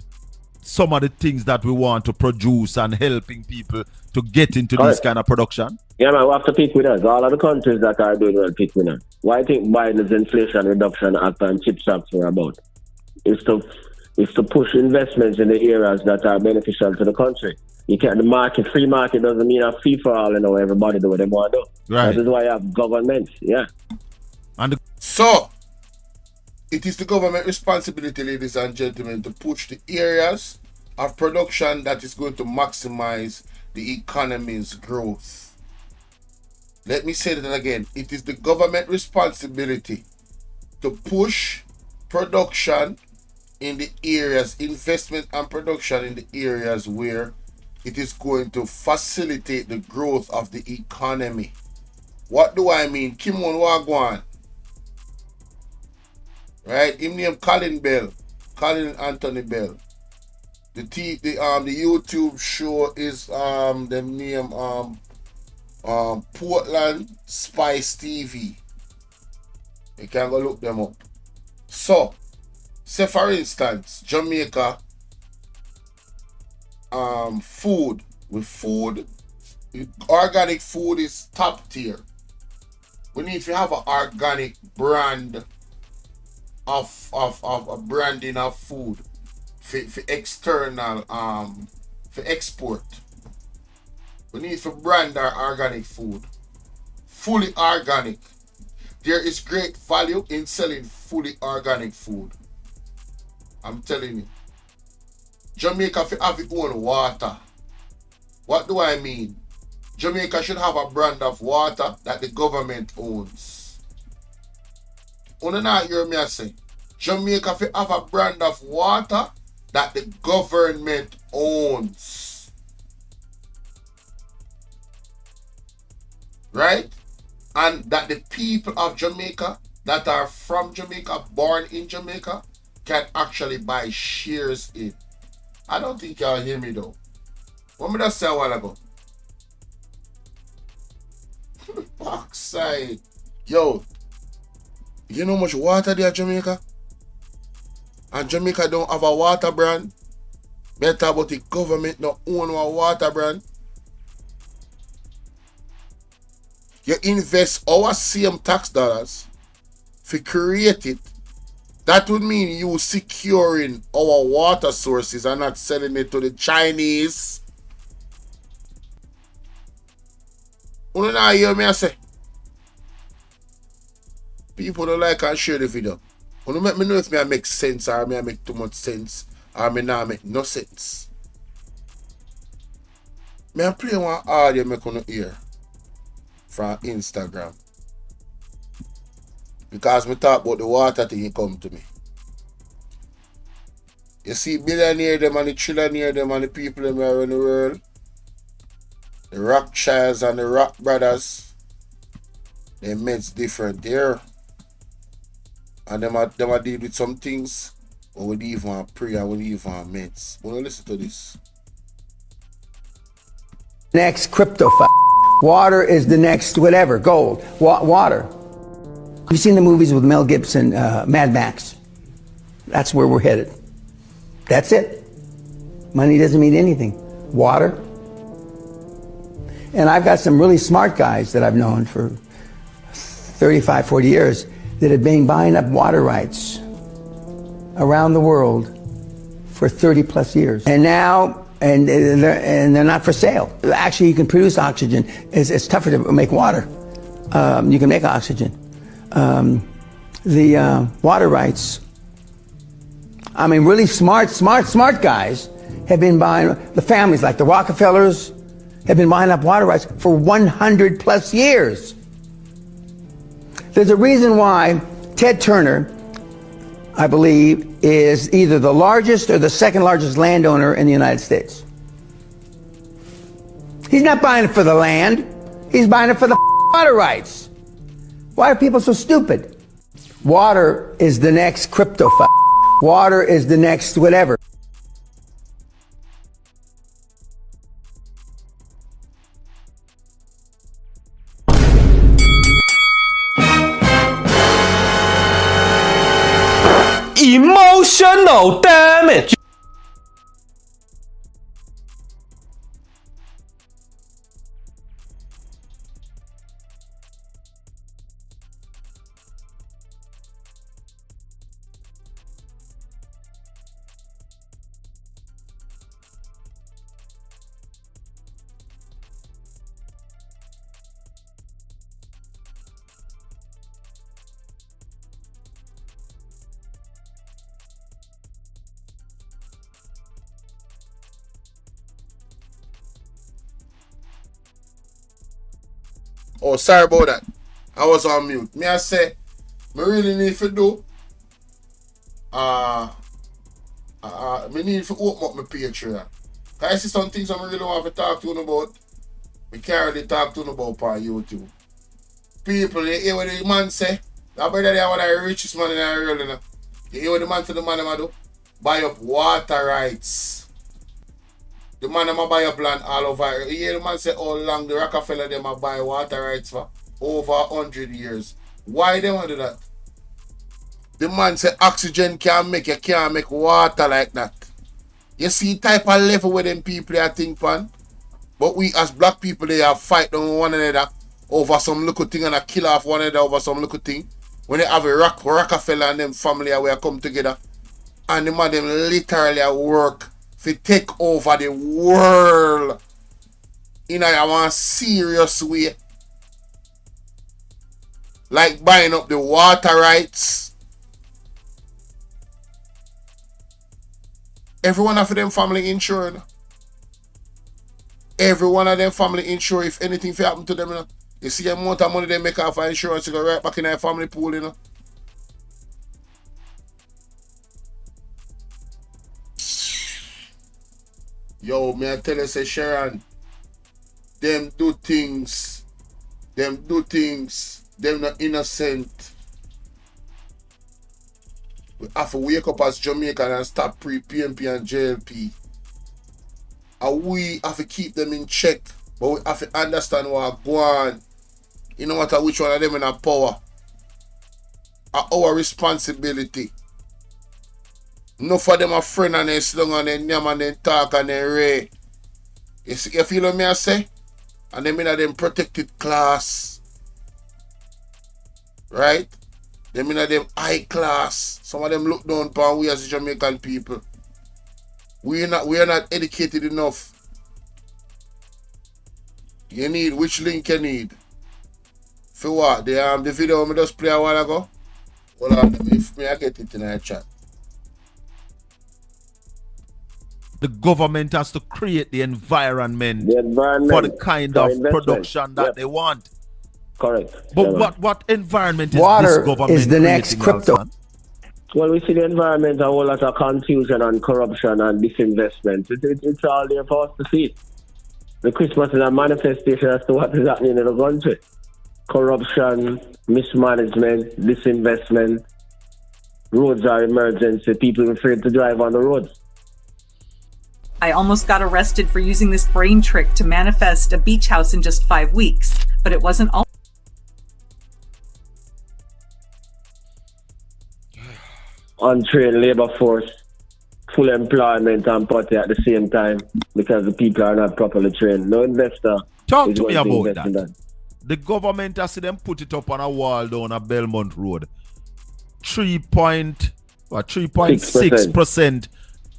some of the things that we want to produce and helping people to get into this kind of production? Yeah, man, we have to pick winners. All of the countries that are doing well pick winners. Why I think Biden's Inflation Reduction Act and CHIPS Act were about is to push investments in the areas that are beneficial to the country. You can't, the market, free market doesn't mean a fee for all, you know, everybody do what they want to do. Right. That is why you have governments, yeah. And So, it is the government responsibility, ladies and gentlemen, to push the areas of production that is going to maximize the economy's growth. Let me say that again. It is the government responsibility to push production in the areas, investment and production in the areas where it is going to facilitate the growth of the economy. What do I mean? Kimon Wagwan. Right? Him name Colin Anthony Bell. The YouTube show is them name Portland Spice TV. You can go look them up. So, say for instance, Jamaica, food. With food, organic food is top tier. We need to have an organic brand of a branding of food for external for export. We need to brand our organic food. Fully organic. There is great value in selling fully organic food. I'm telling you. Jamaica should have its own water. What do I mean? Jamaica should have a brand of water that the government owns. You not hear me say? Jamaica should have a brand of water that the government owns. Right? And that the people of Jamaica that are from Jamaica, born in Jamaica, can actually buy shares in. I don't think y'all hear me though. What me just say a while ago? Backside. Yo, you know how much water there in Jamaica? And Jamaica don't have a water brand. Better about the government not own a water brand. You invest our same tax dollars to create it. That would mean you securing our water sources and not selling it to the Chinese. You know hear me I say? People don't like and share the video. You don't make me know if I make sense or I make too much sense or I not make no sense. I play one audio make you hear from Instagram. Because we talk about the water thing, you come to me. You see billionaire them and the trillionaire them and the people them around the world. The Rothschilds and the Rock brothers. They meds different there. And them are deal with some things. But we leave one pray and we leave one meds. But listen to this. Next crypto water is the next whatever, gold. Water. You've seen the movies with Mel Gibson, Mad Max. That's where we're headed. That's it. Money doesn't mean anything. Water. And I've got some really smart guys that I've known for 35, 40 years that have been buying up water rights around the world for 30 plus years. And now, and they're not for sale. Actually, you can produce oxygen. It's tougher to make water. You can make oxygen. The water rights, I mean, really smart guys have been buying, the families like the Rockefellers have been buying up water rights for 100 plus years. There's a reason why Ted Turner, I believe, is either the largest or the second largest landowner in the United States. He's not buying it for the land. He's buying it for the water rights. Why are people so stupid? Water is the next crypto. Water is the next whatever. Emotional damage. Oh, sorry about that. I was on mute. Me I say, me really need to do. Me need to open up my Patreon. Cause I see some things I really want to talk to you about. Me can't really talk to you about on YouTube. People, you hear what the man say? That brother they are one of the richest man in the world, you know. You hear what the man to the man do? Buy up water rights. The man them a buy a plant all over. You hear the man say how long the Rockefeller them a buy water rights for? Over 100 years. Why they want to do that? The man say oxygen can't make water like that. You see type of level where them people I think pan. But we as black people they have fight on one another over some little thing and a kill off one another over some little thing. When they have a Rockefeller and them family where come together. And the man them literally work to take over the world in a one serious way. Like buying up the water rights. Every one of them family insured. Every one of them family insured if anything happen to them. You know? You see the amount of money they make off of insurance to go right back in their family pool, you know. Yo, may I tell you, say Sharon, them do things, them not innocent. We have to wake up as Jamaican and stop pre-PMP and JLP. And we have to keep them in check, but we have to understand what go on. You know what, which one of them in our power. Our responsibility. No for them a friend and they slung and they yam and they talk and they ray. You see, you feel what me I say? And them in a them protected class. Right? Them in a them high class. Some of them look down upon we as Jamaican people. We are not educated enough. You need which link you need? For what? The video I just play a while ago? Hold on, if me I get it in the chat. The government has to create the environment for the kind of production that they want. Correct. But what environment is Water this government is the next creating, crypto. Ralston? Well, we see the environment, a whole lot of confusion and corruption and disinvestment. It's all there for us to see. The Christmas is a manifestation as to what is happening in the country. Corruption, mismanagement, disinvestment. Roads are emergency. People are afraid to drive on the roads. I almost got arrested for using this brain trick to manifest a beach house in just 5 weeks, but it wasn't all. Untrained labor force, full employment and party at the same time because the people are not properly trained. No investor. Talk to me about that. The government has to them put it up on a wall down a Belmont Road. 3.6%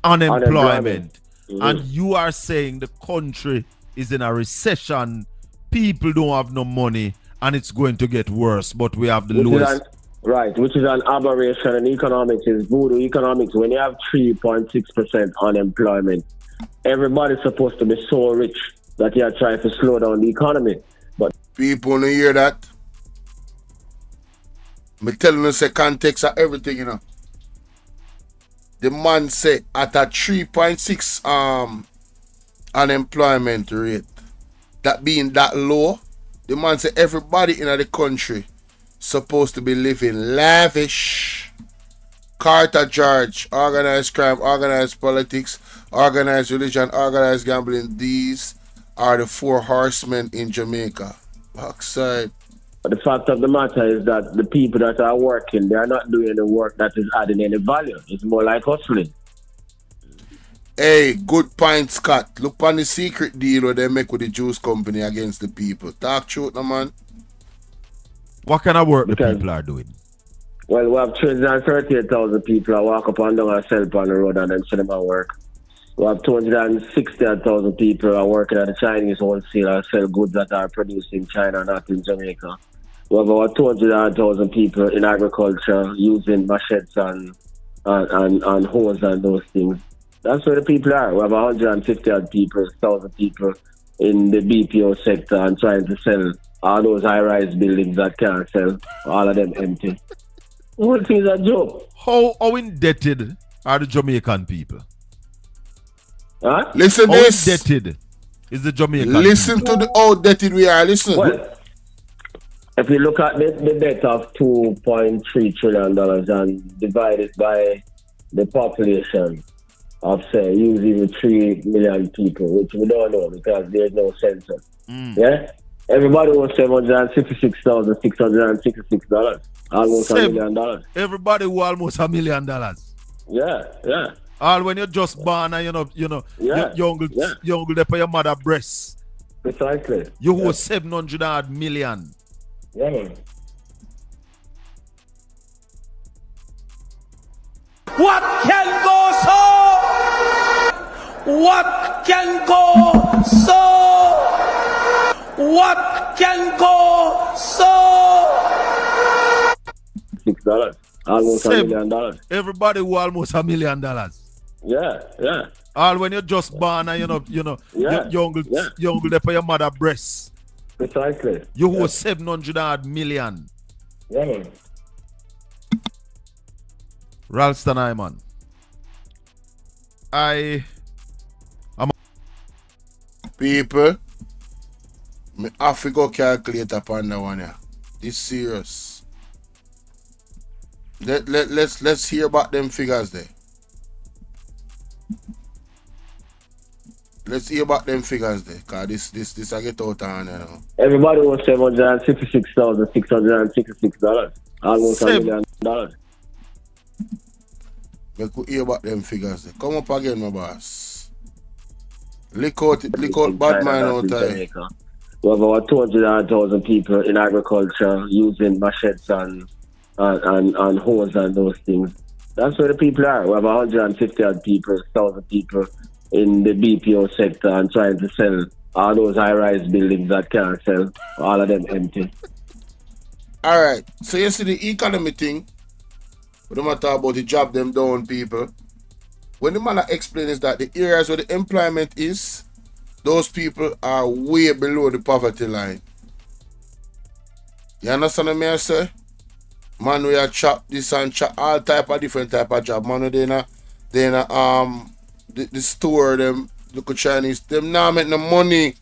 unemployment. Mm-hmm. And you are saying the country is in a recession, people don't have no money, and it's going to get worse, but we have the lowest. Which is an aberration in economics, is voodoo economics. When you have 3.6% unemployment, everybody's supposed to be so rich that you are trying to slow down the economy. But people don't hear that. I'm telling you, say context of everything, you know. The man say at a 3.6 unemployment rate, that being that low, the man say everybody in the country supposed to be living lavish. Carter George, organized crime, organized politics, organized religion, organized gambling. These are the 4 horsemen in Jamaica. Backside. But the fact of the matter is that the people that are working, they are not doing the work that is adding any value. It's more like hustling. Hey, good point, Scott. Look on the secret deal where they make with the juice company against the people. Talk truth, no man. What kind of work the people are doing? Well, we have 238,000 people that walk up and down and sell on the road and then send them at work. We have 260,000 people are working at the Chinese wholesale and sell goods that are produced in China, not in Jamaica. We have about 200,000 people in agriculture using machetes and hoes and those things. That's where the people are. We have 150,000 people in the BPO sector and trying to sell all those high-rise buildings that can't sell. All of them empty. The whole thing is a joke. How indebted are the Jamaican people? Huh? Listen how this. Indebted is the Jamaican Listen people? to the how indebted we are. Listen. Well, if you look at the debt of $2.3 trillion and divide it by the population, of say use even 3 million people, which we don't know because there's no census. Yeah? Everybody wants $766,666, almost $1 million. Everybody who almost $1 million. Yeah. All when you're just born and your uncle they pay your mother breasts. Precisely. You owe 700 million. Yeah, man. What can go so? What can go so? What can go so? $6, almost $1 million. Everybody who almost $1 million. Yeah. All when you're just born and your uncle they pay your mother breasts. Precisely. You owe 700 million. Yeah, man. Ralston, man. People, me have to go calculate upon that one here. This serious. Let's hear about them figures there. Let's hear about them figures there, cause this I get out on you know. Everybody wants $766,666, almost $1 million. We could hear about them figures there. Come up again, my boss. Lick out bad mind out there. We have about 200,000 people in agriculture using machetes and hoes and those things. That's where the people are. We have 150,000 people in the BPO sector and trying to sell all those high-rise buildings that can't sell. All of them empty. All right. So you see the economy thing. We don't talk about the job them down people. When the man explain is that the areas where the employment is, those people are way below the poverty line. You understand what I say? Man, we are chop this and chop all type of different type of job. Man, the store them look at Chinese, them now make no money.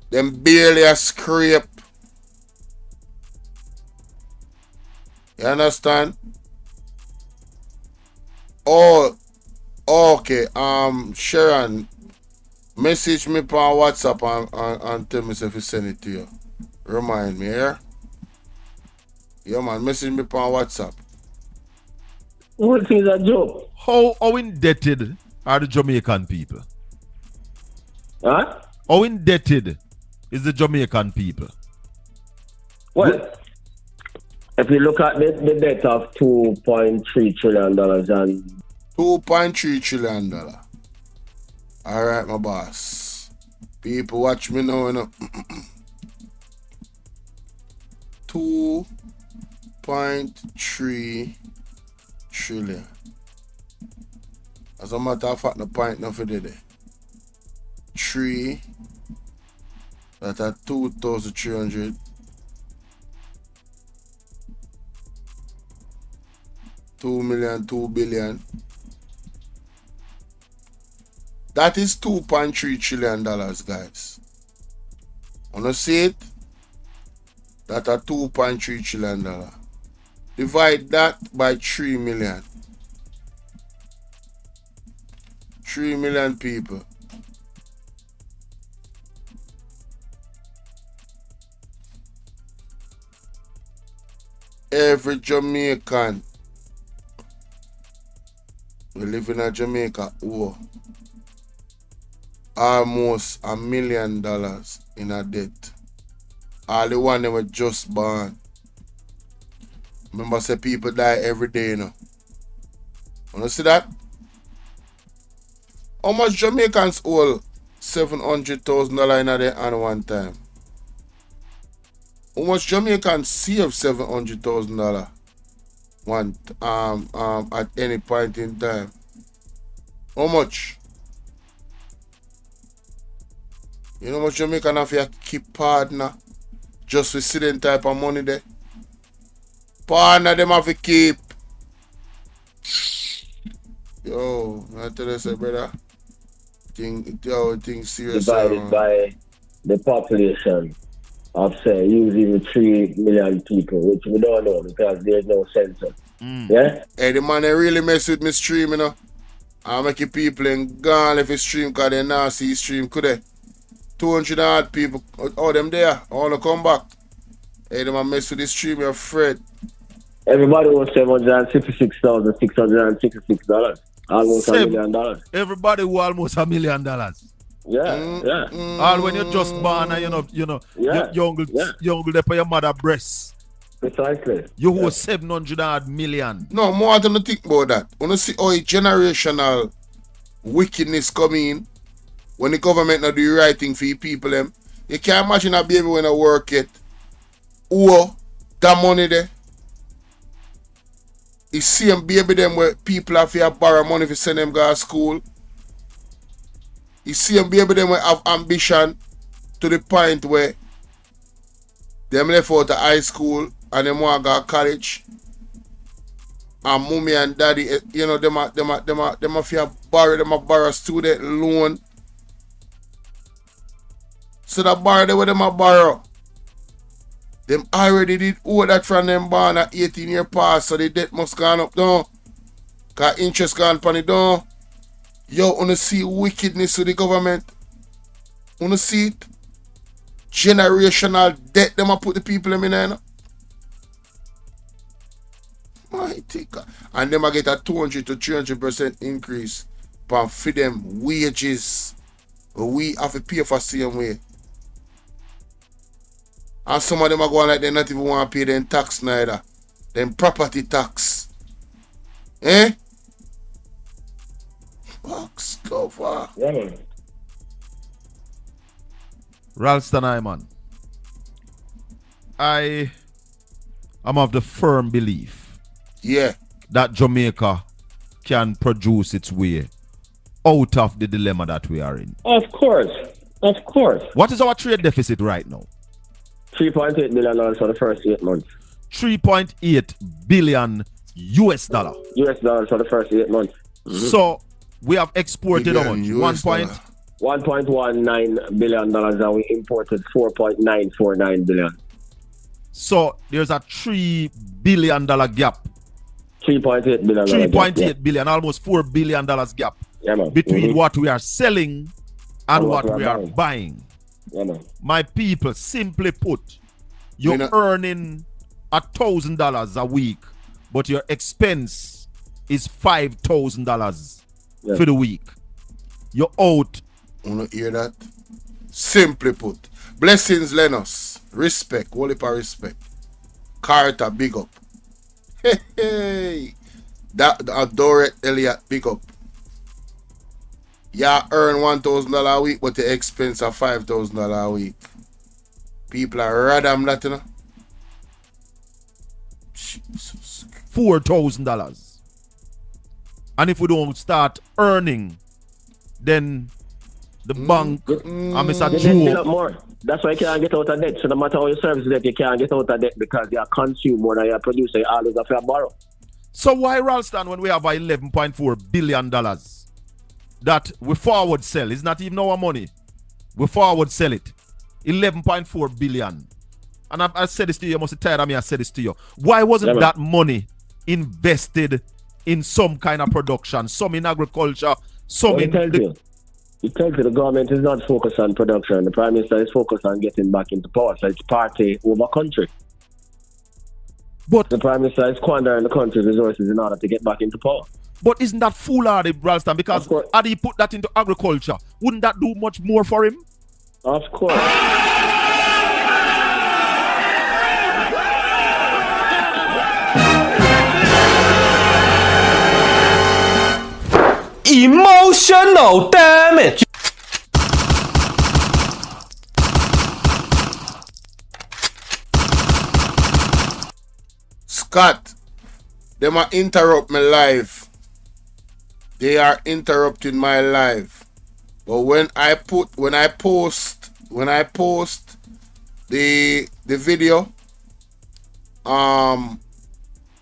Them barely a scrape. You understand? Oh, okay. Sharon, message me on WhatsApp and tell me if you send it to you. Remind me, yeah? Yeah, man, message me on WhatsApp. What is that joke? How indebted are the Jamaican people? Huh? How indebted is the Jamaican people? Well, if you look at the debt of $2.3 trillion and $2.3 trillion. All right, my boss. People watch me now, you know. 2.3 trillion. As a matter of fact, the point now for today. 3 that are 2,300. 2 million, 2 billion. That is $2.3 trillion, guys. Wanna see it? That are $2.3 trillion. Divide that by 3 million. 3 million people. Every Jamaican. We live in Jamaica owe almost $1 million in a debt. All the one that were just born. Remember, say people die every day, you know. Wanna see that? How much Jamaicans owe $700,000 in a day at one time? How much Jamaicans save $700,000 at any point in time? How much? You know how much Jamaican have to keep partner just for sitting type of money there? Partner them have to keep. Yo, I tell you, say, brother, thing serious. Divided by the population of say using 3 million people, which we don't know because there's no census. Yeah? Hey, the man they really mess with me stream, you know. I make you people in gone if you stream because they now see stream could they? 200 odd people, all them there, all to come back. Hey, them a mess with the stream, you're afraid. Everybody was $766,666. Almost $1 million. Everybody who almost $1 million. Yeah. All when you just born and your uncle there for your mother breasts. Precisely. You who 700 odd million. No, more than think about that. When you see how a generational wickedness come in, when the government not do the right thing for the people them, you can't imagine a baby when I work it. Or that money there. You see them baby them where people have to borrow money to send them go to school. You see them baby them where have ambition to the point where them left out of high school and them want to go to college. And mommy and daddy, them have to borrow student loan. So that borrow they where them a borrow. Them already did all that from them born at 18 years past, so the debt must gone up down. Cause interest gone upon it down. Yo, wanna see wickedness with the government? Wanna see it? Generational debt them a put the people in there. Mighty God. And them a get a 200 to 300% increase for them wages. We have to pay for same way. And some of them are going like they not even want to pay them tax neither. Them property tax. Box cover. Yeah. Ralston Iman. I am of the firm belief that Jamaica can produce its way out of the dilemma that we are in. Of course. What is our trade deficit right now? $3.8 billion for the first 8 months. 3.8 billion US dollar. US dollars for the first 8 months. Mm-hmm. So we have exported how much? $1.19 billion and we imported $4.949 billion. So there's a $3 billion gap. $3.8 billion. $3.8 billion, almost $4 billion gap between what we are selling and what we are buying. My people, simply put, you're earning $1,000 a week, but your expense is $5,000 for the week. You're out. Wanna hear that? Simply put. Blessings, Lennox. Respect. Wally for respect. Carter, big up. Hey. That Adore Elliot, big up. You earn $1,000 a week, but the expense are $5,000 a week. People are rather that, you know. Jesus. $4,000. And if we don't start earning, then the bank and Mr. Joe. More. That's why you can't get out of debt. So no matter how your service debt, you can't get out of debt because you consume more than you produce. You always have to borrow. So why Ralston when we have $11.4 billion that we forward sell? It's not even our money. We forward sell it. 11.4 billion. And I said this to you, you must be tired of me, I said this to you. Why wasn't that money invested in some kind of production, some in agriculture, some in... It tells you the government is not focused on production. The Prime Minister is focused on getting back into power. So it's party over country. But the Prime Minister is squandering the country's resources in order to get back into power. But isn't that foolhardy, Ralston? Because had he put that into agriculture, wouldn't that do much more for him? Of course. Emotional damage. Scott, they might interrupt my life. They are interrupting my life. But when I post the video,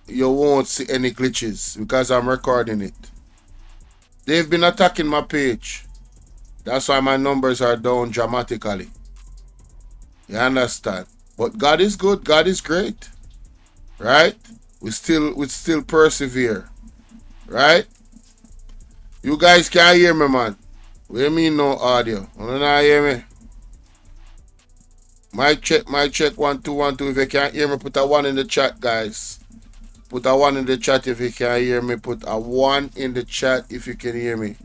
you won't see any glitches because I'm recording it. They've been attacking my page. That's why my numbers are down dramatically. You understand? But God is good. God is great. Right? We still persevere. Right? You guys can't hear me, man. What do you mean no audio? You not hear me? Mic check, 1 2 1 2. If you can't hear me, put a 1 in the chat, guys. Put a 1 in the chat if you can't hear me. Put a 1 in the chat if you can hear me.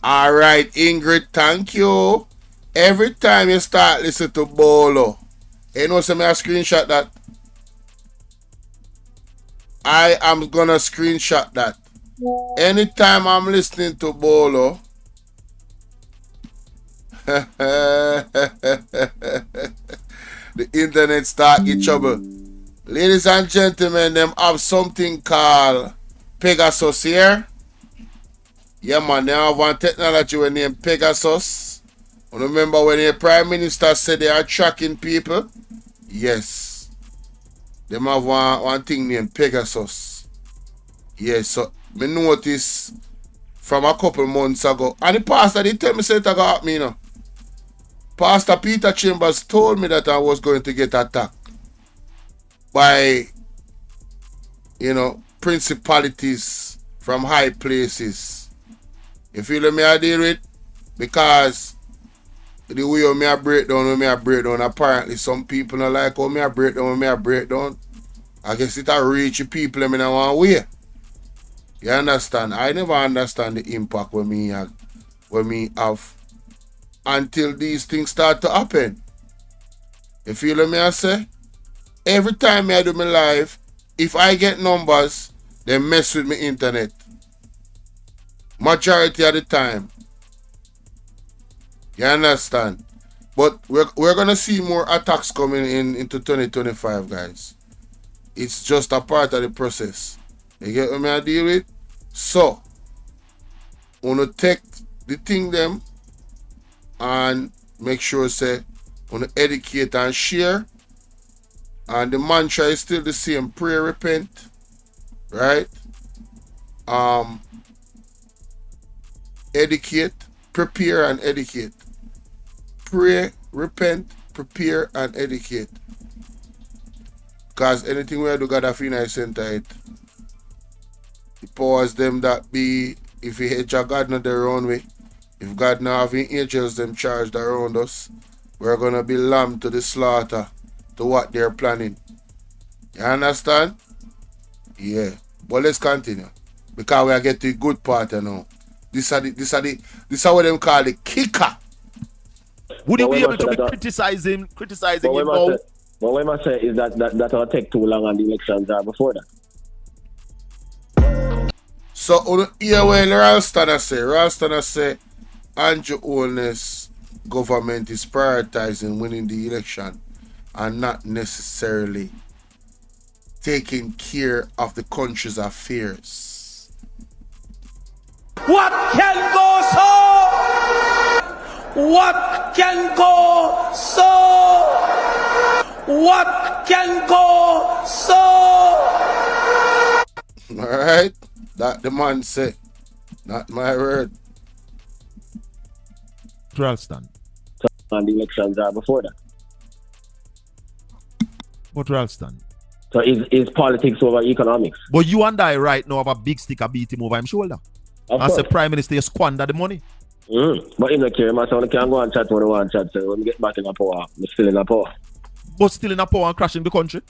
All right, Ingrid, thank you. Every time you start listening to Bolo, you know, so me I screenshot that. I am gonna screenshot that. Anytime I'm listening to Bolo, the internet start in trouble. Ladies and gentlemen, them have something called Pegasus here. Yeah, man, they have one technology when named Pegasus. Remember when the Prime Minister said they are tracking people? Yes. They have one thing named Pegasus. Yes, so me noticed from a couple months ago. And the pastor did tell me say it got me, you know. Pastor Peter Chambers told me that I was going to get attacked by, you know, principalities from high places. You feel me I deal with? Because the way me I break down, apparently some people don't like how me I break down. I guess it a reach people in one way. You understand? I never understand the impact when me have until these things start to happen. You feel me I say? Every time I do my live, if I get numbers, they mess with my internet. Majority of the time. You understand? But we're gonna see more attacks coming into 2025, guys. It's just a part of the process. You get what I deal with? So, wanna take the thing them and make sure say wanna educate and share. And the mantra is still the same. Pray, repent. Right? Educate, prepare, and educate. Pray, repent, prepare, and educate. Because anything we do, God have in center it. The powers them that be, if you hate your God not their own way, if God not having angels them charged around us, we're gonna be lamb to the slaughter to what they're planning. You understand? Yeah. But let's continue. Because we are getting the good part now. This is what them call the kicker. Would you be able to be criticizing him now? But what I must say is that will take too long and the elections are before that. So here when Ralston say Andrew Holness government is prioritizing winning the election and not necessarily taking care of the country's affairs. What can go so? What can go so? What can go so? Alright? That the man said. Not my word. Ralston. And the elections are before that. But Ralston. So is politics over economics? But you and I right now have a big stick beat him over his shoulder. As a Prime Minister, you squander the money. But in the care, my son can go and chat when I want to chat. So when we get back in the power, I'm still in the power. But still in the power and crashing the country?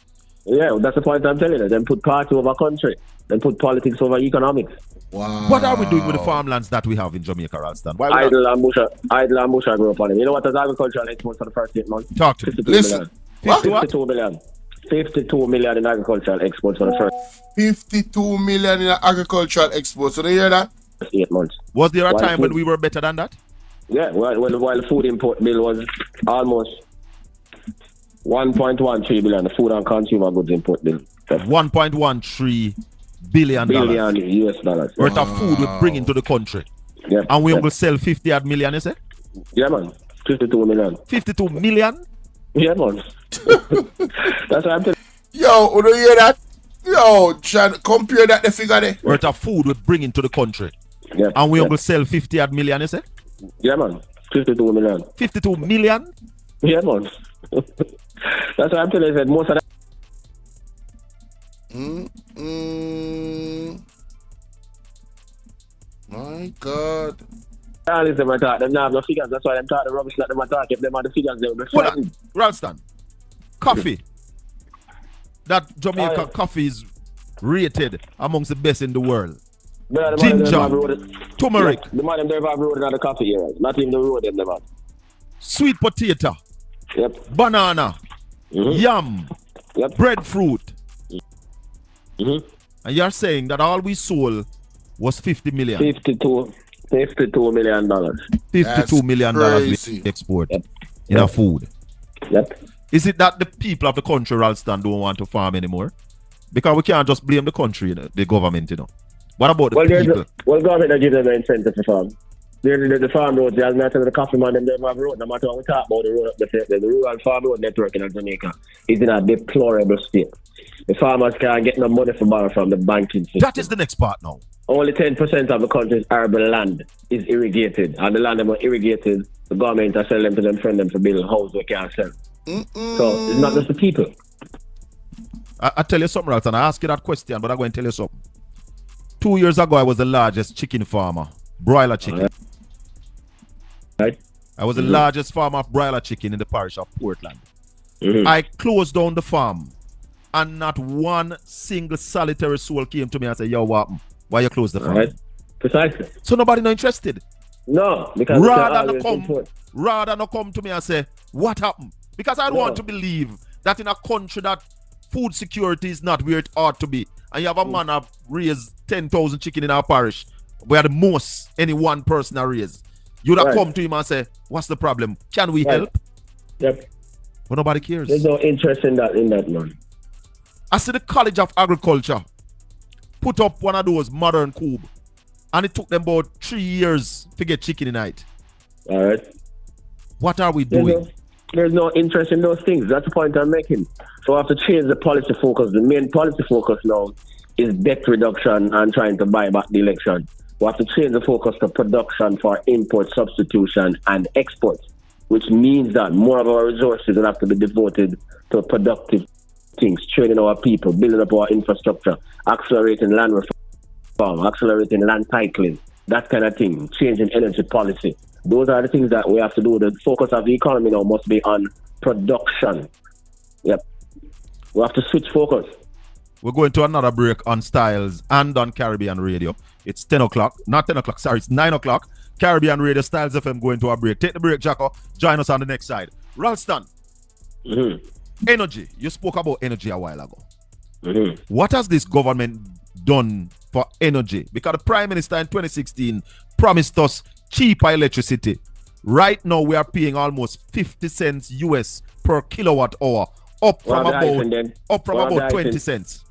Yeah, that's the point I'm telling you. Then put party over country. Then put politics over economics. Wow. What are we doing with the farmlands that we have in Jamaica, Ralston? Idle and Busha grew up on it. You know what is agricultural exports for the first 8 months? Talk to me. Listen. 52 million. 52 million in agricultural exports for the first 52 million in agricultural exports. So do you hear that? 8 months. Was there a time when we were better than that? Yeah, while the food import bill was almost 1.13 billion, the food and consumer goods import bill. 1.13 billion US dollars. Worth of food we bring into the country. Yeah. And we will sell 50 odd million, you say? Yeah, man. 52 million. 52 million? Yeah, man. That's what I'm telling you. Yo, do you hear that? Yo, John, compare that the figure there. Worth of food we bring into the country. Yeah. And we will sell 50 odd million, you say? Yeah, man. 52 million. 52 million? Yeah, man. That's what I'm telling you. Most of that. God. All is them attack. Them now have no figures. That's why them talk the rubbish like them attack. If them have the figures, they will be frightened. Ralston, coffee. That Jamaican coffee is rated amongst the best in the world. Brother, Ginger, turmeric. The man them never have road in the coffee here, right? Not even the road them never. Sweet potato. Yep. Banana. Yam. Yep. Breadfruit. And you're saying that all we sold was 50 million. $52 million. $52 million we export in our food. Yep. Is it that the people of the country, Ralston, don't want to farm anymore? Because we can't just blame the country, the government, What about the people? Government give them an incentive to farm. The farm roads, there's nothing the coffee man, them have road. No matter what we talk about the road, the rural farm road network in Jamaica is in a deplorable state. The farmers can't get no money to borrow from the banking system. That is the next part now. Only 10% of the country's arable land is irrigated. And the land that are irrigated, the government are selling them to them friends them to build a house they can't sell. So it's not just the people. I tell you something, Ralston. I ask you that question, but I'm going to tell you something. 2 years ago, I was the largest chicken farmer, broiler chicken. Right. I was the largest farmer of broiler chicken in the parish of Portland. I closed down the farm, and not one single solitary soul came to me and said, "Yo, what happened? Why you close the farm?" Right. Precisely. So nobody not interested. No, because rather not come to me and say, "What happened?" Because I don't want to believe that in a country that food security is not where it ought to be, and you have a man that raised 10,000 chicken in our parish, where the most any one person has raised. You'd have come to him and say, "What's the problem? Can we help?" Yep. But nobody cares. There's no interest in that man. I see the College of Agriculture put up one of those modern cube, and it took them about 3 years to get chicken in it. All right. What are we doing? There's no interest in those things. That's the point I'm making. So I have to change the policy focus. The main policy focus now is debt reduction and trying to buy back the election. We have to change the focus to production for import substitution and export, which means that more of our resources will have to be devoted to productive things, training our people, building up our infrastructure, accelerating land reform, accelerating land titling, that kind of thing, changing energy policy. Those are the things that we have to do. The focus of the economy now must be on production. Yep. We have to switch focus. We're going to another break on Styles and on Caribbean Radio. It's 10 o'clock. Not 10 o'clock, sorry, it's 9 o'clock. Caribbean Radio, Styles FM going to a break. Take the break, Jacko. Join us on the next side. Ralston. Energy. You spoke about energy a while ago. What has this government done for energy? Because the Prime Minister in 2016 promised us cheaper electricity. Right now, we are paying almost 50 cents US per kilowatt hour, up from about 20 cents.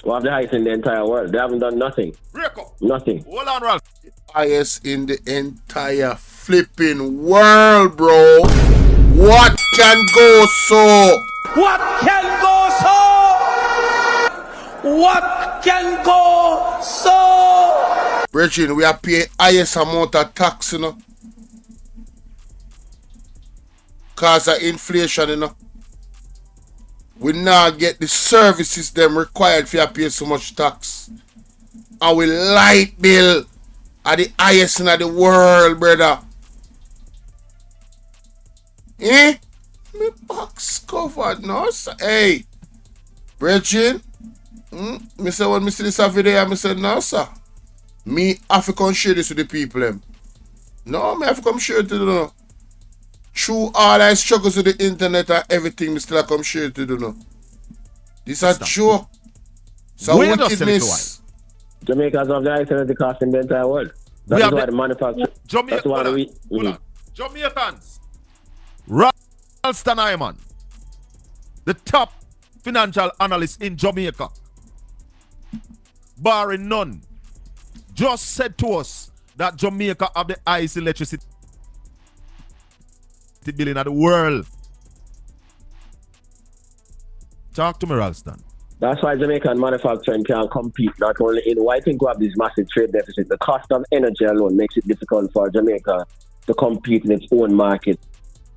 One of the highest in the entire world. They haven't done nothing. Nothing. Hold on, Ralph. Highest in the entire flipping world, bro. What can go so? What can go so? What can go so? Brethren, we are paying highest amount of tax, cause of inflation, We now get the services them required for you pay so much tax. Our light bill are the highest in the world, brother. Me box covered now, sir. Hey, brethren, me say when me see this video, I say no, sir. Me have to come share this with the people, them. No, me have to come share it to them. Through all I struggles with the internet and everything, me still have come share it to them. This is a joke. So wickedness. Jamaica's of the highest energy cost in the entire world. That's why the manufacturer. That's why Jamaicans. Ralston Iman, the top financial analyst in Jamaica, barring none, just said to us that Jamaica have the highest electricity bill in the world. Talk to me, Ralston. That's why Jamaican manufacturing can't compete not only in why I think we have these massive trade deficits. The cost of energy alone makes it difficult for Jamaica to compete in its own market,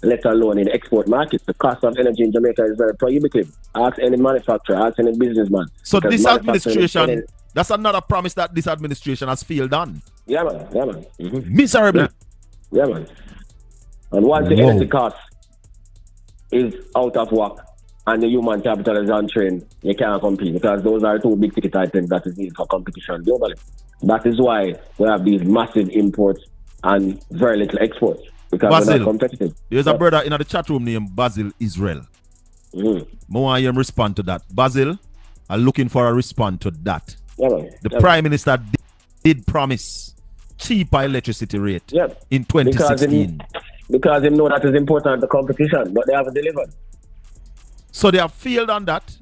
let alone in export markets. The cost of energy in Jamaica is very prohibitive. Ask any manufacturer, ask any businessman. So this administration, that's another promise that this administration has failed on. Yeah, man. Yeah, man. Miserably. Yeah, man. And once the energy cost is out of work and the human capital is untrained, you can't compete because those are two big ticket items that is needed for competition globally. That is why we have these massive imports and very little exports because Basil, we're not competitive. There's a brother in the chat room named Basil Israel. I want him respond to that. Basil, I'm looking for a response to that. The Prime Minister did promise cheaper electricity rate in 2016. Because they know that is important to competition, but they haven't delivered. So they have failed on that.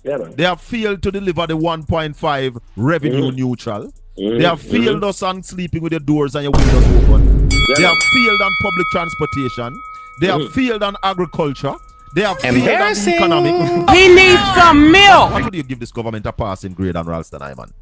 Yeah, man. They have failed to deliver the 1.5 revenue neutral. They have failed us on sleeping with your doors and your windows open. They have failed on public transportation. They have failed on agriculture. They have failed on the economic. He needs some milk. How do you give this government a passing grade on Ralston, Iman?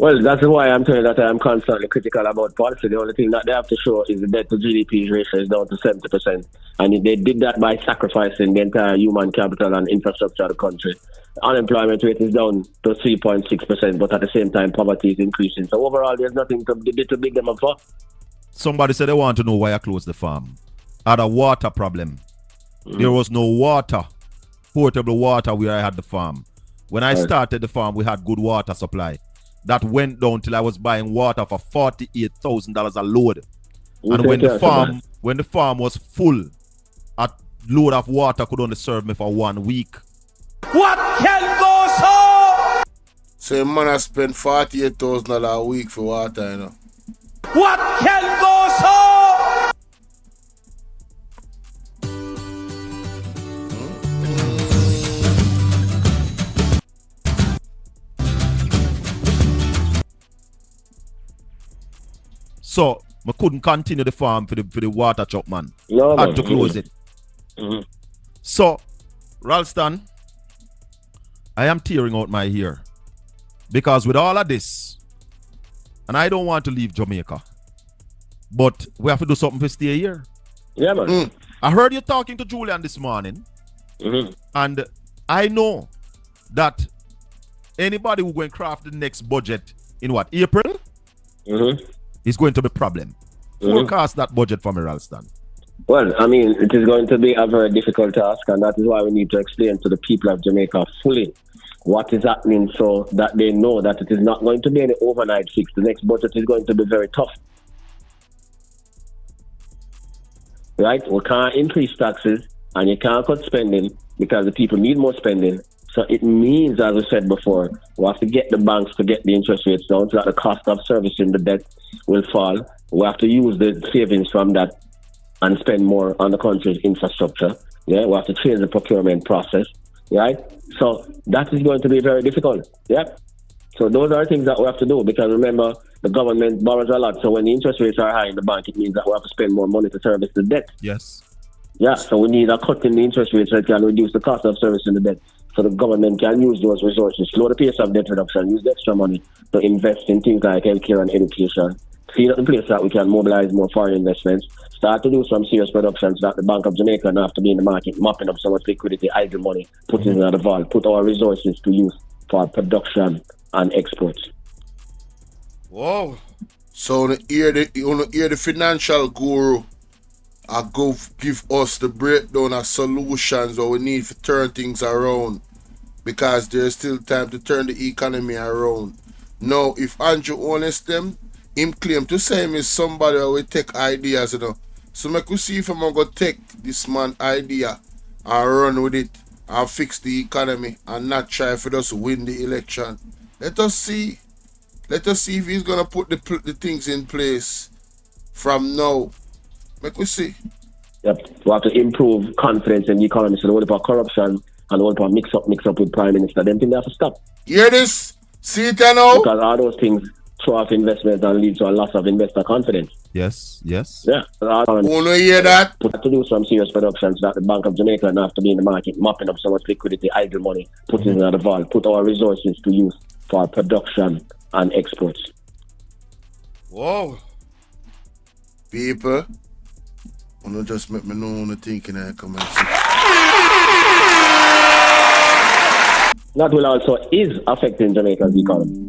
Well, that's why I'm telling you that I'm constantly critical about policy. The only thing that they have to show is the debt to GDP ratio is down to 70%. And they did that by sacrificing the entire human capital and infrastructure of the country. Unemployment rate is down to 3.6%, but at the same time, poverty is increasing. So overall, there's nothing to big them up for. Somebody said they want to know why I closed the farm. I had a water problem. There was no water, portable water where I had the farm. When I started the farm, we had good water supply. That went down till I was buying water for $48,000 a load. And when the farm was full, a load of water could only serve me for 1 week. What can go so? So man, I spend $48,000 a week for water, you know. What can go so? So I couldn't continue the farm for the water chop, man. No, had to close it. So, Ralston, I am tearing out my hair. Because with all of this, and I don't want to leave Jamaica, but we have to do something to stay here. Yeah, man. I heard you talking to Julian this morning, and I know that anybody who going to craft the next budget in what, April? Is going to be a problem. Forecast that budget for me, Ralston. Well, I mean, it is going to be a very difficult task, and that is why we need to explain to the people of Jamaica fully what is happening so that they know that it is not going to be any overnight fix. The next budget is going to be very tough. Right? We can't increase taxes, and you can't cut spending because the people need more spending. So it means, as I said before, we have to get the banks to get the interest rates down so that the cost of servicing the debt will fall. We have to use the savings from that and spend more on the country's infrastructure. Yeah, we have to change the procurement process. Right? So that is going to be very difficult. Yeah. So those are things that we have to do because remember, the government borrows a lot. So when the interest rates are high in the bank, it means that we have to spend more money to service the debt. Yes. Yeah, so we need a cut in the interest rates that can reduce the cost of servicing the debt. So the government can use those resources, slow the pace of debt reduction, use the extra money to invest in things like healthcare and education. See the place that we can mobilize more foreign investments, start to do some serious productions that the Bank of Jamaica now have to be in the market, mopping up so much liquidity, idle money, put it in the vault, put our resources to use for production and exports. Whoa. So you wanna hear the financial guru I go give us the breakdown of solutions what we need to turn things around because there's still time to turn the economy around. Now, if Andrew honest them, him claim to say him is somebody who will take ideas, you know. So make we see if I'm going to take this man idea and run with it and fix the economy and not try for us to win the election. Let us see. Let us see if he's going to put the things in place from now. Make we see. Yep. We have to improve confidence in the economy. So the whole about corruption and the whole about mix up with Prime Minister. Them things they have to stop. Hear this? See it now? Because all those things throw off investment and lead to a loss of investor confidence. Yes, yes. Yeah. Wanna hear that? Put to do some serious productions that the Bank of Jamaica now have to be in the market, mopping up so much liquidity, idle money, put it in the vault, put our resources to use for production and exports. Whoa. People, wanna just make me know on the thinking I come and see. That will also is affecting Jamaica's economy.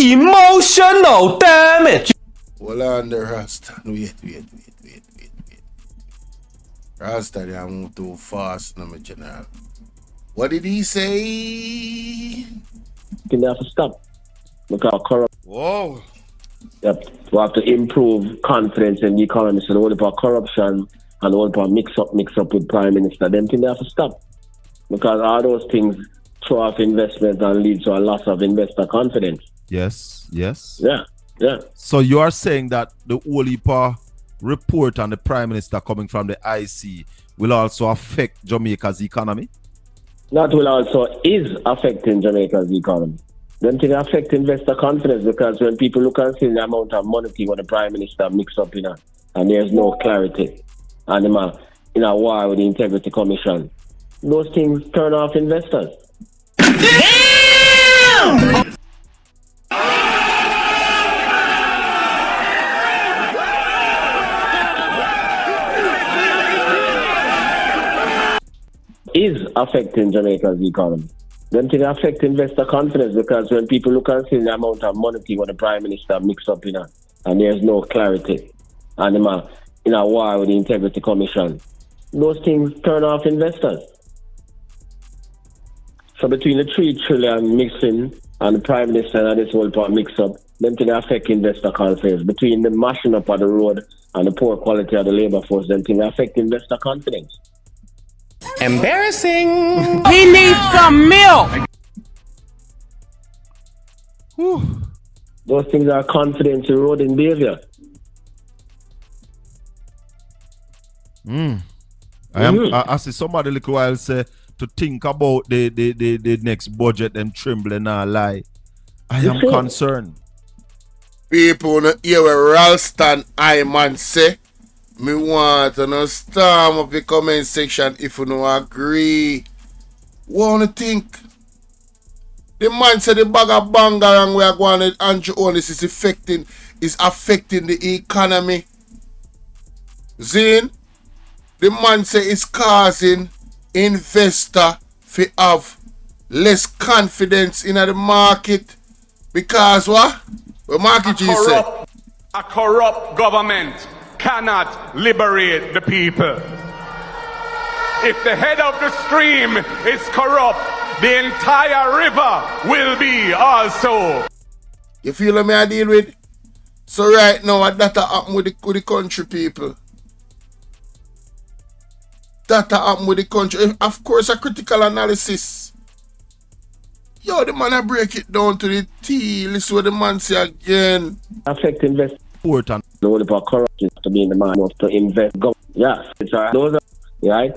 Emotional damage. Hold on there, Ralston. Wait. Ralston, I move too fast, no, my general. What did he say? They have to stop. Because corrupt. Whoa. Yep. We have to improve confidence in the economy. So the whole about corruption and the whole about mix up with Prime Minister, them things they have to stop. Because all those things throw off investment and lead to a loss of investor confidence. Yes. Yeah. So you are saying that the Olipa report on the Prime Minister coming from the IC will also affect Jamaica's economy? That will also is affecting Jamaica's economy. Then it affect investor confidence because when people look and see the amount of money what the Prime Minister mix up in and there's no clarity and in a war with the Integrity Commission, those things turn off investors. Damn! Is affecting Jamaica's economy. Then it affect investor confidence because when people look and see the amount of money what the Prime Minister mix up in and there's no clarity and in a war with the Integrity Commission, those things turn off investors. So between the 3 trillion mixing and the Prime Minister and this whole part mix up, then it affect investor confidence. Between the mashing up of the road and the poor quality of the labor force, then it affect investor confidence. Embarrassing. He needs some milk. Whew. Those things are confidence eroding behavior. I see somebody a little while say to think about the next budget, them trembling and lie. I am concerned. People not hear what Ralston I man say. Me want to know storm up the comment section if you no agree. What you think? The man said the bag of bangarang we are going to Andrew Onis is affecting the economy. Zane, the man say it's causing investor to have less confidence in the market because what? The market is say a corrupt government cannot liberate the people. If the head of the stream is corrupt, the entire river will be also. You feel what I deal with? So right now, what that happen with the country people? That happen with the country. Of course, a critical analysis. Yo, the man I break it down to the T. Listen what the man say again. Affect investment. Important. The whole about corruption to be in the man of to invest. Yes, it's those are right.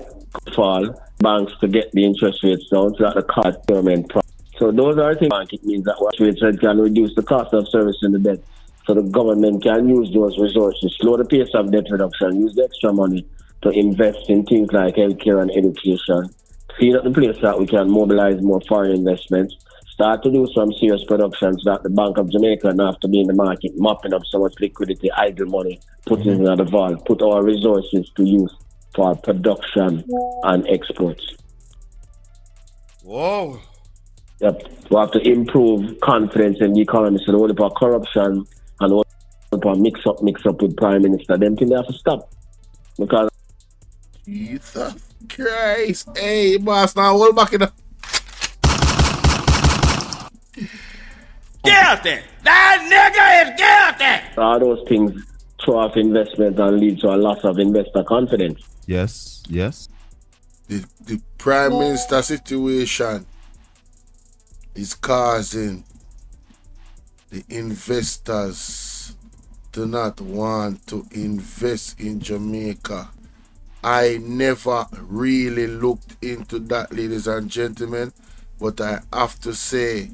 Fall banks to get the interest rates down so that the cost payment. So those are things. It means that what rates can reduce the cost of servicing the debt. So the government can use those resources, slow the pace of debt reduction, use the extra money to invest in things like healthcare and education. See at the place that we can mobilize more foreign investments. Start to do some serious productions that the Bank of Jamaica not have to be in the market, mopping up so much liquidity, idle money, putting it in the vault, put our resources to use for production and exports. Whoa. Yep. We have to improve confidence in the economy. So the whole about corruption and the whole about mix up with Prime Minister, them things they have to stop. Because Jesus Christ. Hey boss, now hold back in the Guilty! That nigga is guilty! all those things throw off investment and lead to a loss of investor confidence. Yes. The Prime Minister situation is causing the investors to not want to invest in Jamaica. I never really looked into that, ladies and gentlemen, but I have to say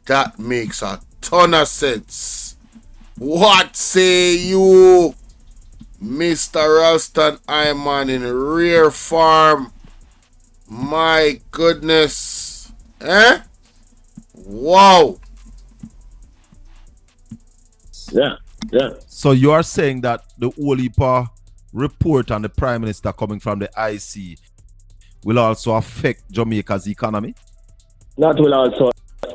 that makes a ton of sense. What say you, Mr. Ralston Iman in Rear Farm? My goodness. Wow. Yeah. So you are saying that the Olipa report on the Prime Minister coming from the IC will also affect Jamaica's economy? That will also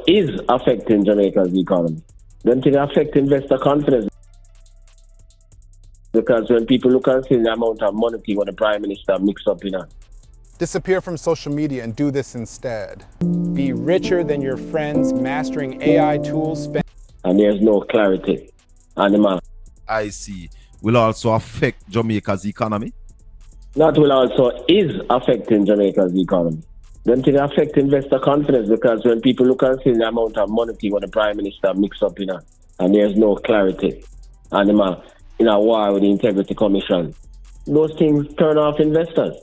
is affecting Jamaica's economy. Them things affect investor confidence. Because when people look and see the amount of money what the Prime Minister mix up in it. Disappear from social media and do this instead. Be richer than your friends, mastering AI tools. And there's no clarity on the market. I see. Will also affect Jamaica's economy? That will also is affecting Jamaica's economy. Them things affect investor confidence because when people look and see the amount of money what the Prime Minister mix up in it, and there's no clarity on the market. In a war with the Integrity Commission, those things turn off investors.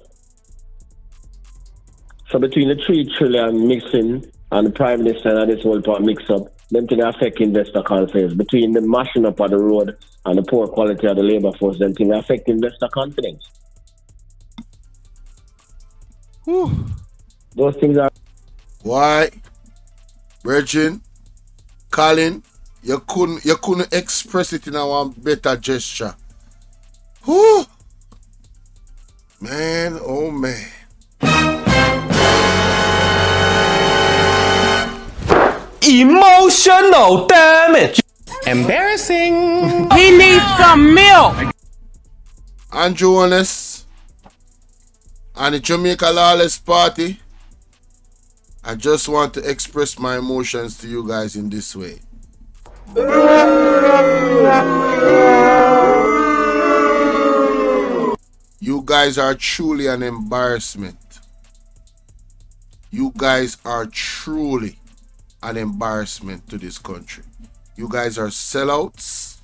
So between the 3 trillion mixing and the Prime Minister and this whole part mix up, them things affect investor confidence. Between the mashing up of the road and the poor quality of the labor force, them things affect investor confidence. Whew. Those things are... Why? Virgin, Colin, you couldn't express it in a one better gesture. Whew. Man, oh man. Emotional damage. Embarrassing. He needs some milk. Andrew Honest and the Jamaica Lawless Party. I just want to express my emotions to you guys in this way. You guys are truly an embarrassment. You guys are truly an embarrassment to this country. You guys are sellouts.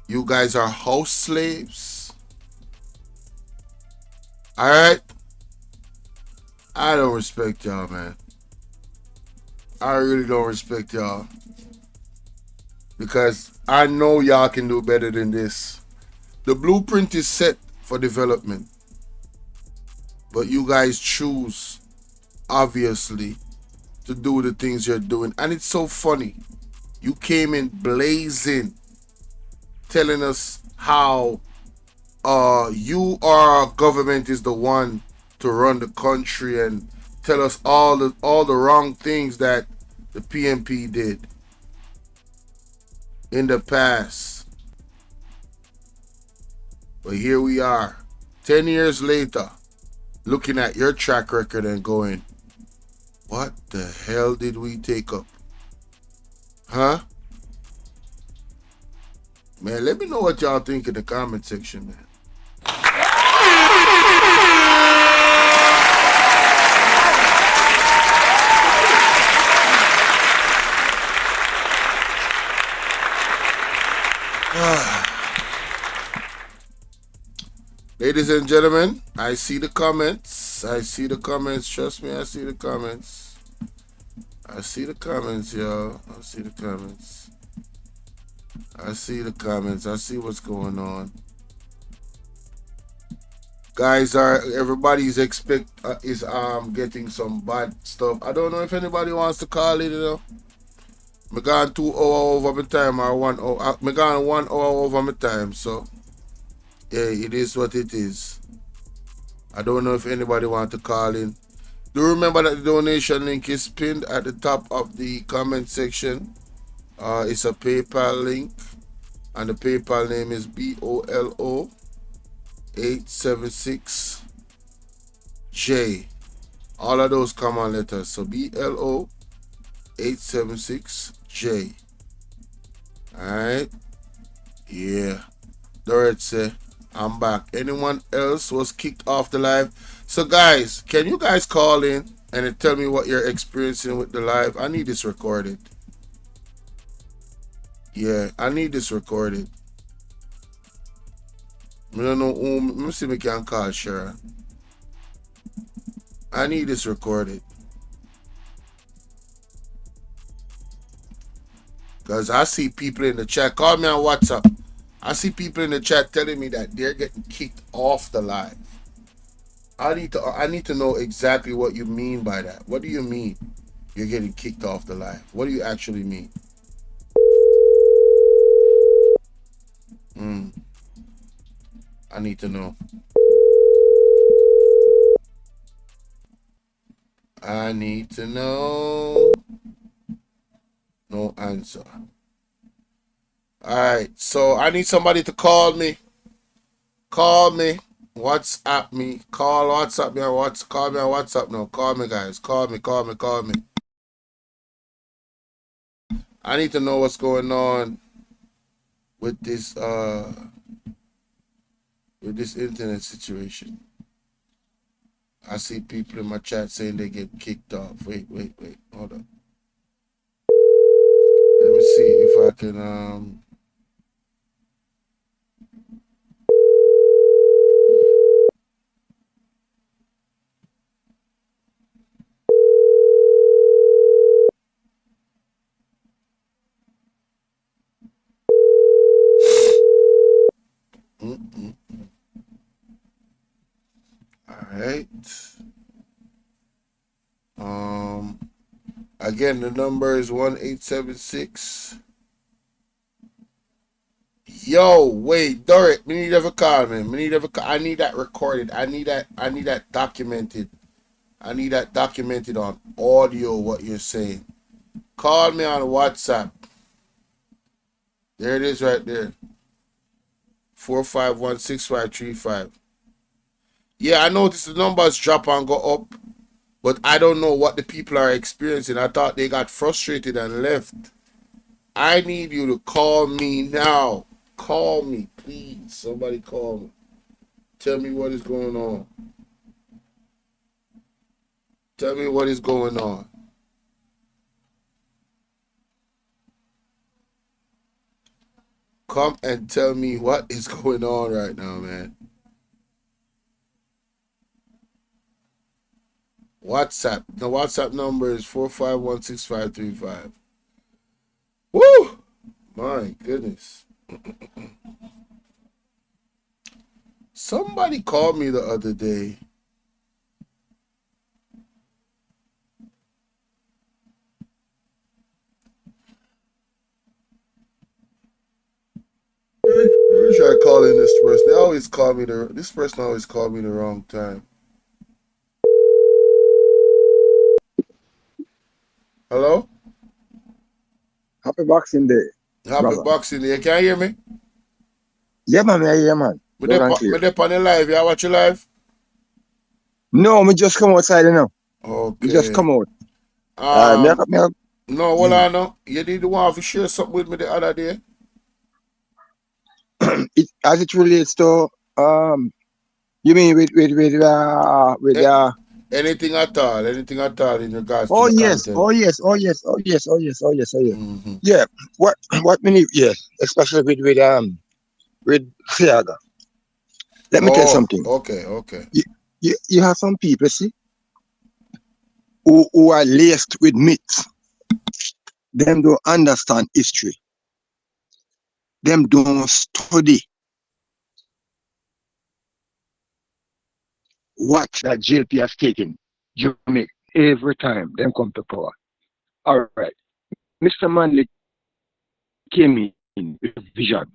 You guys are house slaves. Alright? I don't respect y'all, man. I really don't respect y'all. Because I know y'all can do better than this. The blueprint is set for development. But you guys choose, obviously, to do the things you're doing. And it's so funny. You came in blazing, telling us how our government is the one to run the country and tell us all the wrong things that the PNP did in the past. But here we are, 10 years later, looking at your track record and going, what the hell did we take up? Huh? Man, let me know what y'all think in the comment section, man. Ladies and gentlemen, I see the comments. I see the comments. Trust me, I see the comments. I see the comments, y'all. I see the comments. I see the comments. I see what's going on. Guys, everybody's getting some bad stuff. I don't know if anybody wants to call it, you know. I gone 2 hours over my time or 1 hour. I gone 1 hour over my time, so yeah, it is what it is. I don't know if anybody want to call in. Do remember that the donation link is pinned at the top of the comment section. It's a PayPal link, and the PayPal name is BOLO 876J. All of those common letters. So BLO 876J. Alright. Yeah. Dorothy, I'm back. Anyone else was kicked off the live? So guys, can you guys call in and tell me what you're experiencing with the live? I need this recorded. Yeah, I need this recorded. I don't know whom. Let me see if I can call Sharon. I need this recorded. Because I see people in the chat. Call me on WhatsApp. I see people in the chat telling me that they're getting kicked off the live. I need to know exactly what you mean by that. What do you mean you're getting kicked off the live? What do you actually mean? I need to know. I need to know. answer. All right, so I need somebody to call me. Call me. WhatsApp me. Call WhatsApp me or call me on WhatsApp now. Call me, guys. Call me. I need to know what's going on with this internet situation. I see people in my chat saying they get kicked off. Wait. Hold on. Let me see if I can All right. Again, the number is 1-876. Yo, wait, Dorrit, me need to call me. I need that recorded. I need that documented. I need that documented on audio, what you're saying. Call me on WhatsApp. There it is right there. 4516535. Yeah, I noticed the numbers drop and go up, but I don't know what the people are experiencing. I thought they got frustrated and left. I need you to call me now. Call me, please. Somebody call me. Tell me what is going on. Tell me what is going on. Come and tell me what is going on right now, man. WhatsApp. The WhatsApp number is 4516535. Woo! My goodness. Somebody called me the other day. I try calling this person. They always call me this person always called me the wrong time. Hello? Happy Boxing Day. Happy Boxing Day. Can you hear me? Yeah, man. Yeah, man. Me dey on the live. You watch your live? No, me just come outside now. Okay. Me just come out. No, hold on now. You need to want to share something with me the other day. As it relates to you mean with anything at all in regards to the yes, content. Oh yes. Mm-hmm. Yeah. What we need, yes, especially with Siaga. Let me tell you something. Okay. You have some people, see, who are laced with myths. Them don't understand history. Them don't study what that JLP has taken Jamaica every time them come to power. All right. Mr. Manley came in with a vision,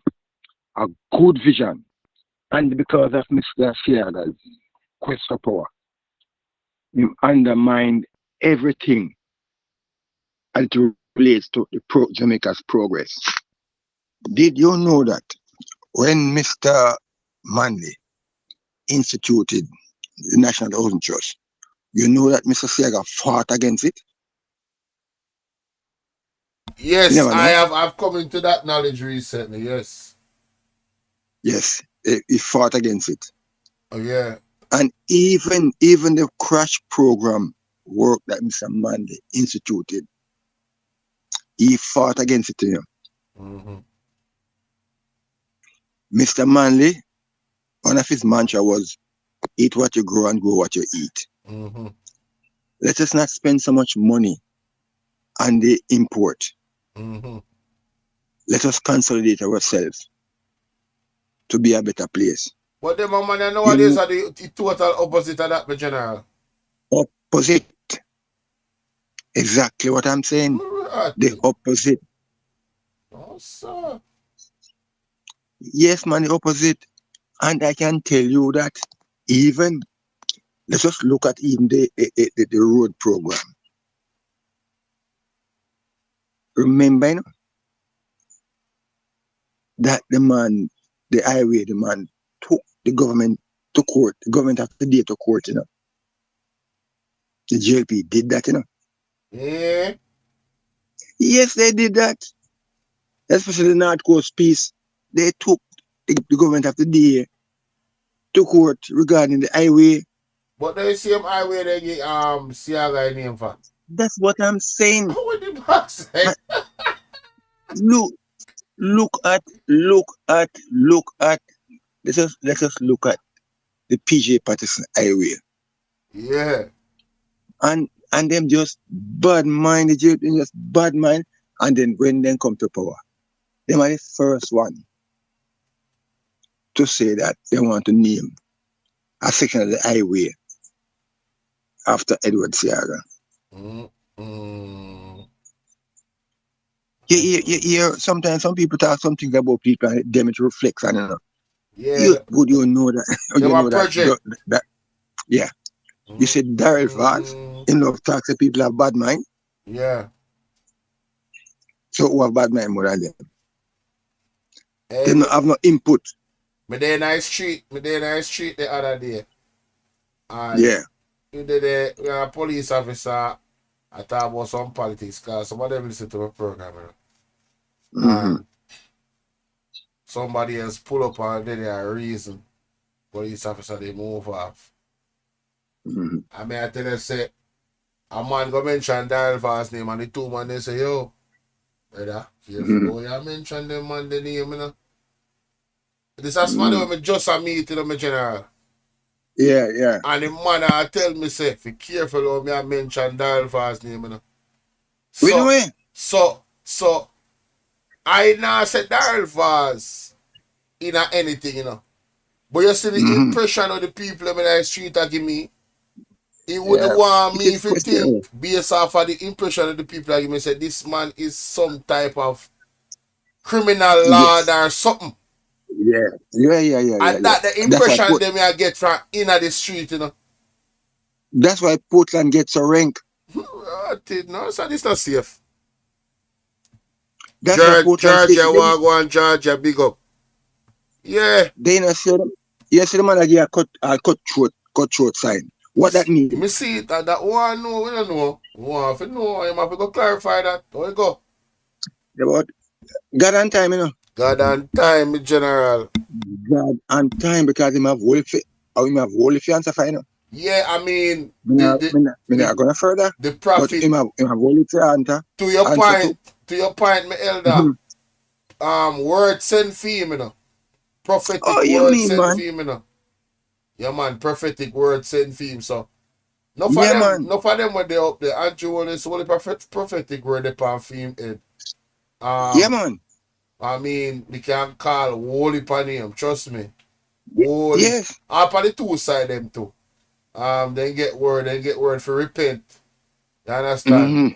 a good vision. And because of Mr. Siaga's quest for power, he undermined everything as it relates to the Jamaica's progress. Did you know that when Mr. Manley instituted the National Housing Trust, you know that Mr. Siaga fought against it? Yes, I've come into that knowledge recently, yes. Yes, he fought against it. Oh yeah. And even the crash program work that Mr. Manley instituted, he fought against it. Mm-hmm. Mr. Manley, one of his mantra was, eat what you grow and grow what you eat. Mm-hmm. Let us not spend so much money on the import. Mm-hmm. Let us consolidate ourselves to be a better place. But them man, nowadays are the total opposite of that, my general. Opposite. Exactly what I'm saying. The opposite. Oh, sir. Yes, man, the opposite. And I can tell you that even, let's just look at even the road program. remember, you know, that the highway, the man took the government to court. The government have to day to court, you know. The JLP did that, you know. Yeah. Yes, they did that. Especially the North Coast piece. They took the government of the day to court regarding the highway. But the same highway they get Siaga name for. That's what I'm saying. What did Mark say? Look at. Let us look at the PJ Patterson Highway. Yeah. And them just bad mind, just bad mind. And then when they come to power, they are the first one to say that they want to name a section of the highway after Edward Siaga. Yeah, sometimes some people talk something about people and them it reflects, and you know. Yeah. You know that. You know that. Yeah. You said Daryl Vaz, in love talks that people have bad mind. Yeah. So who have bad mind more than them? Hey, they don't have no input. Me there in the street the other day. And yeah. You did a police officer. I talk about some politics because some of them listen to my program. You know? And somebody else pull up and then a reason police officer they move off. I mean, I tell you, say, a man go mention Daryl Vaz name and the two man they say, yo, brother, careful, you mention them man the name, you know. This is somebody when me just a meet, you know, my general. Yeah. And the man I tell me, say, be careful how me I mention Daryl Vaz name, you know. So, I now say Daryl Vaz in anything, you know. But you see the impression of the people in the street that give me. He wouldn't want me if you think, based off of the impression of the people that give me, say this man is some type of criminal lord or something. Yeah. And that the impression them I get from inner the street, you know. That's why Portland gets a rank. No, so this not safe. Georgia, Wagwan, Georgia, big up. Yeah. They not say them. Yes, the man again cut throat sign. What that mean? Me see it, that one know, we don't know. One have to know, you have to go clarify that. How you go? About God and time, you know. God and time, me general. God and time because him have holy fiance for, you know. Yeah, I mean, me not gonna further. The prophet. But him have holy fiance. To your point, my elder. Word send theme, you know. Prophetic word send theme, you know. Yeah, man, prophetic word send theme. So, no for them when they up there. Andrew only only prophetic word upon theme head. Yeah, man. I mean, we can call holy pan him. Trust me. Holy. Yes. Up on the two side them too. Then get word for repent. You understand?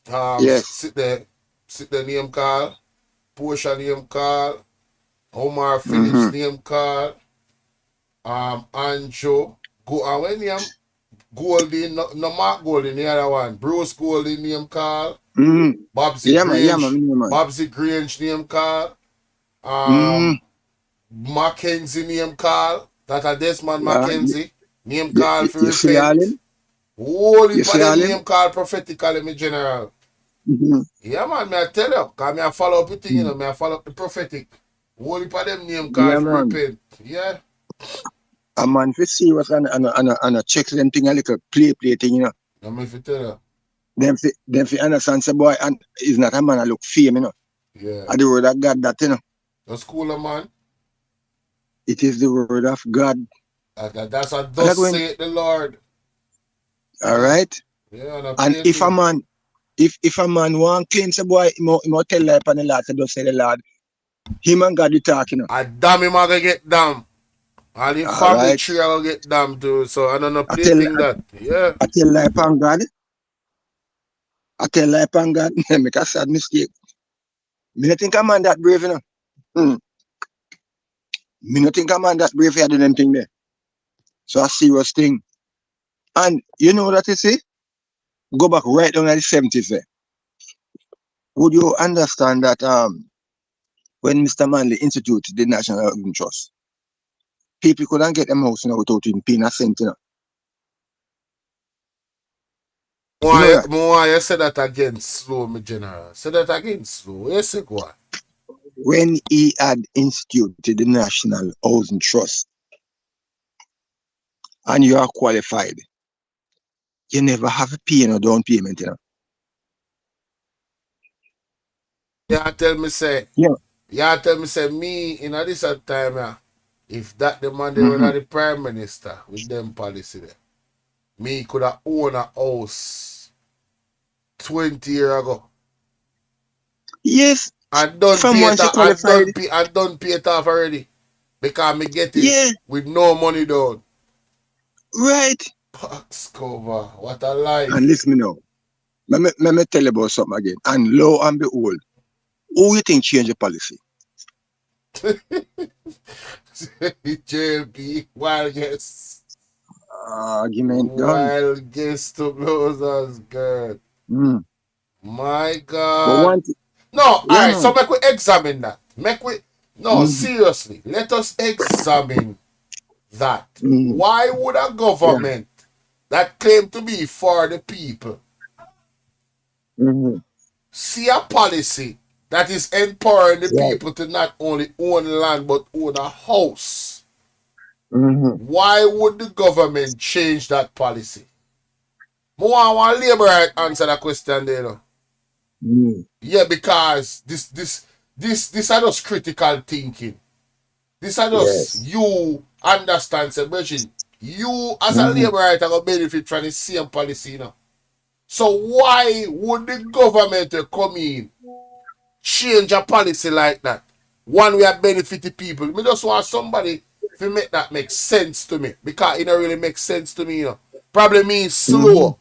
Yes. Sit the name call. Portia name call. Omar Phillips name call. Andrew, when you Goldie, no Mark Goldie, the other one. Bruce Goldie name call. Bobsy Grange. Bobsy Grange name call. Mackenzie name call. That a Desmond Mackenzie. Name call for repent. Holy for them name call prophetically, me general. Yeah, man, me I tell you. Because me I follow up the thing, you know. Me I follow up the prophetic. Holy for them name call for repent. Yeah. A man for serious and a check them thing a little play thing, you know. Let me tell you. Them fi understand say boy and is not a man a look fame, you know. Yeah. And the word of God that, you know. That's cool, man. It is the word of God. That's a thus saith the Lord. All right. Yeah, and if a man want claim say boy he must tell lie upon the Lord, so just say the Lord. Him and God be talking, you know. I damn him I gonna get damn. And the family tree I will get damn too. So I don't know play thing that. Yeah. I tell lie upon God. Make a sad mistake. Me not think a man that brave, you know. Me not think a man that brave for doing them thing there. So a serious thing. And you know what you see? Go back right down at the 70s there. would you understand that when Mr. Manley instituted the National Housing Trust, people couldn't get them house without even paying a cent, More, you said that again slow, my general. Say that again slow. Yes, go. When he had instituted the National Housing Trust and you are qualified, you never have to pay no down payment, Yeah, tell me say. Yeah. Yeah, tell me say me in this time, if that the man they were the prime minister with them policy there, me could have owned a house 20 years ago. Yes. And done From pay once it you off, qualified. and done pay it off already. Because me get it with no money down. Right. Pox cover. What a life. And listen me now. Let me tell you about something again. And lo and behold, who you think change the policy? JLP, wild guess. Argument done. Wild guess to blows us good. My God. But one no, alright, so make we examine that. Seriously, let us examine that. Why would a government that claim to be for the people see a policy that is empowering the people to not only own land but own a house? Why would the government change that policy? I want labor right answer that question there. Yeah, because this is just critical thinking. This is just you understand, say, Virgin, you as a labor right are going to benefit from the same policy now. So why would the government come in, change a policy like that? One way I benefit the people. Me just want somebody to make that make sense to me. Because it don't really make sense to me, Probably means slow.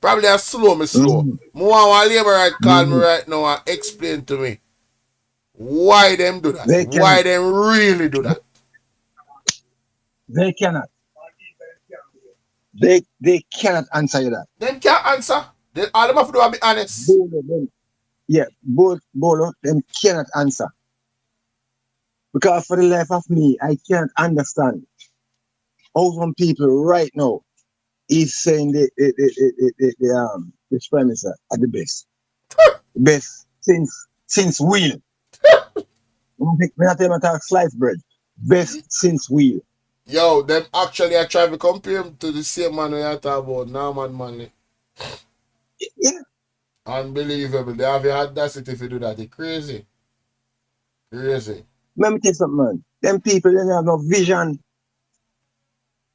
Probably a slow. More want labor right call me right now and explain to me why them do that. Why them really do that. They cannot. They cannot answer you that. Them can't answer. All them have to do is be honest. Bolo, them cannot answer. Because for the life of me, I can't understand how some people right now is saying the prime minister are the best. Best since wheel. We're not even talking sliced bread. Best since wheel. Yo, them actually I try to compare him to the same man we are talking about, Norman Manley. Yeah. Unbelievable. They have the audacity to do that. It's crazy. Crazy. Let me tell you something, man. Them people, they have no vision.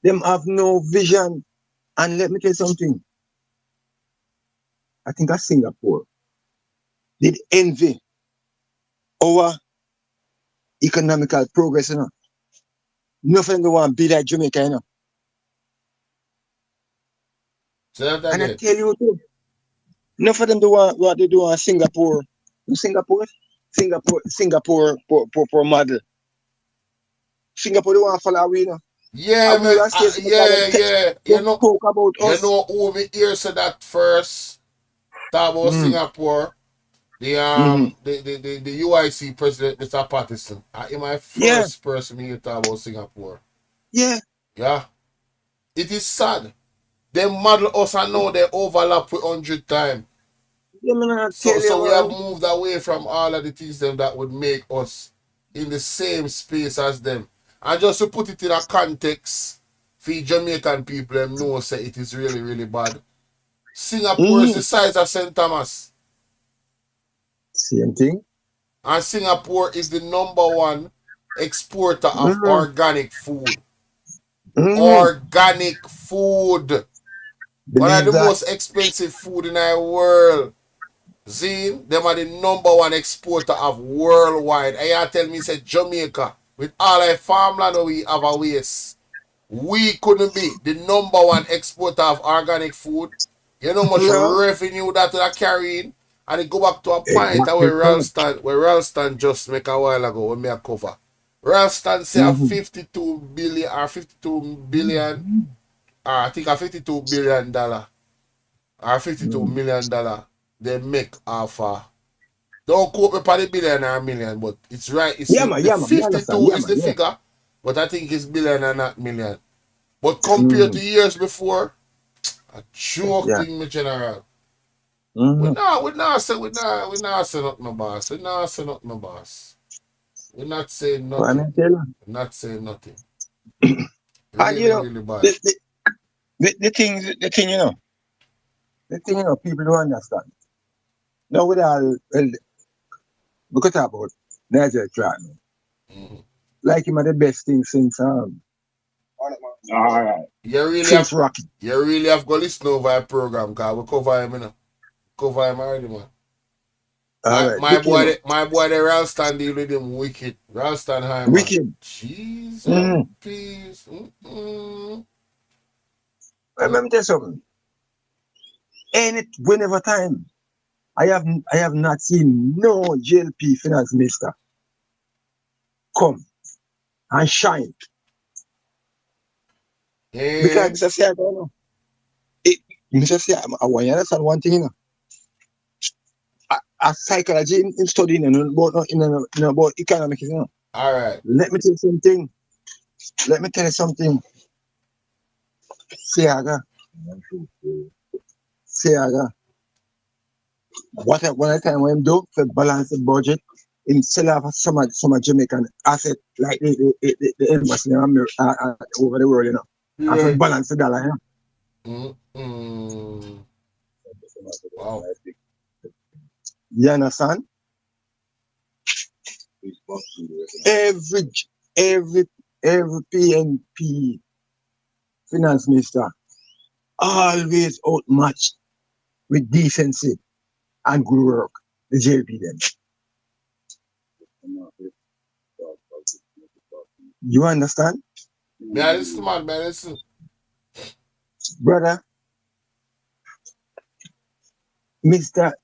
Them have no vision. And let me tell you something. I think Singapore did envy our economical progress, Nothing they want to be like Jamaica, And I tell you too, enough of them do what they do in Singapore. Singapore model. Singapore they want to follow we, Yeah, man. Yeah. You know who we hear said that first? Talk about Singapore. The UIC president, Mr. Patterson. In my first person me talk about Singapore. Yeah. It is sad. They model us and now they overlap with 100 times. So we have moved away from all of the things them that would make us in the same space as them. And just to put it in a context, for Jamaican people, them know say it is really, really bad. Singapore is the size of St. Thomas. Same thing. And Singapore is the #1 exporter of organic food. Organic food. One of the most expensive food in the world. Zine, them are the #1 exporter of worldwide. And you tell me, say Jamaica, with all our farmland we have a waste, we couldn't be the #1 exporter of organic food. You know how much revenue that we are carrying? And it go back to a point where Ralston just make a while ago when me a cover. Ralston say a 52 billion or 52 billion, or I think a $52 billion or $52 million they make off Don't quote me for the billion or million, but it's right. It's Yeah, the, man, the yeah, man. You 52 understand? Yeah, is man, the yeah. figure, but I think it's billion and not million. But compared to years before, a joke thing, my general. We not say nothing, no boss. We not say nothing, no boss. We're not saying nothing. We're not saying nothing. And you know, Really bad. the thing, you know, people don't understand. Now with all, well, we could talk about Nigel Clark. Like him are the best thing since all right. You really Since have Rocky. You really have to listen over our program, cause we cover him, you know. Cover him already, man. My boy the Ralston deal with him wicked. Ralston high, man. Wicked. Jesus, peace. Let me tell you something. Whenever time, I have not seen no JLP finance minister come and shine. Yeah. Because Mr. Say, I don't know. Mr. Say, I want you to understand one thing, you know. A psychology in studying about economics, you know. All right. Let me tell you something. Siaga. What a time when him do to balance the budget, him sell off some Jamaican asset like the embassy over the world, you know. Yeah. And to balance the dollar, you know. Wow. You understand? Every PNP finance minister always outmatched with decency and good work. The JLP then. You understand? Yeah, listen, man, listen. Brother,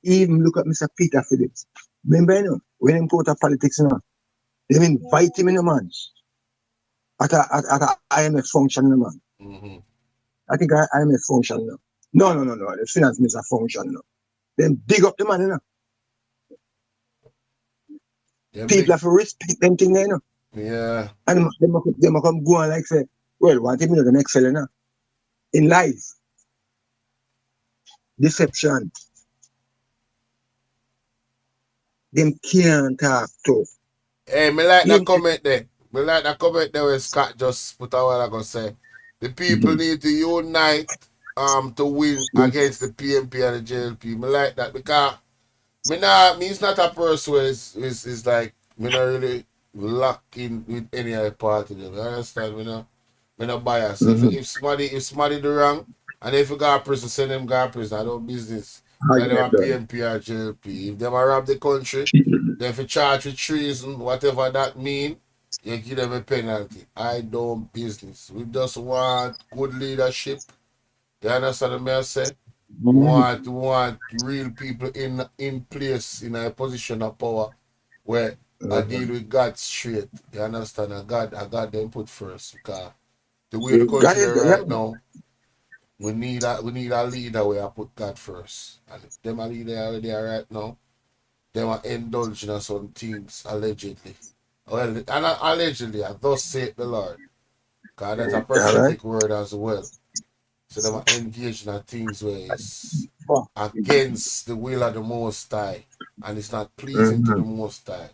even look at Mr. Peter Phillips. Remember, you know, when him go to politics, you know, they invite him in, man. At a IMF function, man. I think IMF function now. No. The finance minister function now. Then dig up the man, you know. People have to respect them thing, you know. Yeah. And they come go and like say, well, what if you know the next fella now? In life, deception. Them can't talk to. Hey, me like that comment there. Me like that comment there where Scott just put out what I gonna say. The people need to unite to win against the PNP and the JLP. Me like that because me's not a person who is like me not really locked in with any other party. You understand? Me not biased. If somebody do wrong and if you got a person, send them got a person. I don't business. Like them a PNP or JLP. If them a rob the country, then if you charge with treason, whatever that mean, you give them a penalty. I don't business. We just want good leadership. You understand what I say? We want real people in place in a position of power where I deal with God straight. You understand? I got them put first because the way the country right now, we need a leader where I put God first. And if them a leader there right now, them are indulging in some things allegedly. Well, and allegedly, I thus say the Lord. God, that's a prophetic word as well. So they are engaged in things where it's against the will of the Most High and it's not pleasing to the Most High.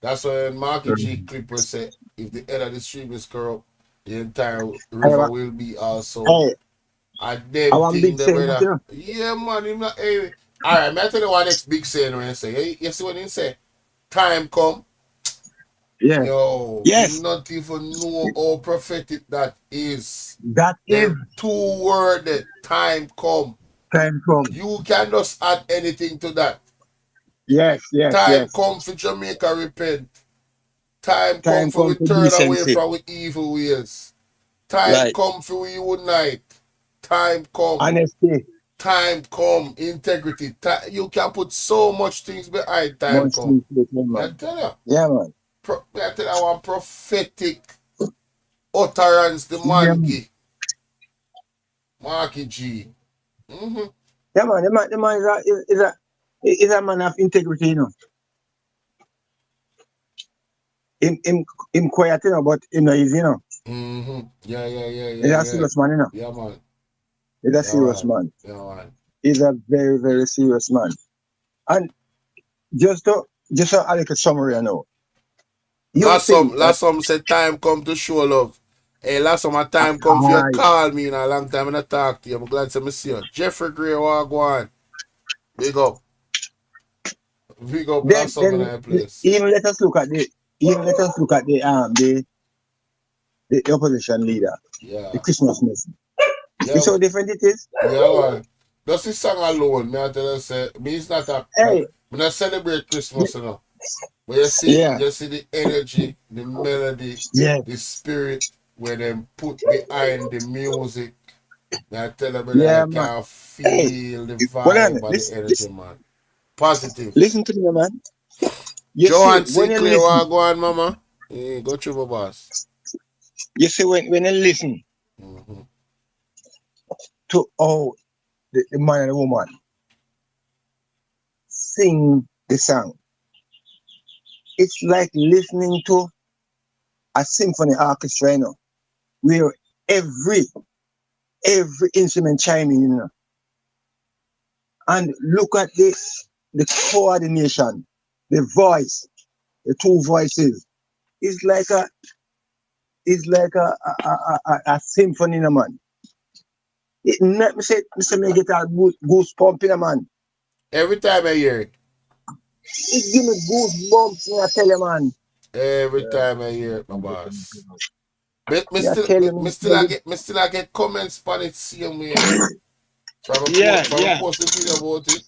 That's why when Marky G Clipper said, if the head of the stream is corrupt, the entire river will be also. I them thing the brother. Yeah, man. Him not, hey. All right, I tell you what next big saying when I say, hey, you see what he say? Time come. Yeah. Yo, yes. Not even know how prophetic that is. That is 2 words. Time come. Time come. You can just add anything to that. Yes. Time come for Jamaica repent. Time come for we turn away from we evil ways. Time come for we unite. Time come. Honesty. Time come. Integrity. You can put so much things behind time come. I tell you. Yeah, man. I tell you one prophetic utterance the man give. Marky G. Yeah, man. The man is a man of integrity, you know. him quiet, you know, but him not easy, you know. Yeah. He's a serious man, you know. Yeah, man. He's a serious man. Yeah, man. He's a very, very serious man. And just a little summary, you know. Last some said time come to show love. Hey, last some time come for you call me in a long time and I talk to you. I'm glad to see you. Jeffrey Gray, what go on? Big up. Big up last some in that place. Even let us look at the opposition leader. Yeah. The Christmas message. Yeah. You see how different it is? Yeah, man. Just this song alone, me I tell you, say, me it's not a hey. When I celebrate Christmas, you know. But you see the energy, the melody, the spirit where them put behind the music. I tell you, I can feel the vibe and the energy, man. Positive. Listen to me, man. Johan Sinclair, what go on, mama? Hey, go through my boss. You see, when you listen to the man and the woman sing the song, it's like listening to a symphony orchestra, you know, where every instrument chiming, you know. And look at this, the coordination, the voice, the two voices. It's like a symphony, you know, man. It make me get a goosebump, you know, man. Every time I hear it. It give me goosebumps, I tell you, man. Every time I hear it, my boss. But me still I get comments on it same way. From post the video about it.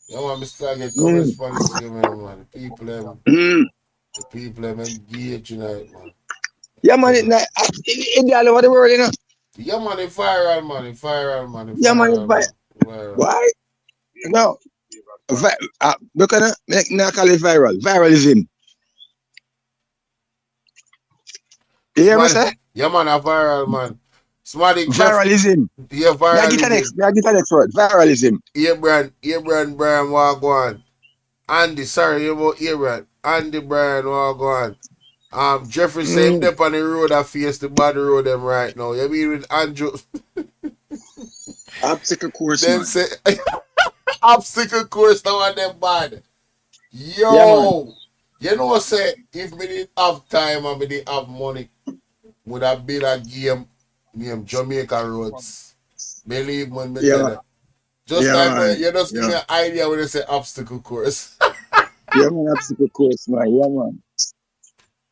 Yeah, man, me still get comments on it same way, man. The people them engage in it, man. Yeah, man, it's all over the world, you know. Yeah, man, it's viral, man. Yeah, man, it's viral. Why? No. Look at it, not call it viral. Viralism. You hear me say? Yeah, man, a viral, man. Viralism. Yeah, viralism. I get the next word. Viralism. Abraham Brian, what go on? Andy, sorry, you about Abraham. Andy Brian, what go on? Jeffrey saying up on the road that face the bad road them right now. You mean with Andrew? Obstacle course, them man. Say obstacle course now and them bad. Yo, you know say if me didn't have time and me didn't have money, would have been a game named Jamaican Roads. Believe me, me tell you. Just like when you just give me an idea when you say obstacle course. Yeah, man, obstacle course, man. Yeah, man.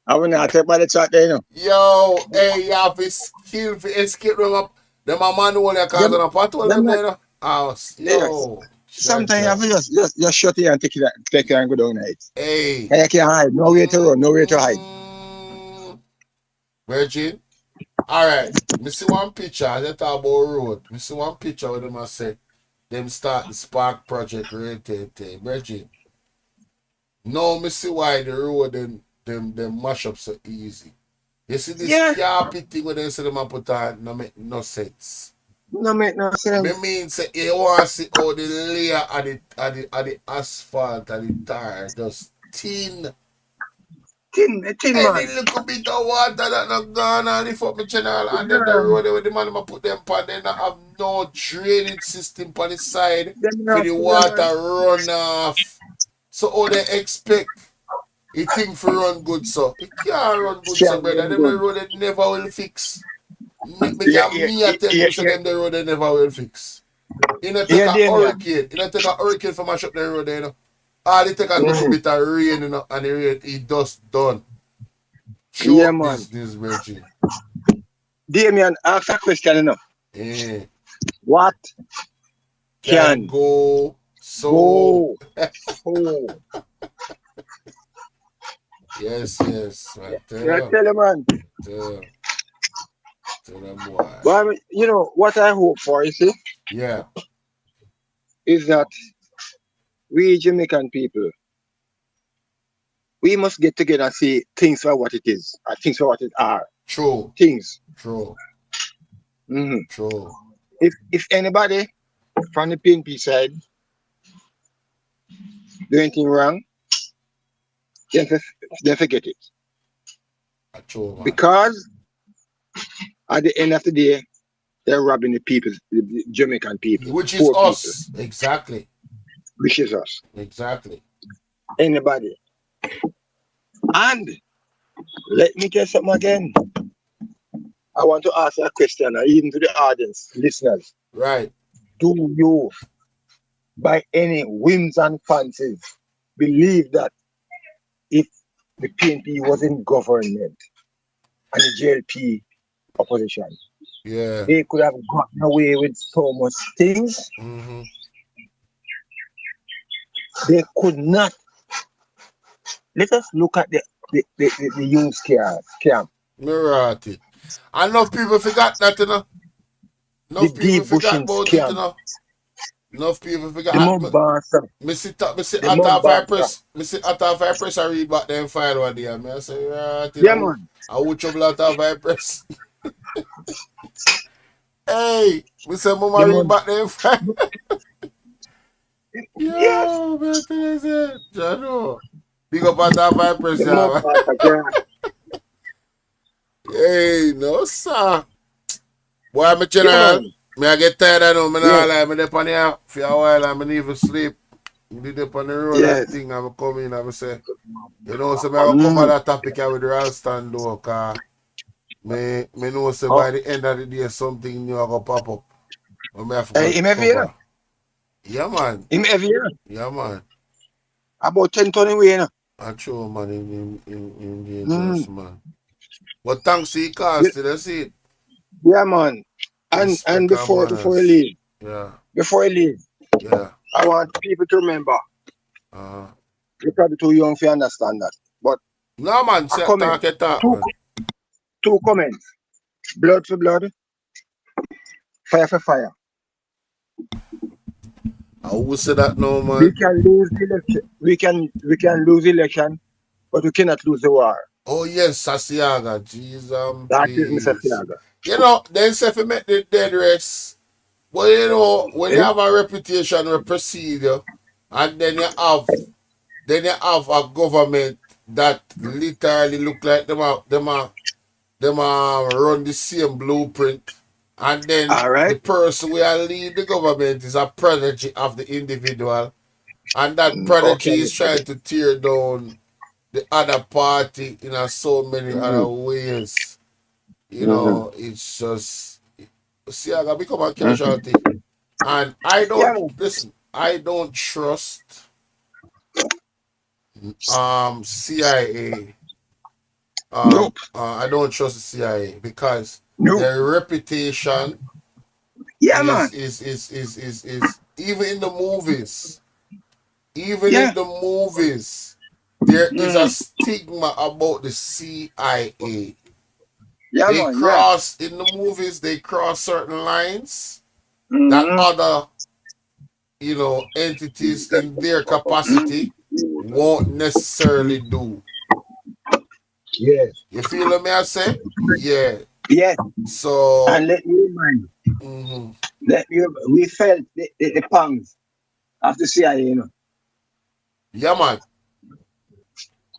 I will not take by the chat there, you know. Yo, hey, you have to skill to escape them up. Them a man who only cause on a patrol them there, you know. Yo. Sometimes you have to just shut it and take it and go down it. Hey. And you can't hide. Nowhere to run, nowhere to hide. Virgin. Alright. Me see one picture, as you talk about road. Me see one picture where them say them start the Spark project right there. Virgin. Now me see why the road them mash up so easy. You see this carpet thing where they say them put on no make no sense. No make no sense. Me mean say you want to see how the layer of the asphalt and the tar just thin. Thin man. Any little bit of water that not gone on the fuck me channel and then the road where the man put them pan, they not have no drainage system on the side for the water run off. So all they expect it thing for run good, so it can't run good, so brother. Them the road they never will fix. Me tell you so them the road they never will fix. You know take a hurricane. You know take a hurricane for mash up the road there, you know. All it take a little bit of rain, you know, and the rain it just done. Yeah, man. This virgin. Damien, ask a question, you know. Yeah. What can go so Yes. Right. Tell you, man. Tell them why. Well, you know, what I hope for, you see? Yeah. Is that we Jamaican people, we must get together and see things for what it is, and things for what it are. True. Things. True. True. If anybody from the PNP side do anything wrong, then forget it. True, man. Because at the end of the day, they're robbing the people, the Jamaican people. Which is poor us. people. Exactly. Which is us. Exactly. Anybody. And let me tell something again. I want to ask a question, even to the audience, listeners. Right. Do you, by any whims and fancies, believe that if the PNP was in government and the JLP opposition, they could have gotten away with so much things? They could not. Let us look at the youth camp. Mirror at it. Enough people forgot that, you know. Enough people forgot about it, you know. Enough people forgot. The Mombasa. Me sit at half press I read back them file one day. I say, right, yeah, man. I would trouble at half press. Hey, we say, Mama read back them file. Yo, man, Jano. Big up at half press, yeah. Hey, no, sir. Boy, I'm a general. Me I get tired of me now, like, me dep on here for a while and me need to sleep. Me dep on the road that thing and me come in and me say, you know, so me I cover that topic here with the Ralston though, cause me know say by the end of the day something new I go pop up. And me have to him every year? Yeah, man. Him every year? Yeah, man. About 10 ton away, you know? I'm true, man, in the interest, man. But thanks to the cost, you see it? Yeah, man. And before you leave, I want people to remember. You're probably too young to understand that. But no, man, two comments. Blood for blood, fire for fire. I will say that no, man. We can lose the election. We can lose the election, but we cannot lose the war. Oh yes, Sasiaga, Jesus. That is Mr. Sasiaga. You know, then say if you make the dead race, but you know, when you have a reputation or procedure, and then you have a government that literally look like them run the same blueprint, and then the person who lead the government is a prodigy of the individual, and that prodigy is trying to tear down the other party in so many other ways. You know, it's just see, I gotta become a casualty. And I don't listen, I don't trust CIA. I don't trust the CIA because their reputation is even in the movies. Even in the movies, there is a stigma about the CIA. In the movies, they cross certain lines that other, you know, entities in their capacity won't necessarily do. Yes. You feel what I say? Yeah. Yes. So. And let me remind you, we felt the pangs of the CIA, you know. Yeah, man.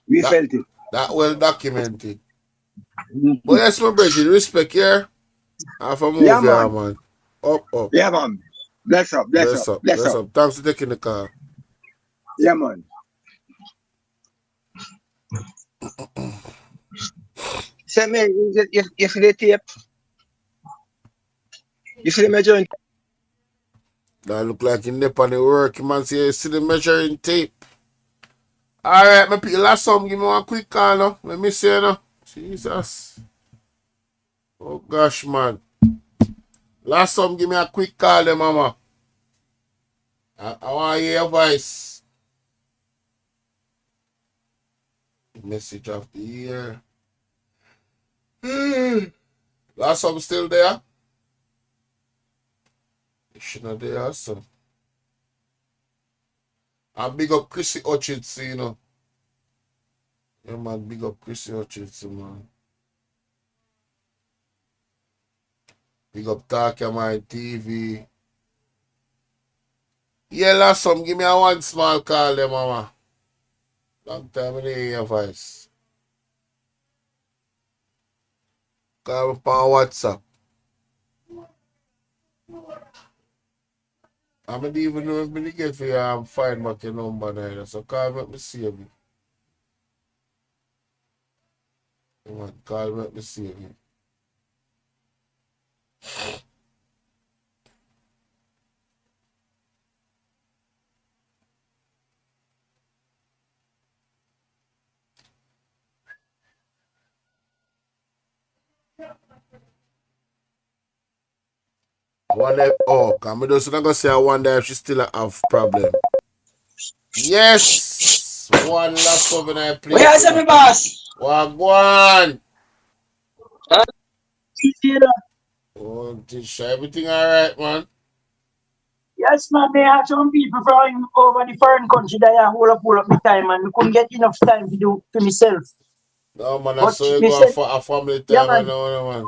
We felt it. That well documented. But yes, my brother, respect here. Half a move here, man. Up. Yeah, man. Bless up. Thanks for taking the car. Yeah, man. Say, man, you see the tape? You see the measuring? That look like in on the work, man. See, you see the measuring tape. Alright, my people, last some, give me one quick call now. Let me see now. Jesus. Oh gosh, man. Last some, give me a quick call there, mama. I want to hear your voice. Message of the year. Last some still there? She's not there also. I big up Chrissy Orchids, you know. Yeah, man, big up Chrissy Orchids, man. Big up Talkia My TV. Yeah, last some, give me a one small call there, mama. Long time I didn't hear your voice. Call me on WhatsApp. I don't even know if I get for you find back your number now. So call me, let me save you. Come on, call me, let me save you. Wonder, come I just not gonna say I wonder if she still have problem. Yes! One last over I play. Where's my boss? Wagwan! Oh, Tisha, everything alright, man? Yes, man, they have some people from over the foreign country that I hold up the time, and we couldn't get enough time to do to myself. No, man, I saw you go for a family time, yeah, man. Man.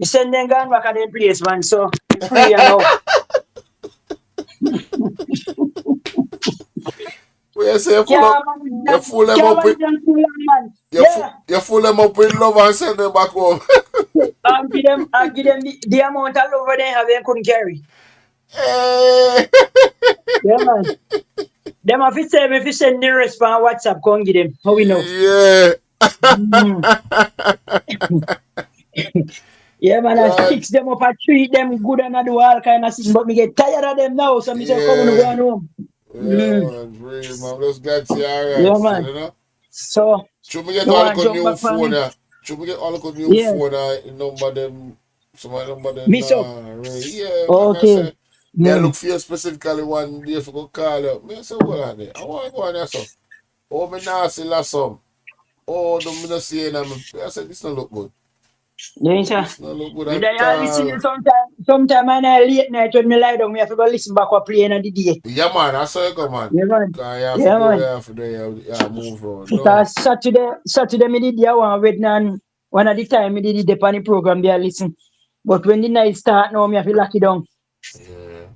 You send them gone back at their place, man, so free, you know. Well, you say you fool them up with you fool them up with love and send them back home. I give them the amount of love they have they couldn't carry. Yeah, man. Them have to say if you send the rest on WhatsApp, go and give them. How we know? Yeah. Yeah, man, I fix them up, I treat them good and I do all kind of things, but me get tired of them now, so me say come on go home. Yeah, man, really, man. Let's get you alright. Yeah, man. You know? So should we get all the new phone? Should we get all the new phone? Number them, somebody number them. Yeah. Okay. Yeah, look for you specifically one day for go call you. Me say what are they? I want to go on there so. Oh, me nasty last some. Oh, don't me not see it. I said this don't look good. Yeah, sir. This don't look good I at listen sometime I late night when me lie down, me have to go listen back what play in the day. Yeah, man, I saw you go, man. Yeah, man. Yeah, man. You move on. Because Saturday me did the one with one of the time me did the Depani program there listen. But when the night start now, me have to lock it down. Yeah.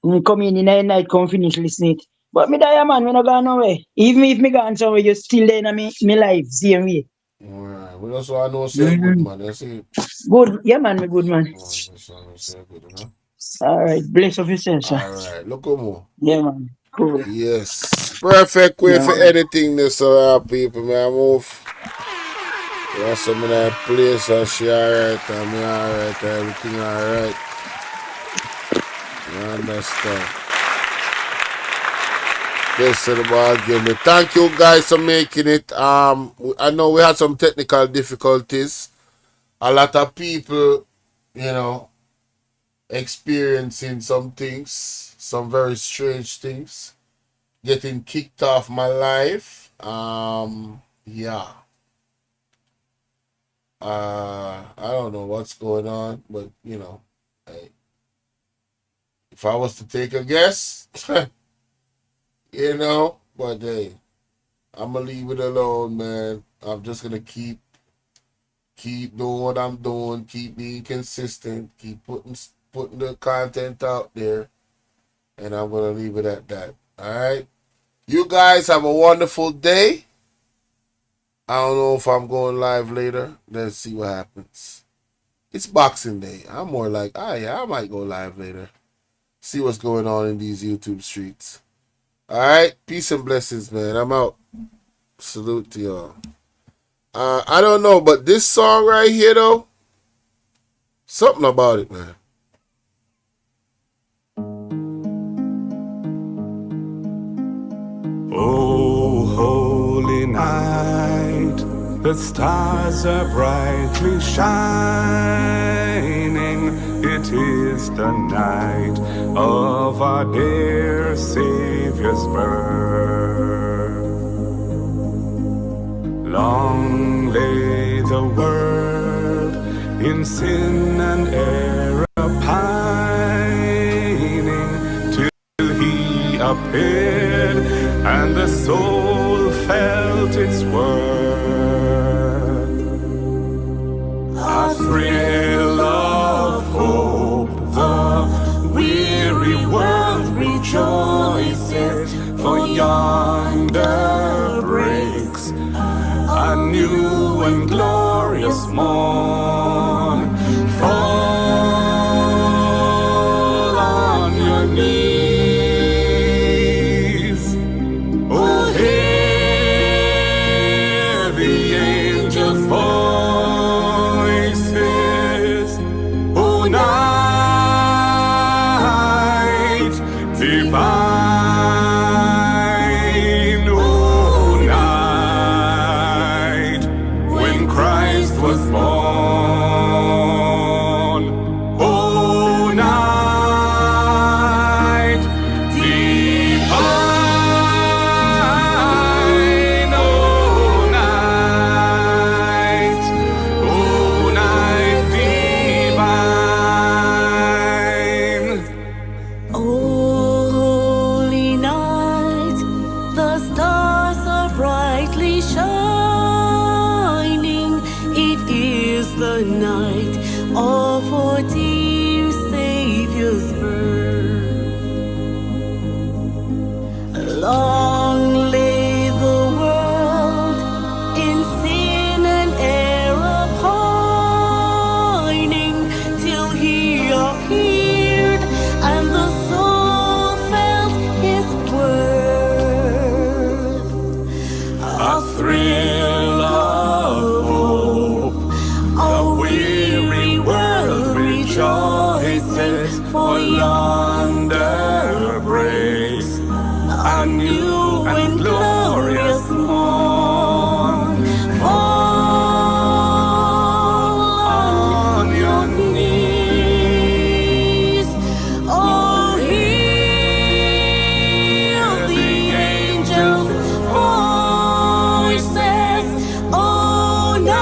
Me come in the night, come finish listening it. But me die, man, me not gone nowhere. Even if me gone somewhere, you still there in me life, same way. Alright, we also I know say good, man. You see? Good, yeah, man, me good, man. Say good, you know? Alright, bless of yourself, sir. Alright, look more. Yeah, man. Cool. Yes. Perfect way for anything this people, man. I move. Yeah, some in that place and she alright, and me alright, everything alright. You understand? This is the ball game. Thank you guys for making it. I know we had some technical difficulties. A lot of people, you know, experiencing some things, some very strange things, getting kicked off my life. Yeah. I don't know what's going on, but you know, if I was to take a guess, you know, but hey, I'm gonna leave it alone, man. I'm just gonna keep doing what I'm doing, keep being consistent, keep putting the content out there, and I'm gonna leave it at that. Alright? You guys have a wonderful day. I don't know if I'm going live later. Let's see what happens. It's Boxing Day. I'm more like, I might go live later. See what's going on in these YouTube streets. Alright? Peace and blessings, man. I'm out. Salute to y'all. I don't know, but this song right here, though, something about it, man. Oh, holy night, the stars are brightly shining. It is the night of our dear Savior's birth. Long lay the world in sin and error pining, till he appeared and the soul felt its worth. A thrill of hope, the weary world rejoices, for yonder breaks a new and glorious morning. morn. Fall on your knees. Oh, hear the angels' voices. Oh, night divine. Oh, night when Christ was born. Oh, night divine. Oh, night divine. Holy night, the stars are brightly shining. It is the night of our dear Savior's birth. Long lay the world in sin and error pining, till he appeared and the soul felt his worth. A thrill of hope, a weary world rejoices, for yonder breaks a new and glorious morn. Fall on your knees. Oh, hear the angels' voices. Oh, night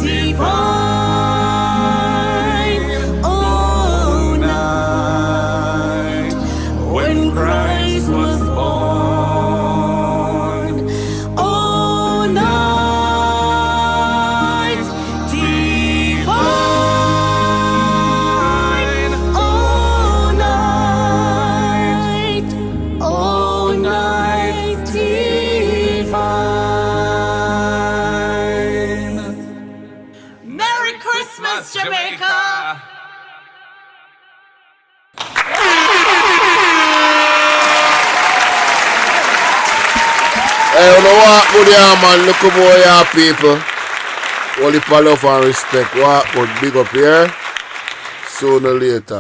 divine. Oh, night when Christ was born. Oh, night divine. Oh, night divine. Merry Christmas, Jamaica! Hey, you know what? Good yeah, man. Look at boy, yeah, people. Only for love and respect. What? But big up here. Sooner or later.